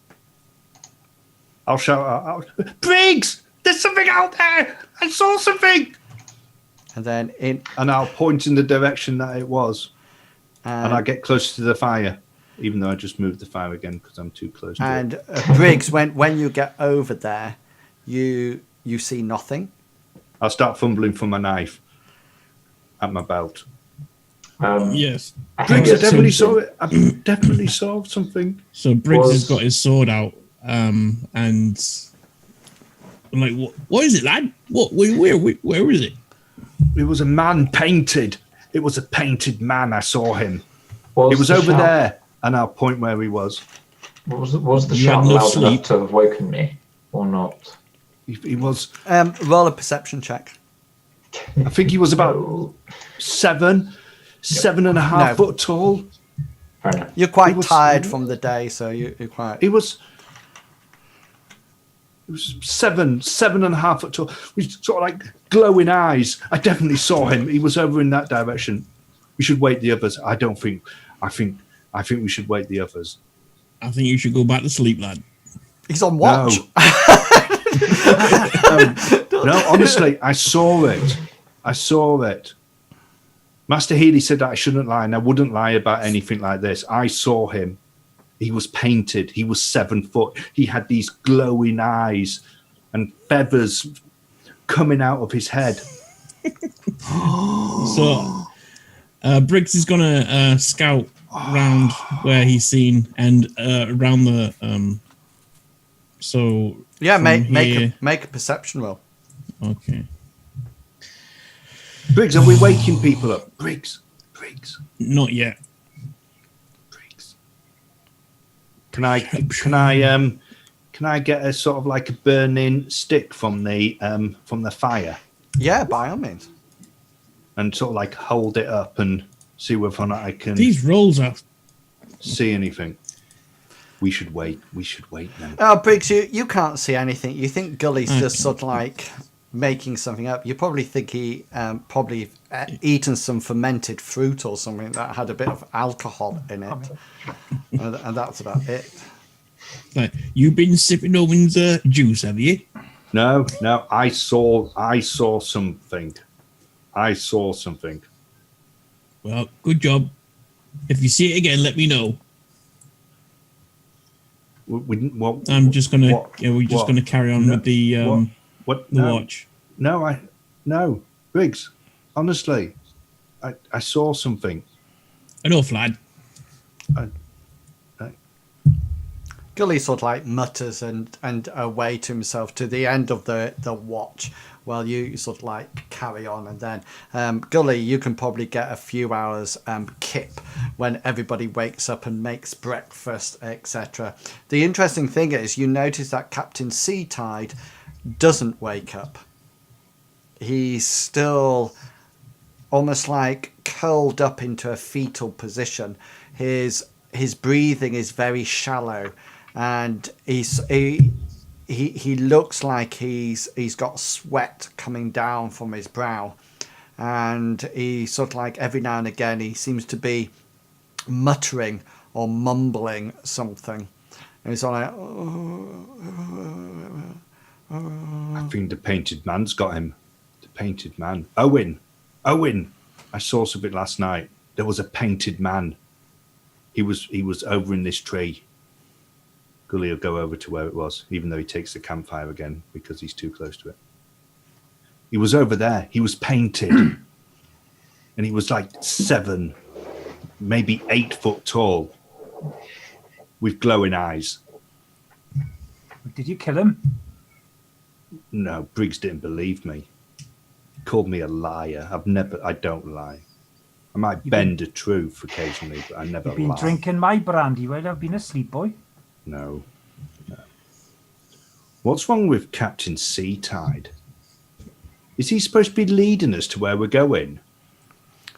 I'll shout out, Briggs, there's something out there. I saw something. And then and I'll point in the direction that it was, and I get close to the fire, even though I just moved the fire again because I'm too close to it. And Briggs, when you get over there, you see nothing. I'll start fumbling for my knife at my belt. Yes. Briggs, I definitely saw it. I definitely saw something. So Briggs has got his sword out, and I'm like, what is it, lad? Where is it? It was a man painted. It was a painted man. I saw him. Was it was the over shout- there, and I'll point where he was. Was the You shout had no loud sleep. enough to have woken me, or not? He was. Roll a perception check. I think he was about 7.5 No. foot tall. Fair enough. You're quite It was- tired from the day, so you're quite. It was 7.5 foot tall, with sort of like glowing eyes. I definitely saw him. He was over in that direction. We should wait the others. I think we should wait the others. I think you should go back to sleep, lad. He's on watch. No, honestly, I saw it. Master Healy said that I shouldn't lie, and I wouldn't lie about anything like this. I saw him. He was painted. He was 7 foot. He had these glowing eyes and feathers coming out of his head. So Briggs is gonna scout round where he's seen and around the so Yeah, from make here- a perception roll. Okay. Briggs, are we waking people up? Briggs. Not yet. Briggs. Can I get a sort of like a burning stick from the fire Yeah, by all means. and sort of like hold it up and see whether or not I can These rolls are see anything? We should wait now. Oh, Briggs, you can't see anything. You think Gully's just sort of like making something up. You probably think he probably eaten some fermented fruit or something that had a bit of alcohol in it, and that's about it. like, you've been sipping Owen's juice, have you? No, I saw something. Well, good job. If you see it again, let me know. I'm just gonna. We're just gonna carry on with the what? the No, watch. no, Briggs. Honestly, I saw something. Enough, lad. Gully sort of like mutters and away to himself to the end of the watch, while you sort of like carry on, and then Gully, you can probably get a few hours kip when everybody wakes up and makes breakfast, etc. The interesting thing is you notice that Captain Seatide doesn't wake up. He's still almost like curled up into a fetal position. His breathing is very shallow, and he looks like he's got sweat coming down from his brow, and he sort of like every now and again he seems to be muttering or mumbling something. And he's all like, I think the painted man's got him. The painted man. Owen, I saw something last night. There was a painted man. He was over in this tree. Gully will go over to where it was, even though he takes the campfire again because he's too close to it. He was over there. He was painted. And he was like 7, maybe 8 foot tall, with glowing eyes. Did you kill him? No, Briggs didn't believe me. He called me a liar. I don't lie. I might bend the truth occasionally, but I never lie. You've been drinking my brandy while I've been asleep, boy. No. What's wrong with Captain Seatide? Is he supposed to be leading us to where we're going?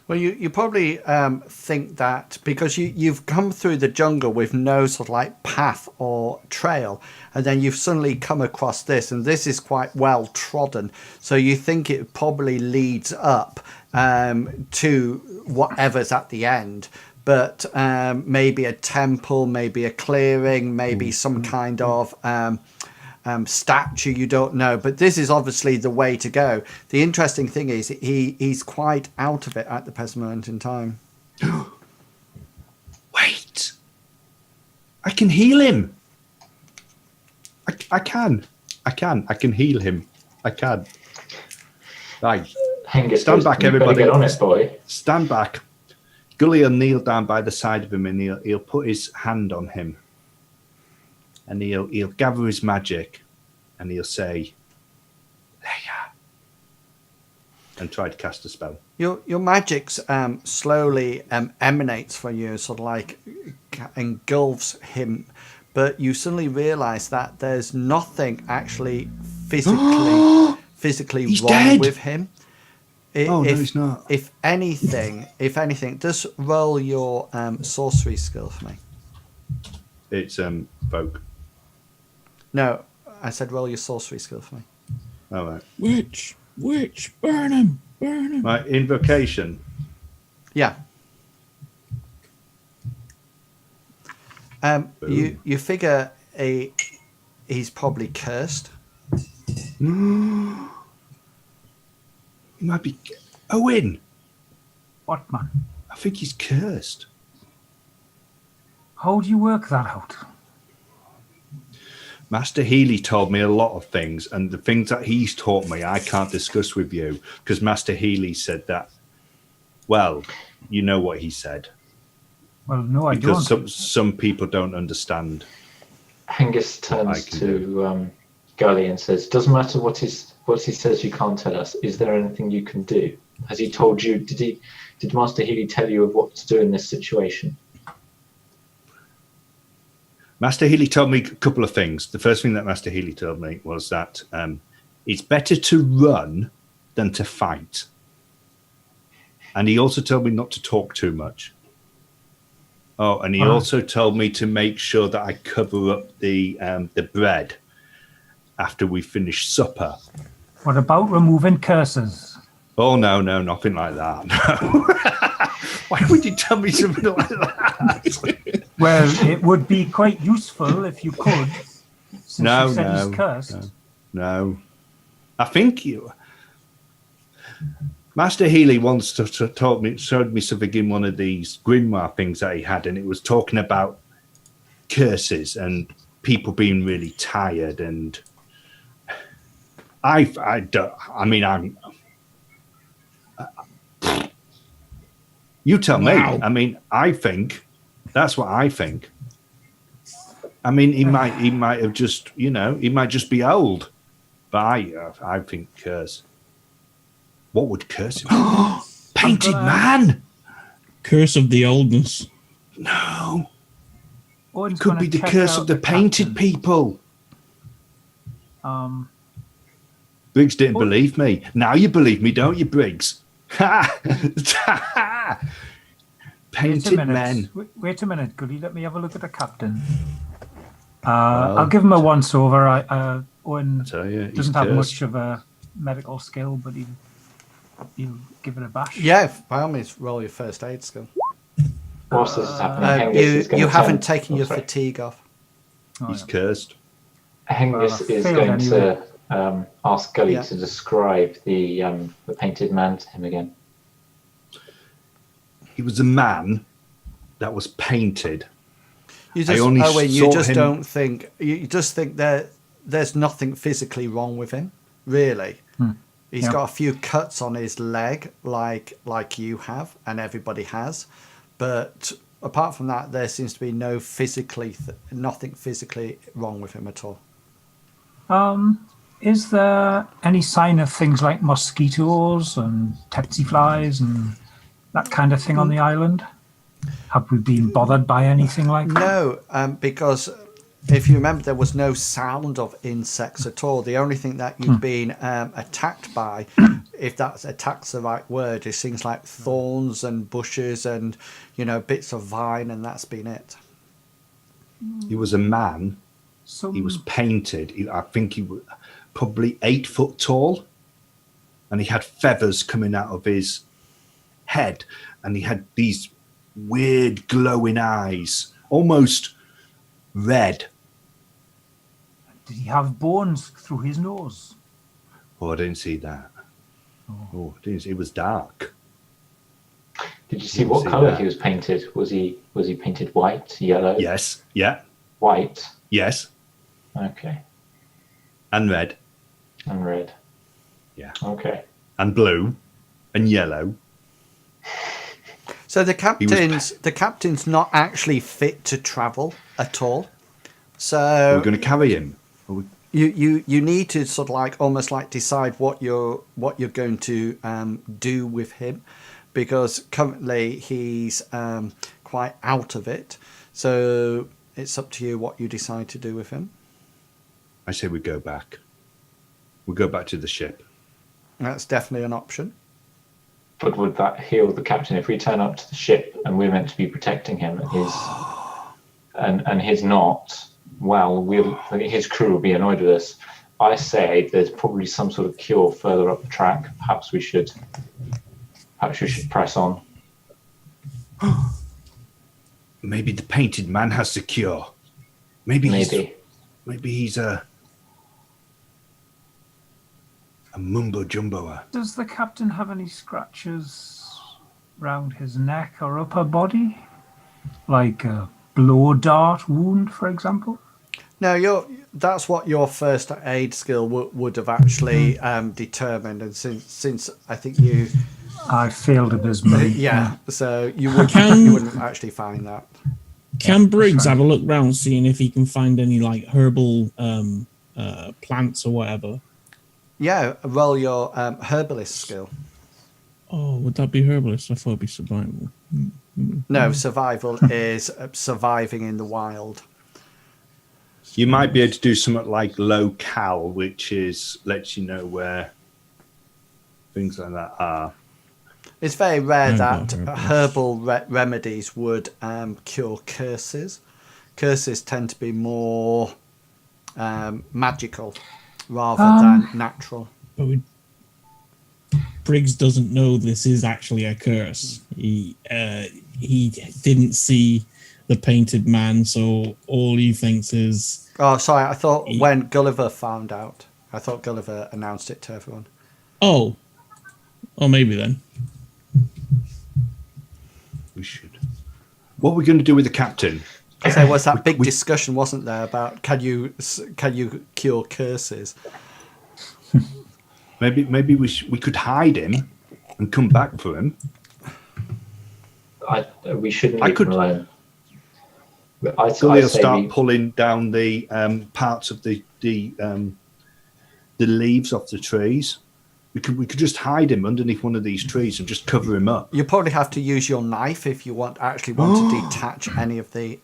well, you probably think that because you've come through the jungle with no sort of like path or trail, and then you've suddenly come across this, and this is quite well trodden, so you think it probably leads up to whatever's at the end. But maybe a temple, maybe a clearing, maybe some kind of statue, you don't know. But this is obviously the way to go. The interesting thing is he's quite out of it at the present moment in time. Wait! I can heal him! I can heal him. I can. Right. Hengist, Stand back, you better everybody. get on it, boy. Stand back. Gully will kneel down by the side of him, and he'll put his hand on him, and he'll gather his magic, and he'll say, Leia, and try to cast a spell. Your magic slowly emanates from you, sort of like engulfs him, but you suddenly realise that there's nothing actually physically He's wrong dead. with him. No, he's not. If anything, just roll your sorcery skill for me. It's folk. No, I said roll your sorcery skill for me. All right. Witch, burn him. Right, invocation. Yeah. You figure he's probably cursed. He might be. Owen! What, man? I think he's cursed. How do you work that out? Master Healy told me a lot of things, and the things that he's taught me I can't discuss with you, because Master Healy said that, well, you know what he said. Well, no, I Because don't. some people don't understand. Hengist turns to Gully and says, doesn't matter what he says, you can't tell us. Is there anything you can do? Has he told you, did Master Healy tell you of what to do in this situation? Master Healy told me a couple of things. The first thing that Master Healy told me was that it's better to run than to fight. And he also told me not to talk too much. Oh, and he also told me to make sure that I cover up the bread after we finish supper. What about removing curses? Oh, no, nothing like that. No. Why would you tell me something like that? Well, it would be quite useful if you could, since you said he's cursed. No. I think Master Healy once showed me something in one of these grimoire things that he had, and it was talking about curses and people being really tired. And you tell me. I mean, I think that's what I think. I mean, he might have just, he might just be old. But I think curse. What would curse him? Painted man! Curse of the oldness. No. Owen's Could gonna be the check curse out of the painted captain. people. Um, Briggs didn't believe me. Now you believe me, don't you, Briggs? Ha! Painted men. Wait a minute, Goody. Let me have a look at the captain. I'll give him a once over. Owen Tell you, he's doesn't have cursed. much of a medical skill, but he'll give it a bash. Yeah, by all means, roll your first aid skill. Whilst this is happening, Hengist is going You to haven't taken your sorry. fatigue off. Oh, He's yeah. cursed. Hengist is failed going anyway. to ask Gully Yeah. to describe the painted man to him again. He was a man that was painted. You just, only Owen, you saw just him- don't think. You just think there's nothing physically wrong with him, really. He's Yeah. got a few cuts on his leg, like you have, and everybody has. But apart from that, there seems to be nothing physically wrong with him at all. Is there any sign of things like mosquitoes and tsetse flies and that kind of thing on the island? Have we been bothered by anything like that? No, because if you remember, there was no sound of insects at all. The only thing that you've been attacked by, if that's attack's the right word, is things like thorns and bushes and, bits of vine, and that's been it. He was a man. So He was painted. I think he was probably 8 foot tall. And he had feathers coming out of his head. And he had these weird glowing eyes, almost red. did he have bones through his nose? Oh, I didn't see that. Oh, I didn't see. It was dark. Did you see Didn't what see colour that. he was painted? Was he painted white, yellow? Yes. Yeah. White. Yes. Okay. And red. And red. Yeah. Okay. And blue. And yellow. So the captain's not actually fit to travel at all. So We're going to carry him. you need to sort of almost decide what you're going to do with him, because currently he's quite out of it. So it's up to you what you decide to do with him. I say we go back. We go back to the ship. That's definitely an option. But would that heal the captain if we turn up to the ship and we're meant to be protecting him and he's not? Well, his crew will be annoyed with us. I say there's probably some sort of cure further up the track. Perhaps we should press on. Maybe the painted man has the cure. Maybe he's a mumbo jumboer. Does the captain have any scratches round his neck or upper body? Like a blow dart wound, for example? No, that's what your first aid skill would have actually determined, and since I think you, I failed abysmally. yeah, so you wouldn't actually find that. Can Briggs have a look round, seeing if he can find any herbal plants or whatever? Yeah, roll your herbalist skill. Oh, would that be herbalist? I thought it'd be survival. No, survival is surviving in the wild. You might be able to do something like locale, which lets you know where things like that are. It's very rare Oh, that herbal. herbal remedies would cure curses. Curses tend to be more magical rather than natural. But Briggs doesn't know this is actually a curse. He didn't see the painted man, so all he thinks is... Oh, sorry, I thought when Gulliver found out. I thought Gulliver announced it to everyone. Oh, maybe then. We should. What are we going to do with the captain? Because there was that big discussion, wasn't there, about can you cure curses? Maybe we could hide him and come back for him. We shouldn't leave him alone. Gully will start pulling down the parts of the the leaves off the trees. We could just hide him underneath one of these trees and just cover him up. You probably have to use your knife if you actually want to detach any of the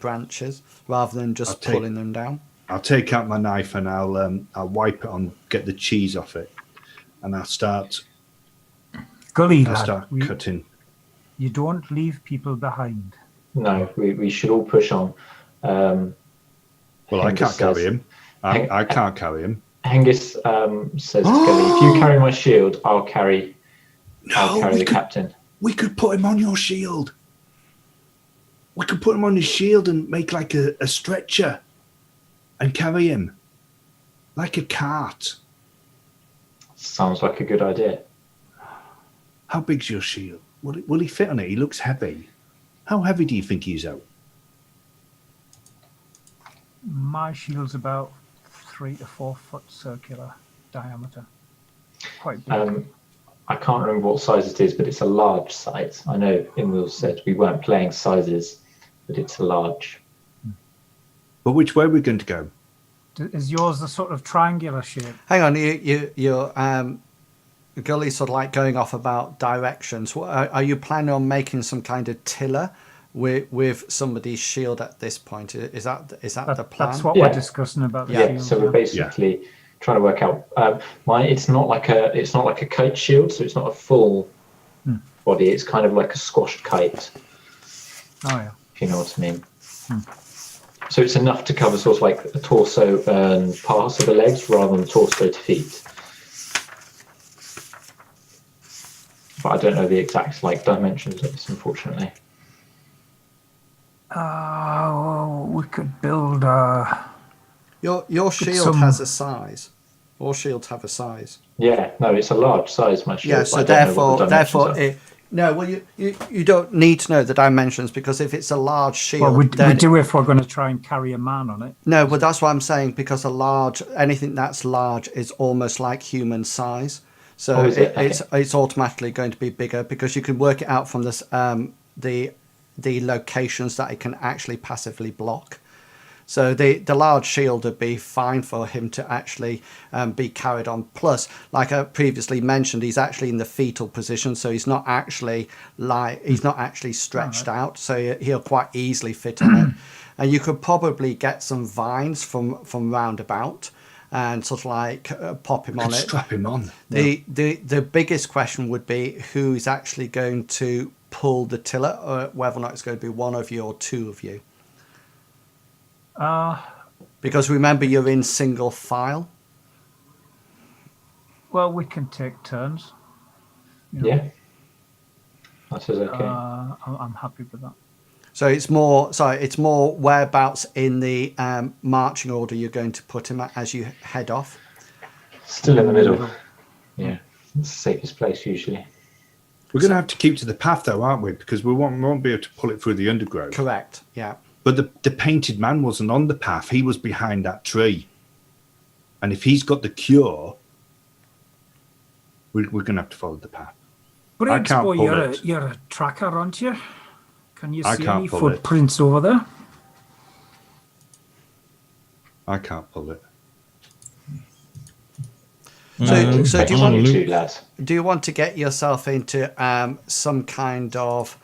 branches rather than just pulling them down. I'll take out my knife and I'll wipe it on, get the cheese off it, and I'll start cutting. You don't leave people behind. No, we should all push on. Well, I can't carry him. I can't carry him. Hengist says to Gully, if you carry my shield, I'll carry the captain. We could put him on your shield. We could put him on his shield and make like a stretcher and carry him like a cart. Sounds like a good idea. How big's your shield? Will he fit on it? He looks heavy. How heavy do you think he's out? My shield's about 3 to 4 foot circular diameter. Quite big. I can't remember what size it is, but it's a large size. I know Inwil said we weren't playing sizes, but it's a large. But which way are we going to go? Is yours the sort of triangular shape? Hang on, you're Gully's sort of like going off about directions. Are you planning on making some kind of tiller with somebody's shield at this point? Is that the plan? That's what we're discussing about. The shield, so we're basically trying to work out. It's not like a kite shield, so it's not a full body. It's kind of like a squashed kite. Oh yeah. If you know what I mean. So it's enough to cover sort of like a torso and parts of the legs rather than torso to feet. But I don't know the exact dimensions of this, unfortunately. We could build Your shield has a size. All shields have a size. Yeah, no, it's a large size, my shield. Yeah, so therefore, you don't need to know the dimensions, because if it's a large shield, well, we do if we're going to try and carry a man on it. No, but that's what I'm saying, because anything that's large is almost like human size. So it's automatically going to be bigger, because you can work it out from this the locations that it can actually passively block. So the large shield would be fine for him to actually be carried on. Plus, like I previously mentioned, he's actually in the fetal position, so he's not actually stretched out. So he'll quite easily fit on it. And you could probably get some vines from roundabout and sort of like pop him on it. Strap him on. The biggest question would be who's actually going to pull the tiller, or whether or not it's going to be one of you or two of you. Because remember, you're in single file. Well, we can take turns. Yeah. That is okay. I'm happy with that. So it's more whereabouts in the marching order you're going to put him at as you head off. Still in the middle. Yeah, it's the safest place usually. We're going to have to keep to the path, though, aren't we? Because we won't be able to pull it through the undergrowth. Correct. Yeah. But the painted man wasn't on the path. He was behind that tree. And if he's got the cure, we're going to have to follow the path. Briggs, boy, you're a tracker, aren't you? Can you see any footprints over there? I can't pull it. So do you want to get yourself into some kind of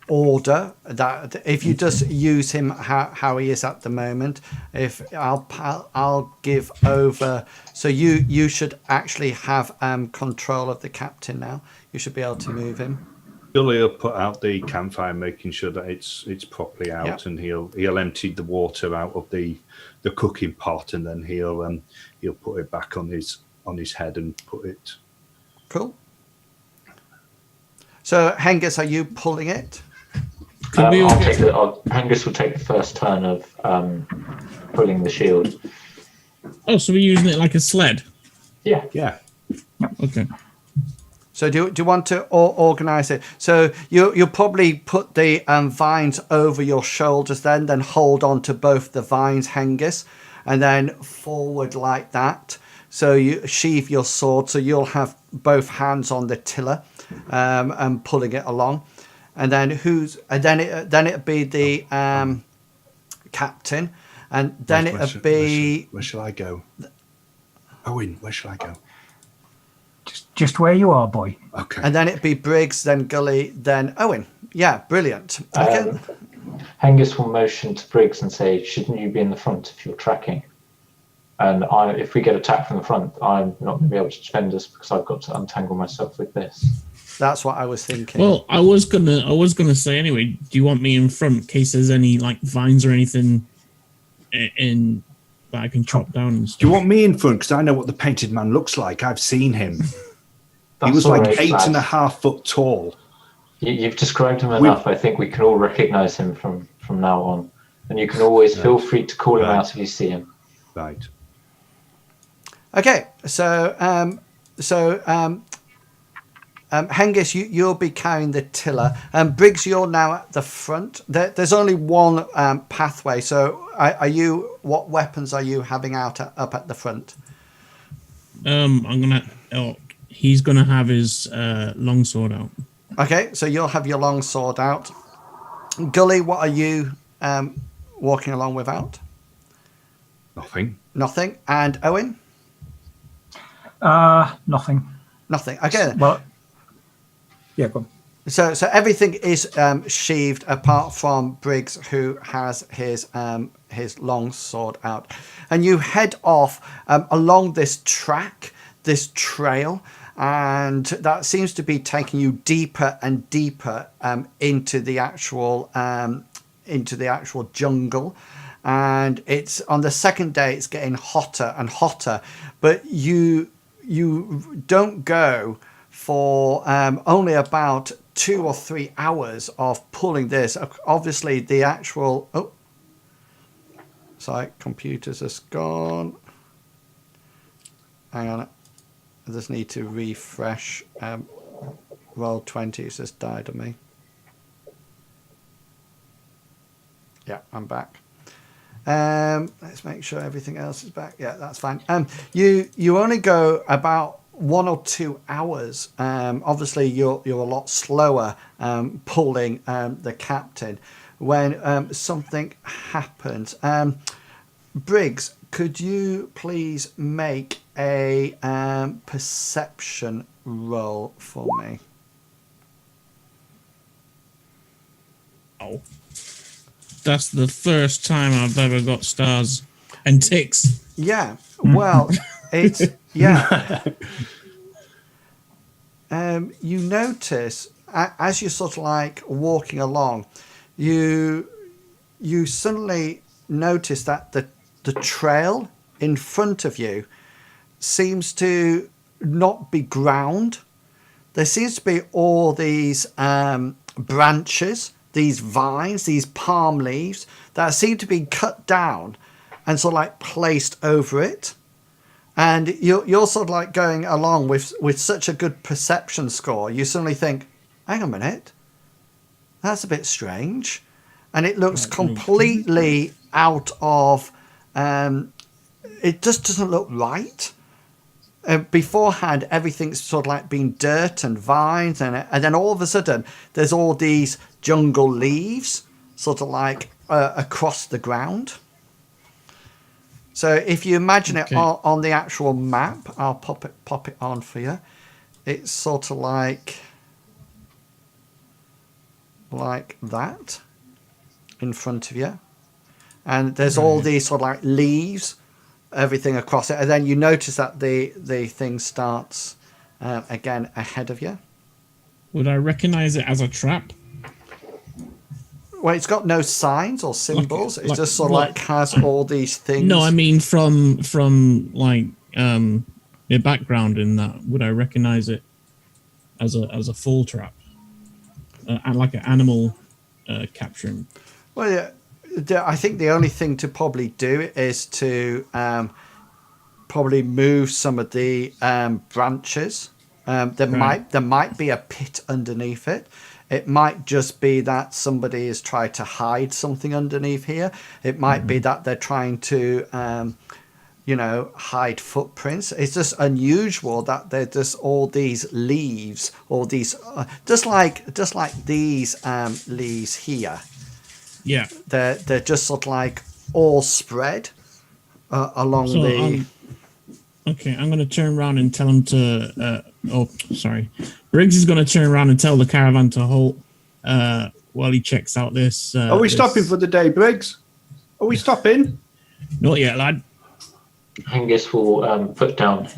order that if you just use him how he is at the moment? If I'll give over, so you should actually have control of the captain now. You should be able to move him. Billy will put out the campfire, making sure that it's properly out, and he'll empty the water out of the cooking pot, and then he'll put it back on his head and put it. Cool. So Hengist, are you pulling it? Hengist will take the first turn of pulling the shield. Oh, so we're using it like a sled? Yeah. Yeah. Okay. So do you want to organise it? So you'll probably put the vines over your shoulders, then hold on to both the vines, Hengist, and then forward like that. So you sheathe your sword, so you'll have both hands on the tiller and pulling it along. And then then it'll be the captain, and then it'd be Where shall I go? Owen, where shall I go? Just where you are, boy. Okay. and then it'd be Briggs, then Gully, then Owen. Yeah, brilliant. Okay. Hengist will motion to Briggs and say, shouldn't you be in the front if you're tracking? And if we get attacked from the front, I'm not going to be able to defend us because I've got to untangle myself with this. That's what I was thinking. Well, I was gonna say anyway. Do you want me in front in case there's any like vines or anything in that I can chop down and stuff? Do you want me in front? Because I know what the painted man looks like. I've seen him. He was all like right, 8.5 foot tall. You've described him enough. I think we can all recognise him from now on. And you can always feel free to call him out if you see him. Right. Okay, so Hengist, you'll be carrying the tiller. Briggs, you're now at the front. There's only one pathway. So, are you? What weapons are you having out up at the front? He's gonna have his longsword out. Okay, so you'll have your long sword out. Gully, what are you walking along without? Nothing. Nothing. And Owen? Nothing. Nothing. Okay. Well, yeah, go on. So everything is sheathed apart from Briggs, who has his long sword out, and you head off along this track, this trail, and that seems to be taking you deeper and deeper into the actual jungle. And it's on the second day, it's getting hotter and hotter, but you don't go for only about 2 or 3 hours of pulling this. Obviously, the actual... Oh, sorry, computers has gone. Hang on. I just need to refresh. Roll20 has just died on me. Yeah, I'm back. Let's make sure everything else is back. Yeah, that's fine. You only go about 1 or 2 hours. Obviously, you're a lot slower pulling the captain when something happens. Briggs, could you please make a perception roll for me? Oh. That's the first time I've ever got stars and ticks. Yeah, well, it's... Yeah. You notice, as you're sort of like walking along, you suddenly notice that the trail in front of you seems to not be ground. There seems to be all these branches, these vines, these palm leaves that seem to be cut down and sort of like placed over it. And you're sort of like going along with such a good perception score. You suddenly think, hang on a minute, that's a bit strange. And it looks completely out of, it just doesn't look right. Beforehand, everything's sort of like been dirt and vines, and then all of a sudden, there's all these jungle leaves sort of like across the ground. So if you imagine it on the actual map, I'll pop it on for you. It's sort of like that in front of you. And there's all these sort of like leaves, everything across it. And then you notice that the thing starts again ahead of you. Would I recognize it as a trap? Well, it's got no signs or symbols. It's just sort of like has all these things. No, I mean from like the background in that. Would I recognize it as a full trap, and like an animal capturing? Well, yeah, I think the only thing to probably do is to probably move some of the branches. There might be a pit underneath it. It might just be that somebody is trying to hide something underneath here. It might be that they're trying to, hide footprints. It's just unusual that there's just all these leaves, all these, just like these leaves here. Yeah, They're just sort of like all spread along So, the. okay, I'm going to turn around and tell him to. Sorry. Briggs is going to turn around and tell the caravan to halt while he checks out this. Are we stopping for the day, Briggs? Are we stopping? Not yet, lad. Angus will put down,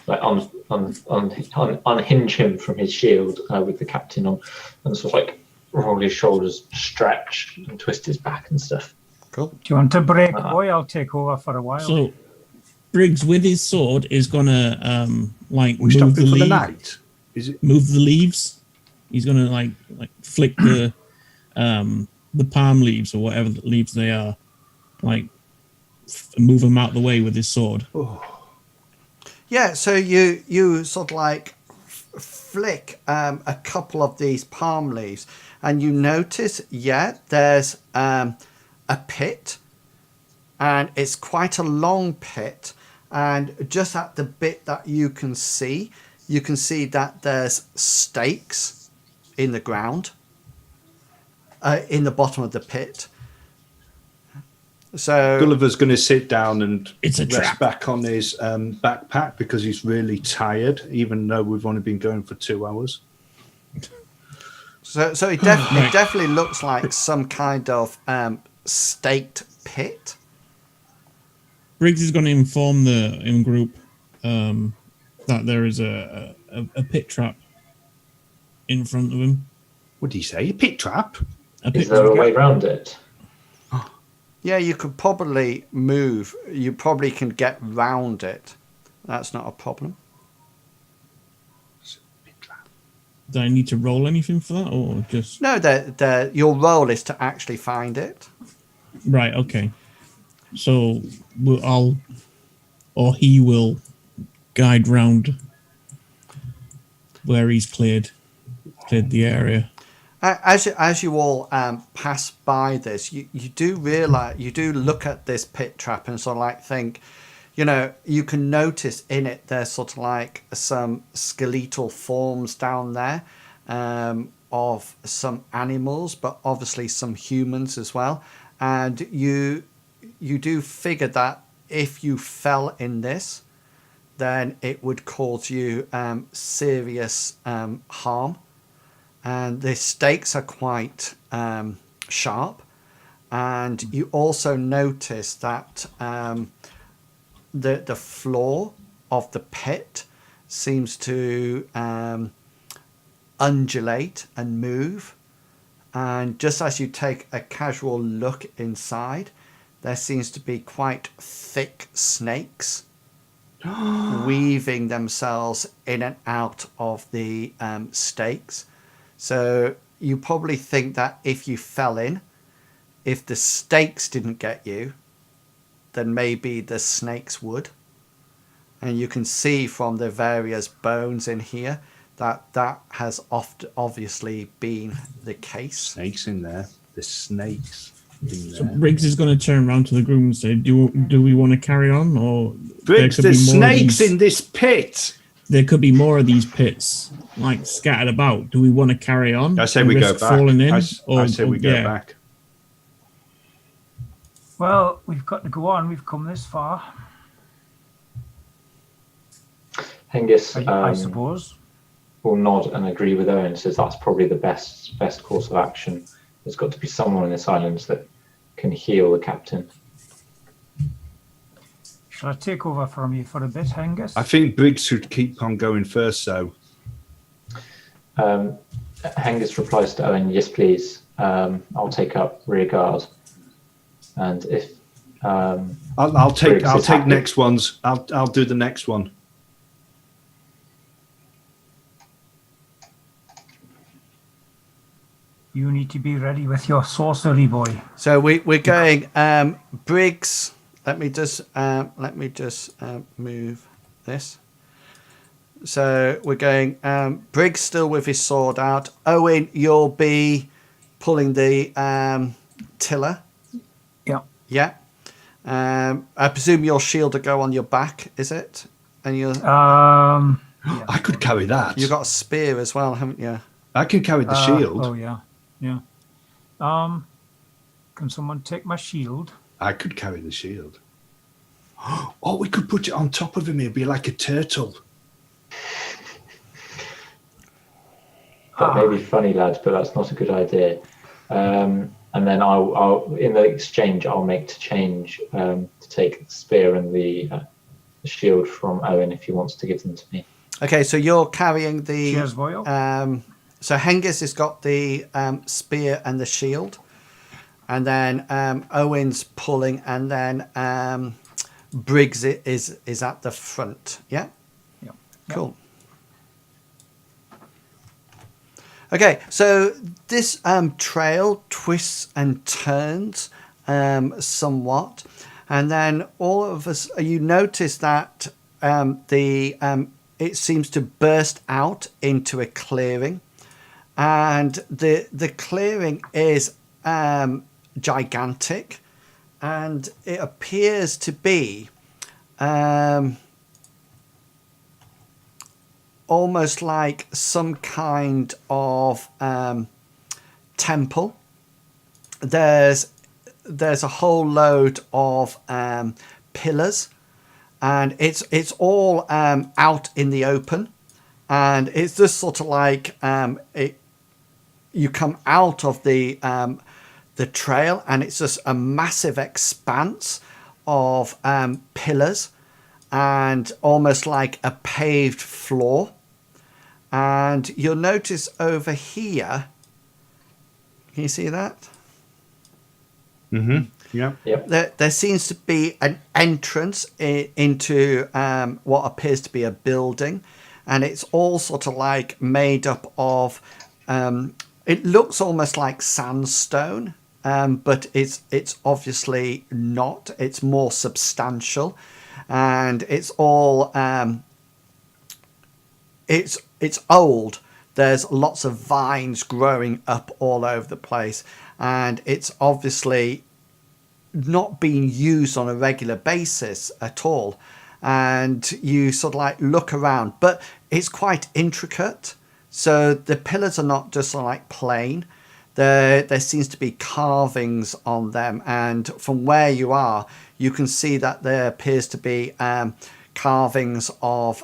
like unhinge him from his shield with the captain on, and sort of like roll his shoulders, stretch, and twist his back and stuff. Cool. Do you want to break, boy? I'll take over for a while. So, Briggs with his sword is gonna We move stopping the for the leaf, night? Is it? move the leaves. He's gonna like flick the palm leaves or whatever the leaves they are, like move them out the way with his sword. Yeah, so you sort of like flick a couple of these palm leaves, and you notice, there's a pit, and it's quite a long pit, and just at the bit that you can see that there's stakes in the ground, in the bottom of the pit. So Gulliver's going to sit down and It's a rest trap. back on his backpack because he's really tired, even though we've only been going for 2 hours. So it definitely looks like some kind of staked pit. Briggs is going to inform the in-group that there is a pit trap in front of him. What did he say? A pit trap? A pit Is there a trap. way around it? Yeah, you could probably move. You probably can get round it. That's not a problem. Pit trap. Do I need to roll anything for that, or just No, your role is to actually find it. right? Okay. So he will guide round where he's cleared the area. As you all pass by this, you do realize, you do look at this pit trap and sort of like think, you can notice in it there's sort of like some skeletal forms down there of some animals, but obviously some humans as well. And you do figure that if you fell in this, then it would cause you serious harm. And the stakes are quite sharp, and you also notice that the floor of the pit seems to undulate and move, and just as you take a casual look inside, there seems to be quite thick snakes weaving themselves in and out of the stakes. So you probably think that if you fell in, if the stakes didn't get you, then maybe the snakes would. And you can see from the various bones in here that has obviously been the case. Snakes in there. There's snakes in So there. Briggs is going to turn around to the group and say, "Do we want to carry on, or Briggs, there could there's be more of snakes these- in this pit. There could be more of these pits, like scattered about. Do we want to carry on? I say and we go risk back. falling in, I say we go back. Well, we've got to go on. We've come this far, Hengist I suppose. will nod and agree with Owen, says that's probably the best course of action. There's got to be someone in this island that can heal the captain. Shall I take over from you for a bit, Hengist? I think Briggs should keep on going first, though. Hengist replies to Owen, "Yes, please. I'll take up rear guard." And if I'll take Briggs is happy. next ones. I'll do the next one. You need to be ready with your sorcery, boy. So we're going Briggs. Let me just move this. So we're going Briggs still with his sword out. Owen, you'll be pulling the tiller. Yeah. Yeah. I presume your shield will go on your back, is it? And you I could carry that. you got a spear as well, haven't you? I can carry the shield. Oh yeah. Can someone take my shield? I could carry the shield. Oh, we could put it on top of him. It'd be like a turtle. That may be funny, lads, but that's not a good idea. And then I'll in the exchange, I'll make to change to take the spear and the shield from Owen if he wants to give them to me. Okay, so you're carrying the. Cheers, Boyle. So Hengist has got the spear and the shield, and then Owen's pulling, and then Briggs is at the front. Yeah. Yep. Cool. Okay, so this trail twists and turns somewhat, and then all of us, you notice that it seems to burst out into a clearing, and the clearing is gigantic, and it appears to be almost like some kind of temple. There's a whole load of pillars, and it's all out in the open, and it's just sort of like you come out of the trail, and it's just a massive expanse of pillars, and almost like a paved floor. And you'll notice over here, can you see that? Mm-hmm. Yeah. Yep. There seems to be an entrance into what appears to be a building, and it's all sort of like made up of, it looks almost like sandstone, but it's obviously not. It's more substantial, and it's all it's old. There's lots of vines growing up all over the place, and it's obviously not being used on a regular basis at all. And you sort of like look around, but it's quite intricate. So the pillars are not just sort of like plain. There seems to be carvings on them, and from where you are, you can see that there appears to be carvings of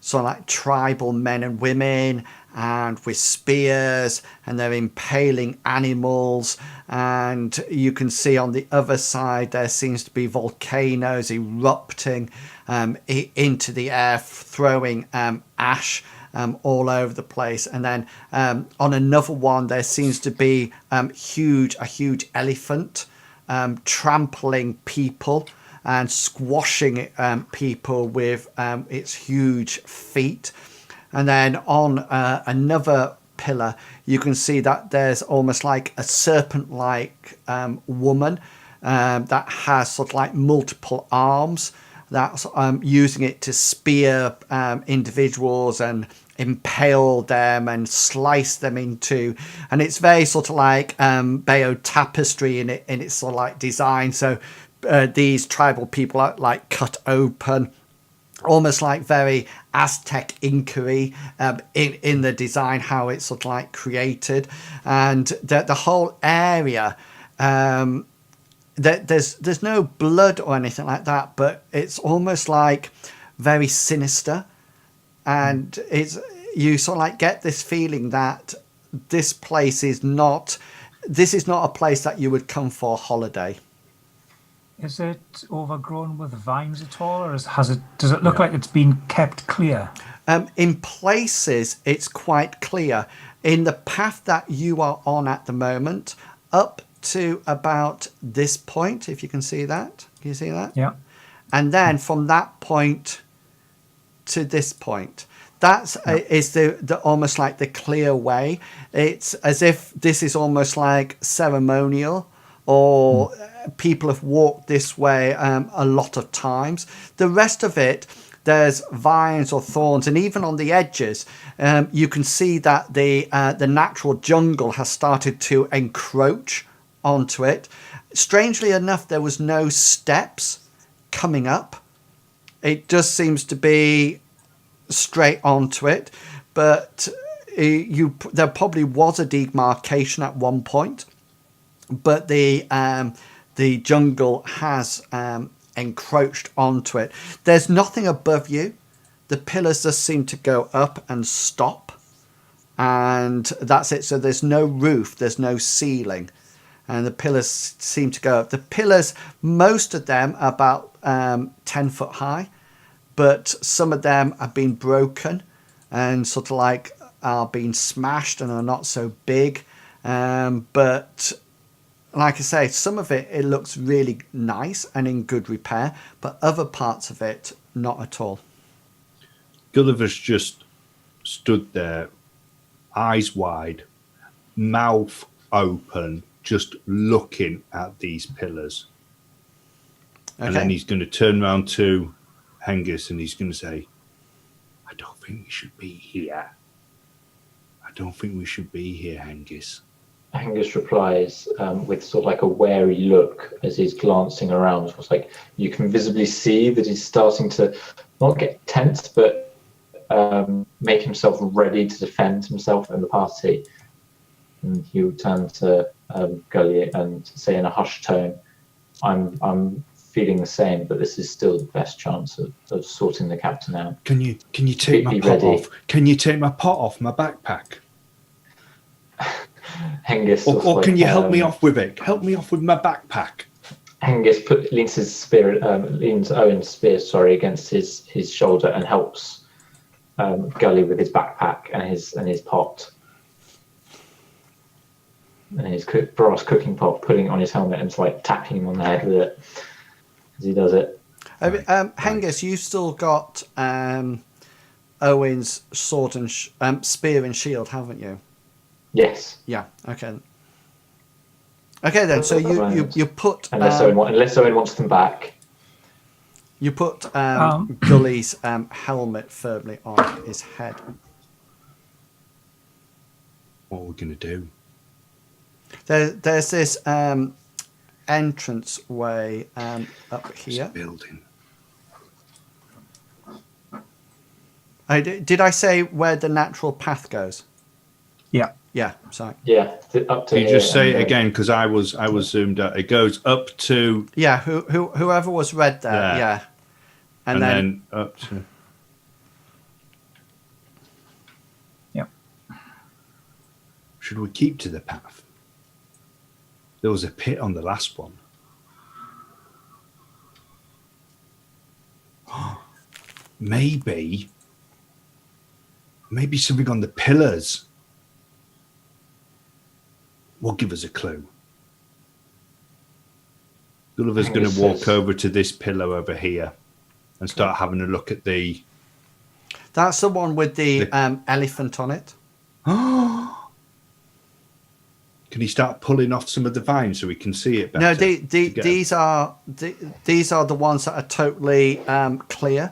sort of like tribal men and women, and with spears, and they're impaling animals. And you can see on the other side there seems to be volcanoes erupting into the air, throwing ash all over the place. And then on another one there seems to be a huge elephant trampling people and squashing people with its huge feet. And then on another pillar, you can see that there's almost like a serpent-like woman that has sort of like multiple arms, that's using it to spear individuals and impale them and slice them into. And it's very sort of like Bayeux tapestry in its sort of like design. So these tribal people are like cut open, almost like very Aztec Inca-y in the design, how it's sort of like created. And the whole area, there's no blood or anything like that, but it's almost like very sinister. And you sort of like get this feeling that this is not a place that you would come for a holiday. Is it overgrown with vines at all, or does it look like it's been kept clear? In places, it's quite clear. In the path that you are on at the moment, up to about this point, if you can see that. Can you see that? Yeah. And then from that point to this point, that's is the almost like the clear way. It's as if this is almost like ceremonial, or people have walked this way a lot of times. The rest of it, there's vines or thorns, and even on the edges, you can see that the natural jungle has started to encroach onto it. Strangely enough, there was no steps coming up. It just seems to be straight onto it, but there probably was a demarcation at one point. but the jungle has encroached onto it. There's nothing above you. The pillars just seem to go up and stop, and that's it. So there's no roof, there's no ceiling, and the pillars seem to go up. The pillars, most of them are about 10 foot high, but some of them have been broken and sort of like are being smashed and are not so big. But like I say, some of it looks really nice and in good repair, but other parts of it, not at all. Gulliver's just stood there, eyes wide, mouth open, just looking at these pillars. Okay. And then he's going to turn around to Hengist and he's going to say, I don't think we should be here. I don't think we should be here, Hengist. Angus replies with sort of like a wary look as he's glancing around. It's like you can visibly see that he's starting to not get tense, but make himself ready to defend himself and the party. And he will turn to Gully and say in a hushed tone, I'm feeling the same, but this is still the best chance of sorting the captain out. Can you take my Be pot ready. off? Can you take my pot off my backpack? Hengist Or can you help me off with it? Help me off with my backpack. Hengist leans Owen's spear, against his shoulder and helps Gully with his backpack and his pot and his brass cooking pot, putting it on his helmet and like tapping him on the head with it as he does it. Hengist, you've still got Owen's sword and spear and shield, haven't you? Yes. Yeah. Okay. Okay then. So you put unless Owen wants them back. You put Gully's helmet firmly on his head. What are we going to do? There's this entrance way up here. This building. Did I say where the natural path goes? Yeah. Yeah, sorry. Yeah, up to. Can you just say it again? Because I was zoomed out. It goes up to. Yeah, whoever was red there. Yeah. And then up to. Yep. Should we keep to the path? There was a pit on the last one. Maybe something on the pillars will give us a clue. Gulliver's going to walk over to this pillar over here and start having a look at the... That's the one with the elephant on it. Can he start pulling off some of the vines so we can see it better? No, these are the ones that are totally clear.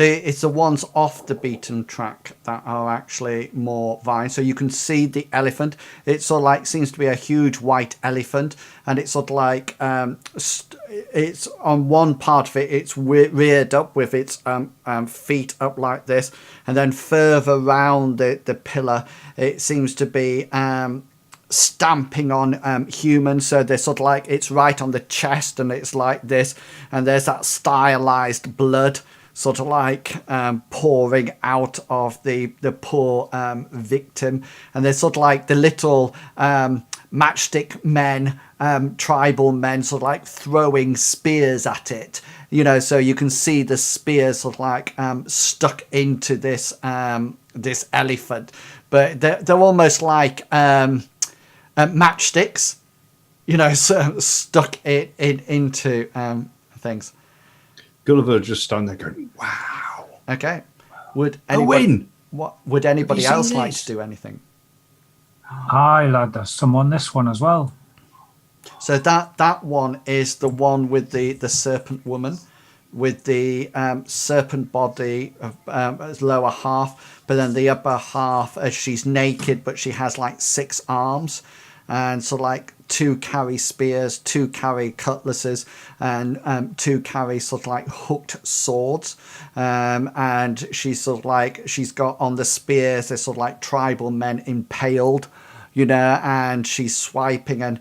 It's the ones off the beaten track that are actually more vines. So you can see the elephant. It sort of like seems to be a huge white elephant, and it's sort of like it's on one part of it. It's reared up with its feet up like this, and then further round the pillar, it seems to be stamping on humans. So they're sort of like it's right on the chest, and it's like this, and there's that stylized blood sort of like pouring out of the poor victim, and there's sort of like the little matchstick men, tribal men, sort of like throwing spears at it, so you can see the spears sort of like stuck into this this elephant, but they're almost like matchsticks, so stuck into things. Gulliver just stand there going, wow. Okay. Would anybody else like this? to do anything? Aye, lad, there's some on this one as well. So that one is the one with the serpent woman, with the serpent body of lower half, but then the upper half, she's naked, but she has like 6 arms, and so like 2 carry spears, 2 carry cutlasses, and 2 carry sort of like hooked swords, and she's sort of like, she's got on the spears, there's sort of like tribal men impaled, you know, and she's swiping, and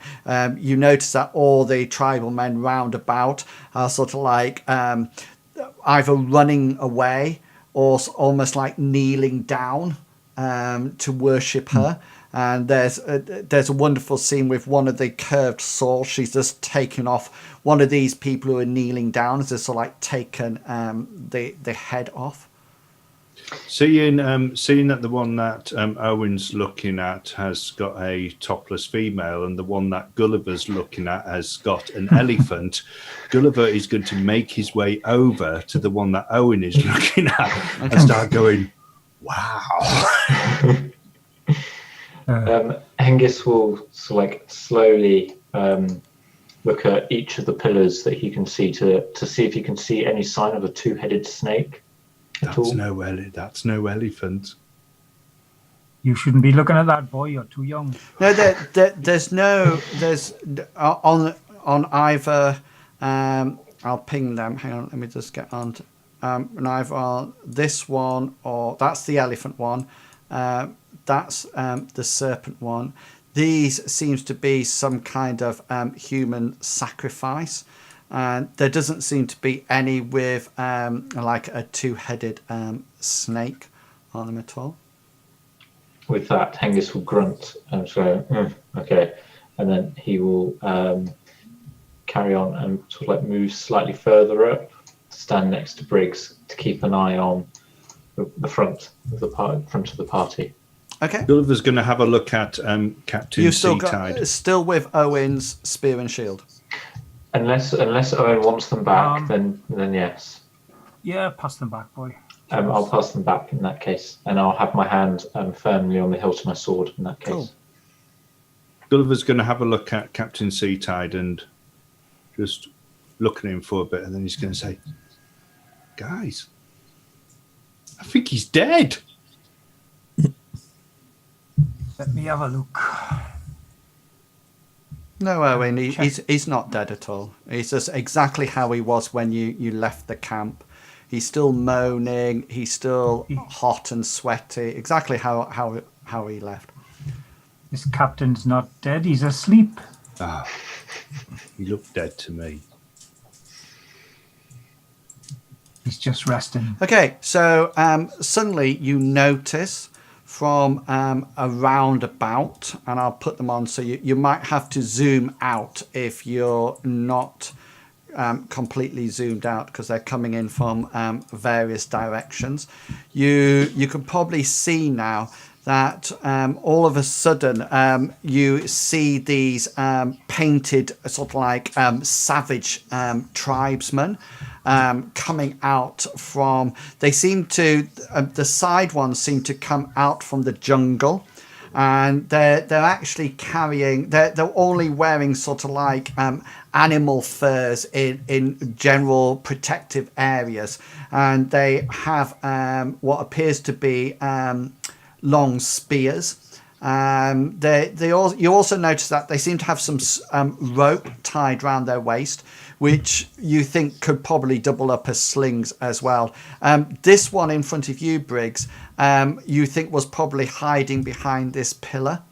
you notice that all the tribal men round about are sort of like either running away or almost like kneeling down to worship her. And there's a wonderful scene with one of the curved swords. She's just taken off one of these people who are kneeling down, as just sort of like taken the head off. Seeing that the one that Owen's looking at has got a topless female, and the one that Gulliver's looking at has got an elephant, Gulliver is going to make his way over to the one that Owen is looking at and start going, "Wow." Hengist will slowly look at each of the pillars that he can see to see if he can see any sign of a two-headed snake. That's no elephant. You shouldn't be looking at that, boy. You're too young. No, there's on either. I'll ping them. Hang on, let me just get on. And either on this one, or that's the elephant one. That's the serpent one. These seems to be some kind of human sacrifice. And there doesn't seem to be any with like a two-headed snake on them at all. With that, Hengist will grunt and say, okay. And then he will carry on and sort of like move slightly further up, stand next to Briggs to keep an eye on the front of the party. Okay. Gulliver's going to have a look at Captain You've still Seatide. still with Owen's spear and shield. Unless Owen wants them back, then yes. Yeah, pass them back, boy. I'll pass them back in that case, and I'll have my hand firmly on the hilt of my sword in that case. Cool. Gulliver's going to have a look at Captain Seatide and just look at him for a bit, and then he's going to say, "Guys, I think he's dead." Let me have a look. No, Owen, he's not dead at all. He's just exactly how he was when you left the camp. He's still moaning. He's still hot and sweaty. Exactly how he left. This captain's not dead. He's asleep. Ah, he looked dead to me. He's just resting. Okay, so suddenly you notice from a roundabout, and I'll put them on so you might have to zoom out if you're not completely zoomed out, because they're coming in from various directions. You can probably see now that all of a sudden you see these painted sort of like savage tribesmen coming out from, they seem to, the side ones seem to come out from the jungle, and they're actually carrying, they're only wearing sort of like animal furs in general protective areas, and they have what appears to be long spears. You also notice that they seem to have some rope tied around their waist, which you think could probably double up as slings as well. This one in front of you, Briggs, you think was probably hiding behind this pillar.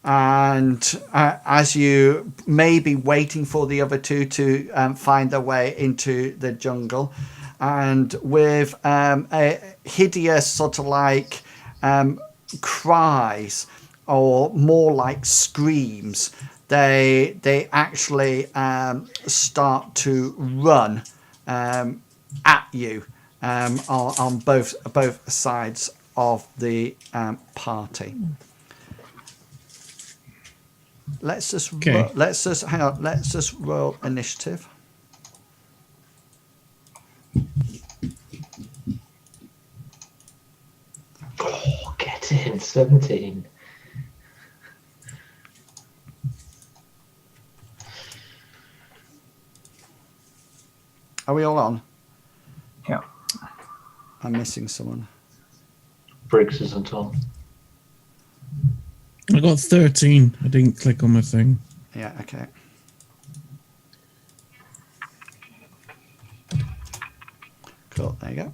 And as you may be waiting for the other two to find their way into the jungle, and with a hideous sort of like cries, or more like screams, they actually start to run at you on both sides of the party. Let's just hang on. Let's just roll initiative. Oh, get in 17. Are we all on? Yeah. I'm missing someone. Briggs isn't on. I got 13. I didn't click on my thing. Yeah, okay. Cool, there you go.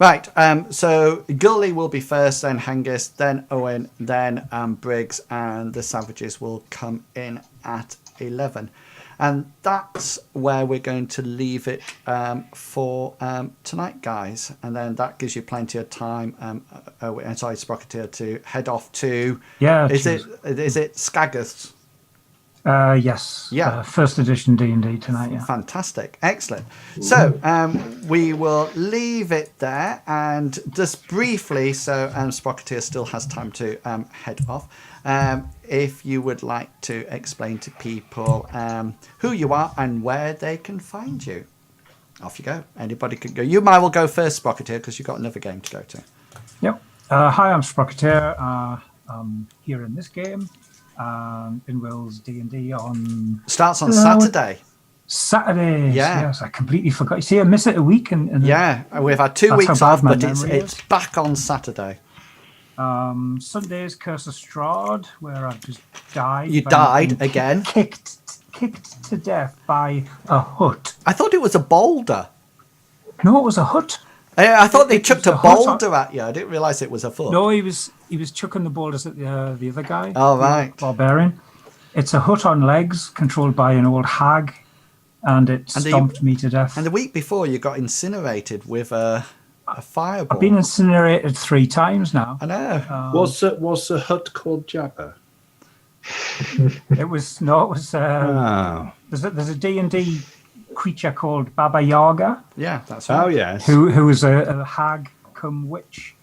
Right, so Gully will be first, then Hengist, then Owen, then Briggs, and the Savages will come in at 11. And that's where we're going to leave it for tonight, guys. And then that gives you plenty of time, Sprocketeer, to head off to... Yeah. Is it Skaggath? Yes. Yeah. First edition D&D tonight, yeah. Fantastic. Excellent. So we will leave it there, and just briefly, so Sprocketeer still has time to head off. If you would like to explain to people who you are and where they can find you. Off you go. Anybody can go. You might well go first, Sprocketeer, because you've got another game to go to. Yep. Hi, I'm Sprocketeer. I'm here in this game. In Will's D&D on... Starts on Saturday. Saturdays, yeah. Yes, I completely forgot. You see, I miss it a week. Yeah, we've had 2 weeks off, but it's back on Saturday. Sunday's Curse of Strahd, where I've just died. You died again? Kicked to death by a hut. I thought it was a boulder. No, it was a hut. I thought they chucked a boulder at you. I didn't realise it was a foot. No, he was chucking the boulders at the other guy. Oh, right. Barbarian. It's a hut on legs, controlled by an old hag, and it stomped me to death. And the week before, you got incinerated with a fireball. I've been incinerated 3 times now. I know. Was the hut called Jabba? It was. There's a D&D creature called Baba Yaga. Yeah, that's right. Oh, yes. Who was a hag come witch,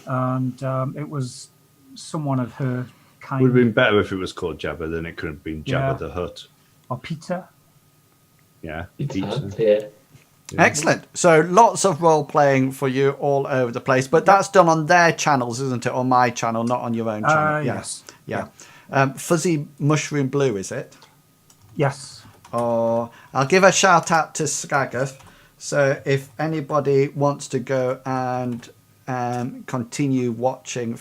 and it was someone of her kind. Would have been better if it was called Jabba, then it could have been Jabba the Hutt. Or Peter. Yeah. Yeah. Excellent. So lots of role playing for you all over the place, but that's done on their channels, isn't it? On my channel, not on your own channel. Yes. Yeah. Fuzzy Mushroom Blue, is it? Yes. Or I'll give a shout out to Skaggath. So if anybody wants to go and continue watching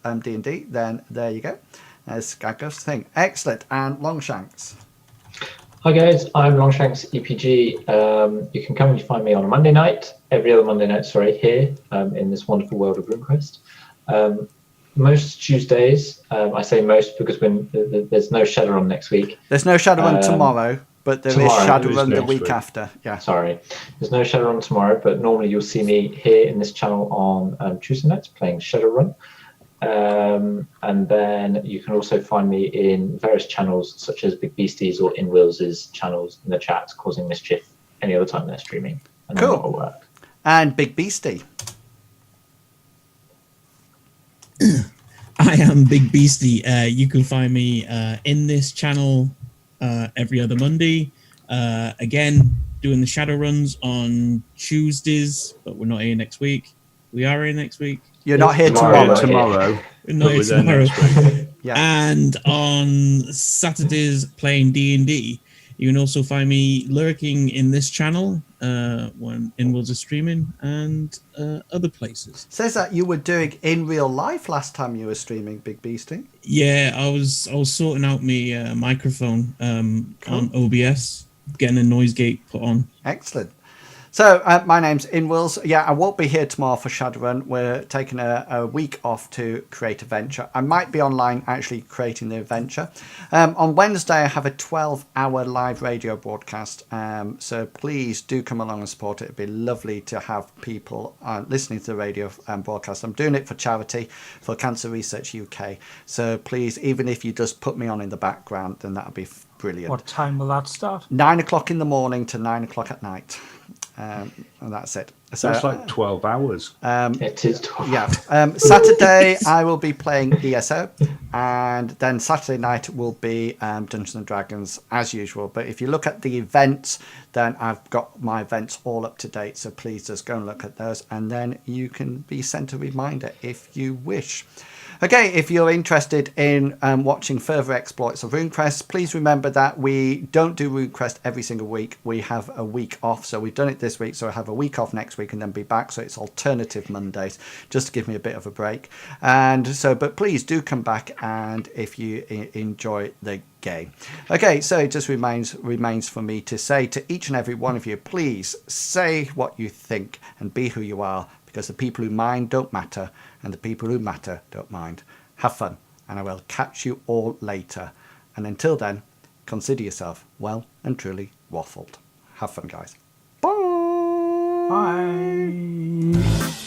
D&D, then there you go. There's Skaggath's thing. Excellent. And Longshanks. Hi guys, I'm Longshanks EPG. You can come and find me on a Monday night, every other Monday night, here in this wonderful world of Runequest. Most Tuesdays, I say most because there's no Shadowrun next week. There's no Shadowrun tomorrow, but there is Shadowrun the week after. Yeah. Sorry, there's no Shadowrun tomorrow, but normally you'll see me here in this channel on Tuesday nights playing Shadowrun. And then you can also find me in various channels such as Big Beastie's or in Wills's channels in the chat, causing mischief any other time they're streaming. And cool. That'll work. And Big Beastie. I am Big Beastie. You can find me in this channel every other Monday. Again, doing the shadow runs on Tuesdays, but we're not here next week. We are here next week. You're not here tomorrow. We're not here tomorrow. Yeah. And on Saturdays playing D&D. You can also find me lurking in this channel when Inwilds is streaming and other places. Says that you were doing in real life last time you were streaming, Big Beastie. Yeah, I was sorting out my microphone on OBS, getting a noise gate put on. Excellent. So my name's Inwills. Yeah, I won't be here tomorrow for Shadowrun. We're taking a week off to create a venture. I might be online actually creating the adventure. On Wednesday, I have a 12-hour live radio broadcast. So please do come along and support it. It'd be lovely to have people listening to the radio broadcast. I'm doing it for charity, for Cancer Research UK. So please, even if you just put me on in the background, then that would be brilliant. What time will that start? 9 o'clock in the morning to 9 o'clock at night. And that's it. So that's like 12 hours. It is 12. Yeah. Saturday I will be playing ESO, and then Saturday night will be Dungeons and Dragons as usual. But if you look at the events, then I've got my events all up to date. So please just go and look at those, and then you can be sent a reminder if you wish. Okay, if you're interested in watching further exploits of Runequest, please remember that we don't do Runequest every single week. We have a week off, so we've done it this week, so I have a week off next week and then be back. So it's alternative Mondays, just to give me a bit of a break. And so, but please do come back, and if you enjoy the game. Okay, so it just remains for me to say to each and every one of you, please say what you think and be who you are, because the people who mind don't matter, and the people who matter don't mind. Have fun, and I will catch you all later. And until then, consider yourself well and truly waffled. Have fun, guys. Bye. Bye.